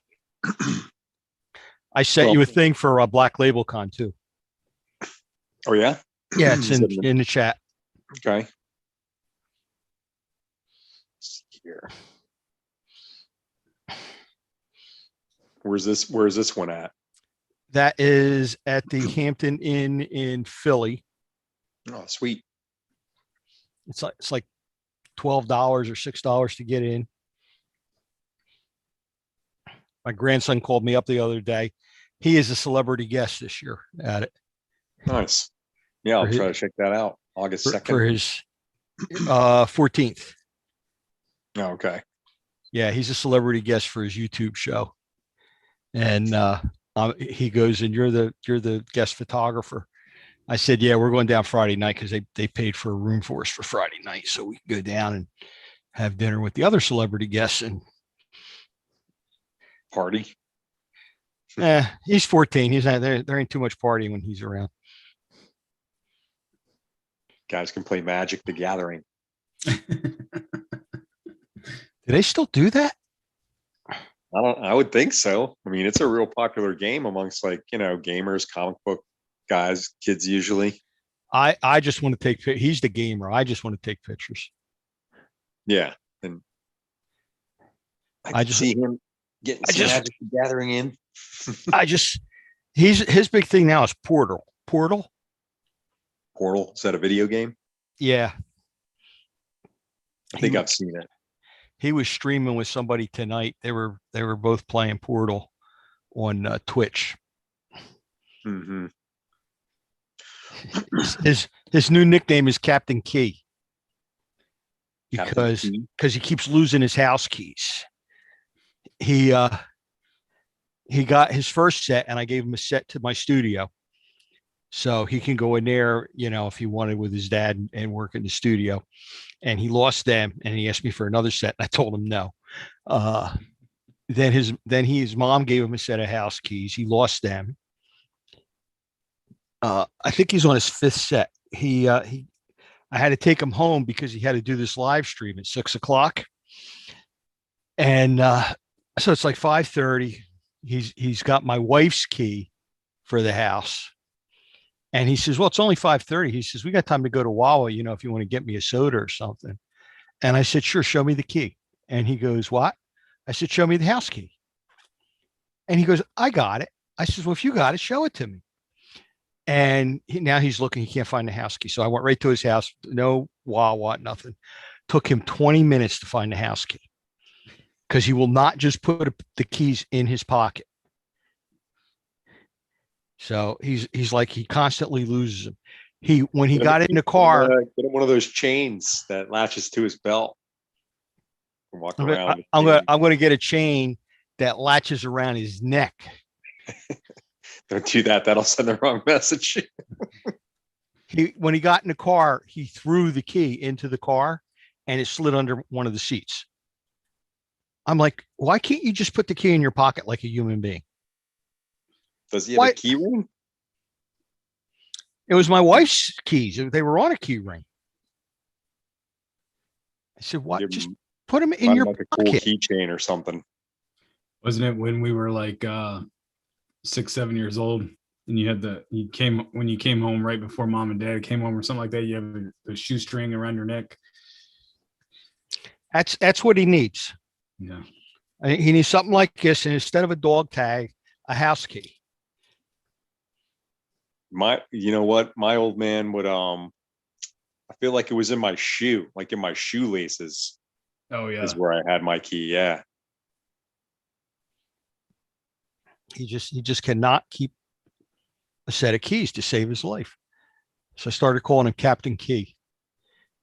C: I sent you a thing for a Black Label Con too.
G: Oh yeah.
C: Yeah, it's in the chat.
G: Okay. Here. Where's this one at?
C: That is at the Hampton Inn in Philly.
G: Oh, sweet.
C: It's like $12 or $6 to get in. My grandson called me up the other day. He is a celebrity guest this year at it.
G: Nice. Yeah, I'll try to check that out. August 2nd.
C: For his 14th.
G: Oh, okay.
C: Yeah, he's a celebrity guest for his YouTube show. And he goes, and you're the guest photographer. I said, yeah, we're going down Friday night because they paid for a room for us for Friday night. So we can go down and have dinner with the other celebrity guests and
G: party.
C: He's 14. He's not there ain't too much partying when he's around.
G: Guys can play Magic the Gathering.
C: Do they still do that?
G: I would think so. I mean, it's a real popular game amongst gamers, comic book guys, kids usually.
C: I just want to take he's the gamer. I just want to take pictures.
G: Yeah. And I just see him getting some Magic the Gathering in.
C: His big thing now is Portal. Portal?
G: Is that a video game?
C: Yeah.
G: I think I've seen it.
C: He was streaming with somebody tonight. They were both playing Portal on Twitch.
G: Mm-hmm.
C: His new nickname is Captain Key because he keeps losing his house keys. He got his first set, and I gave him a set to my studio, so he can go in there, if he wanted with his dad and work in the studio. And he lost them, and he asked me for another set. And I told him no. Then his mom gave him a set of house keys. He lost them. I think he's on his fifth set. I had to take him home because he had to do this live stream at 6:00. And so it's like 5:30. He's got my wife's key for the house. And he says, well, it's only 5:30. He says, we got time to go to Wawa, if you want to get me a soda or something. And I said, sure, show me the key. And he goes, what? I said, show me the house key. And he goes, I got it. I said, well, if you got it, show it to me. And now he's looking, he can't find the house key. So I went right to his house, no Wawa, nothing. Took him 20 minutes to find the house key because he will not just put the keys in his pocket. So he's like, he constantly loses them. When he got in the car,
G: get him one of those chains that latches to his belt. Walk around.
C: I'm going to get a chain that latches around his neck.
G: Don't do that. That'll send the wrong message.
C: When he got in the car, he threw the key into the car and it slid under one of the seats. I'm like, why can't you just put the key in your pocket like a human being?
G: Does he have a key ring?
C: It was my wife's keys. They were on a key ring. I said, what? Just put them in your pocket.
G: A cool keychain or something.
B: Wasn't it when we were like 6, 7 years old? And you had when you came home right before mom and dad came home or something like that, you have the shoestring around your neck.
C: That's what he needs.
B: Yeah.
C: He needs something like this, and instead of a dog tag, a house key.
G: You know what? My old man would, I feel like it was in my shoe, like in my shoelaces
B: Oh yeah.
G: is where I had my key. Yeah.
C: He just cannot keep a set of keys to save his life. So I started calling him Captain Key.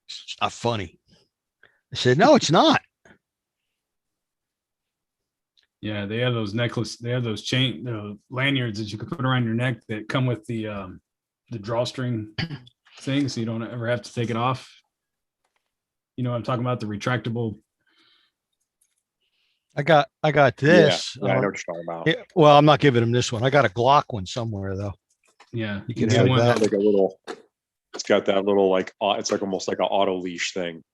C: It's not funny. I said, no, it's not.
B: Yeah, they have those lanyards that you can put around your neck that come with the drawstring thing, so you don't ever have to take it off. You know what I'm talking about? The retractable.
C: I got this.
G: Yeah, I know what you're talking about.
C: Well, I'm not giving him this one. I got a Glock one somewhere though.
B: Yeah,
C: You can
B: get
C: have
B: one.
C: that.
G: Like it's got that little like it's like almost like an auto leash thing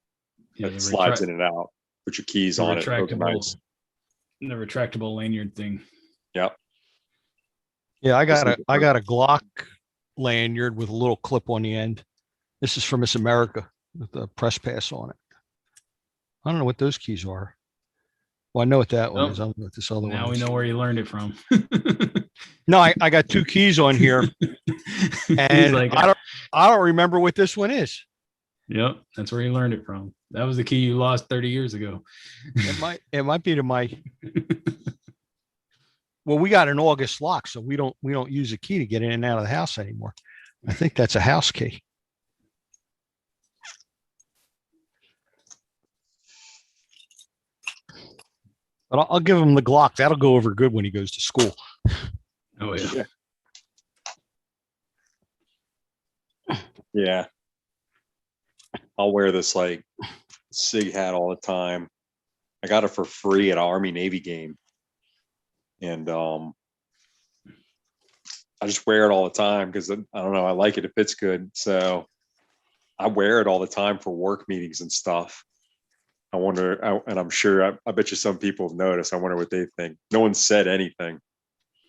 B: Yeah,
G: that slides in and out. Put your keys on it. Those are nice.
B: The retractable lanyard thing.
G: Yep.
C: Yeah, I got a Glock lanyard with a little clip on the end. This is from Miss America with the press pass on it. I don't know what those keys are. Well, I know what that one is. I don't know what this other one is.
B: Now we know where you learned it from.
C: No, I got two keys on here, and
B: like,
C: I don't remember what this one is.
B: Yep, that's where you learned it from. That was the key you lost 30 years ago.
C: It might be to my. Well, we got an August lock, so we don't use a key to get in and out of the house anymore. I think that's a house key. But I'll give him the Glock. That'll go over good when he goes to school.
B: Oh yeah.
G: Yeah. I'll wear this like SIG hat all the time. I got it for free at an Army Navy game. And I just wear it all the time because I don't know, I like it. It fits good. So I wear it all the time for work meetings and stuff. I wonder, and I'm sure, I bet you some people have noticed. I wonder what they think. No one said anything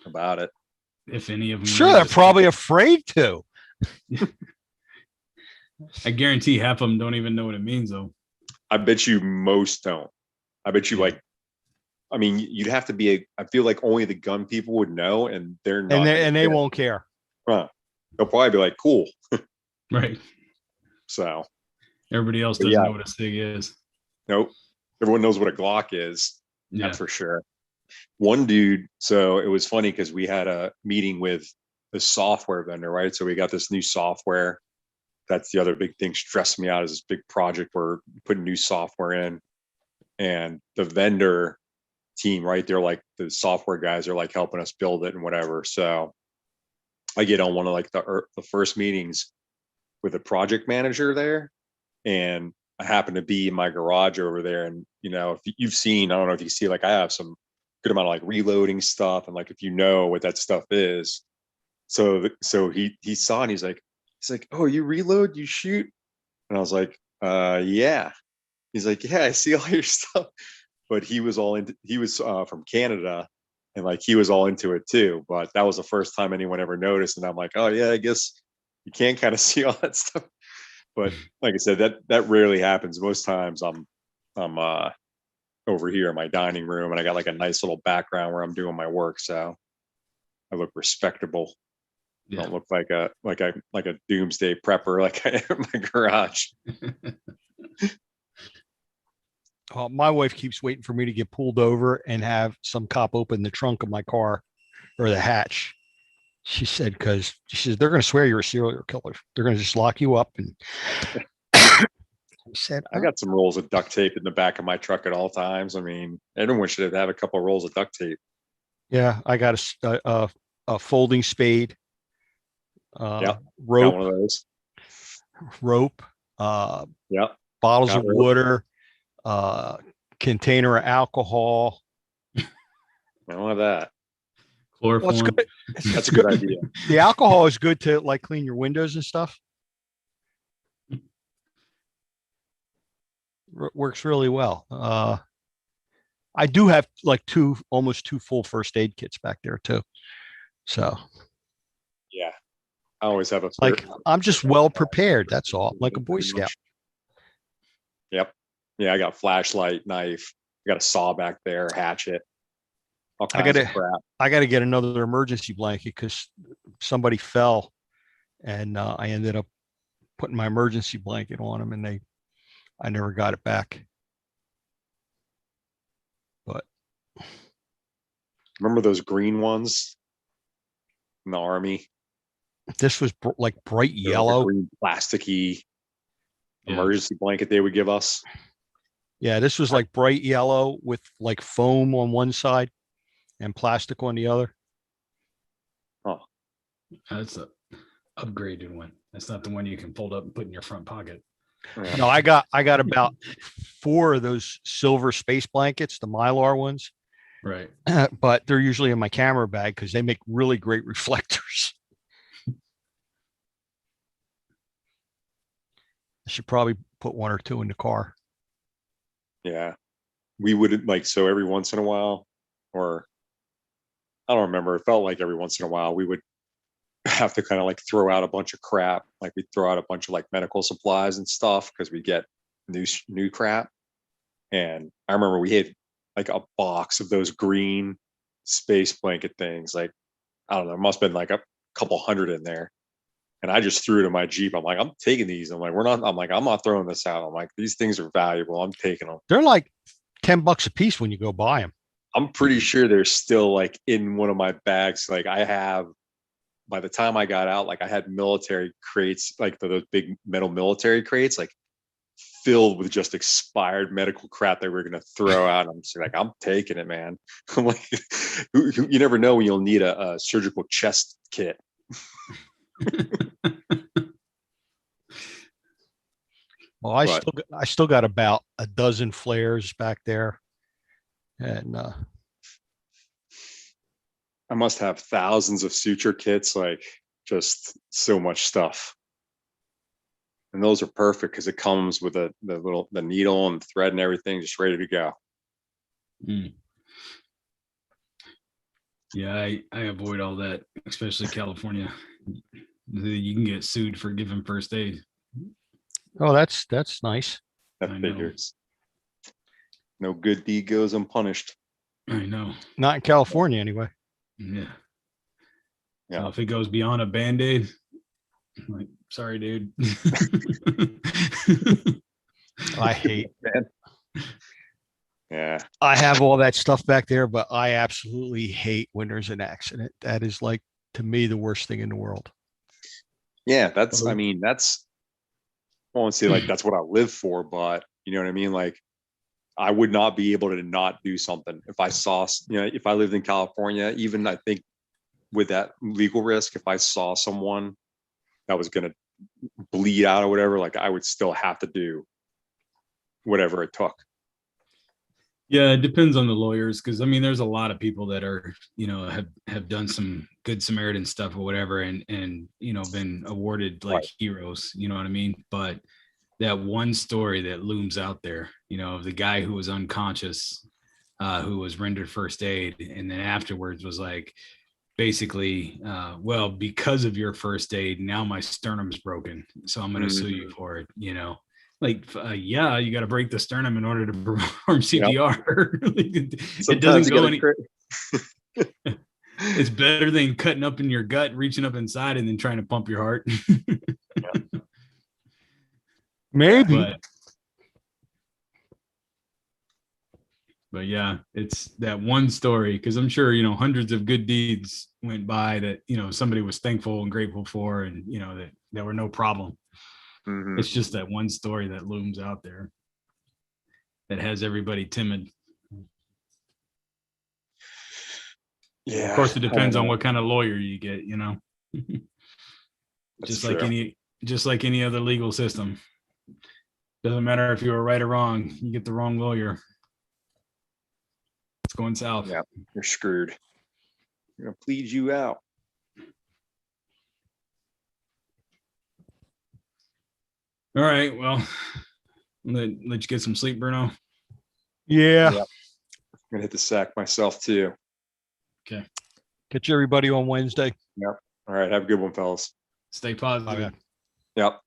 G: about it.
B: If any of them.
C: Sure, they're probably afraid to.
B: I guarantee half of them don't even know what it means, though.
G: I bet you most don't. I bet you I mean, you'd have to be I feel like only the gun people would know, and they're not.
C: And they won't care.
G: Huh. They'll probably be like, cool.
B: Right.
G: So.
B: Everybody else doesn't know what a SIG is.
G: Nope. Everyone knows what a Glock is.
B: Yeah.
G: That's for sure. One dude, so it was funny because we had a meeting with the software vendor, right? So we got this new software. That's the other big thing stressed me out, is this big project where we're putting new software in. And the vendor team, right? They're like, the software guys are like helping us build it and whatever. So I get on one of like the first meetings with a project manager there. And I happen to be in my garage over there. And, you know, if you've seen, I don't know if you see, like I have some good amount of like reloading stuff. And like, if you know what that stuff is. So he saw and he's like, oh, you reload, you shoot? And I was like, yeah. He's like, yeah, I see all your stuff. But he was from Canada, and like he was all into it too. But that was the first time anyone ever noticed. And I'm like, oh yeah, I guess you can kind of see all that stuff. But like I said, that rarely happens. Most times I'm over here in my dining room, and I got like a nice little background where I'm doing my work, so I look respectable. Yeah. Don't look like a doomsday prepper like I am in my garage.
C: My wife keeps waiting for me to get pulled over and have some cop open the trunk of my car or the hatch. She said, because she says they're going to swear you're a serial killer. They're going to just lock you up. And I said,
G: I got some rolls of duct tape in the back of my truck at all times. I mean, everyone should have a couple of rolls of duct tape.
C: Yeah, I got a folding spade.
G: Rope.
C: Got
G: one of those.
C: Rope. Bottles of water. Container of alcohol.
G: I don't have that.
B: Chloroform.
C: Well,
G: that's a good idea.
C: The alcohol is good to like clean your windows and stuff. Works really well. I do have like almost two full first aid kits back there too. So
G: Yeah. I always have a
C: Like I'm just well prepared. That's all. Like a Boy
G: Pretty
C: Scout.
G: much. Yep. Yeah, I got flashlight, knife, I got a saw back there, hatchet, all
C: I
G: kinds of
C: gotta
G: crap.
C: I gotta get another emergency blanket because somebody fell, and I ended up putting my emergency blanket on them, and I never got it back. But
G: Remember those green ones in the army?
C: this was like bright
G: They were like a
C: yellow.
G: green plasticky
B: Yeah.
G: emergency blanket they would give us.
C: Yeah, this was like bright yellow with like foam on one side and plastic on the other.
B: That's a upgraded one. That's not the one you can fold up and put in your front pocket.
G: Yeah.
C: No, I got about 4 of those silver space blankets, the Mylar ones,
B: Right.
C: but they're usually in my camera bag because they make really great reflectors. I should probably put 1 or 2 in the car.
G: Yeah. We would like, so every once in a while, or I don't remember, it felt like every once in a while we would have to kind of like throw out a bunch of crap. Like we'd throw out a bunch of like medical supplies and stuff because we get new crap. And I remember we had like a box of those green space blanket things. Like, I don't know, there must have been like a couple hundred in there. And I just threw it in my Jeep. I'm like, I'm taking these. I'm like, I'm not throwing this out. I'm like, these things are valuable. I'm taking them.
C: They're like $10 a piece when you go buy them.
G: I'm pretty sure they're still like in one of my bags. Like I have, by the time I got out, like I had military crates, like those big metal military crates, like filled with just expired medical crap that we're going to throw out. I'm just like, I'm taking it, man. I'm like, you never know when you'll need a surgical chest kit.
C: Well, I still got about a dozen flares back there, and
G: I must have thousands of suture kits, like just so much stuff. And those are perfect because it comes with the needle and the thread and everything just ready to go.
B: Mm. Yeah, I avoid all that, especially California. You can get sued for giving first aid.
C: oh, that's nice.
G: That
B: I know.
G: figures. No good deed goes unpunished.
B: I know.
C: Not in California, anyway.
B: Yeah.
G: Yeah.
B: So if it goes beyond a band-aid, I'm like, sorry, dude.
C: I hate.
G: Yeah.
C: I have all that stuff back there, but I absolutely hate when there's an accident. That is like, to me, the worst thing in the world.
G: Yeah, I mean, I won't say like that's what I live for, but you know what I mean? Like I would not be able to not do something if I saw, if I lived in California, even I think with that legal risk, if I saw someone that was going to bleed out or whatever, like I would still have to do whatever it took.
B: Yeah, it depends on the lawyers, because I mean, there's a lot of people that are, have done some good Samaritan stuff or whatever, and been awarded like heroes. You know what I mean? But that one story that looms out there, of the guy who was unconscious, who was rendered first aid, and then afterwards was like, basically, well, because of your first aid, now my sternum's broken, so I'm going to sue you for it. Yeah, you got to break the sternum in order to perform CPR. It doesn't go any. It's better than cutting up in your gut, reaching up inside, and then trying to pump your heart.
C: Maybe.
B: But yeah, it's that one story, because I'm sure, hundreds of good deeds went by that, somebody was thankful and grateful for, and, that there were no problem.
G: Mm-hmm.
B: It's just that one story that looms out there that has everybody timid.
G: Yeah.
B: Of course, it depends on what kind of lawyer you get,
G: That's
B: just like any other legal system. Doesn't matter if you were right or wrong, you get the wrong lawyer, it's going south.
G: Yeah, you're screwed. You're gonna plead you out.
B: All right, well, let you get some sleep, Bruno.
C: Yeah.
G: I'm gonna hit the sack myself too.
B: Okay.
C: Catch everybody on Wednesday.
G: Yep. All right. Have a good one, fellas.
B: Stay positive.
C: Okay.
G: Yep.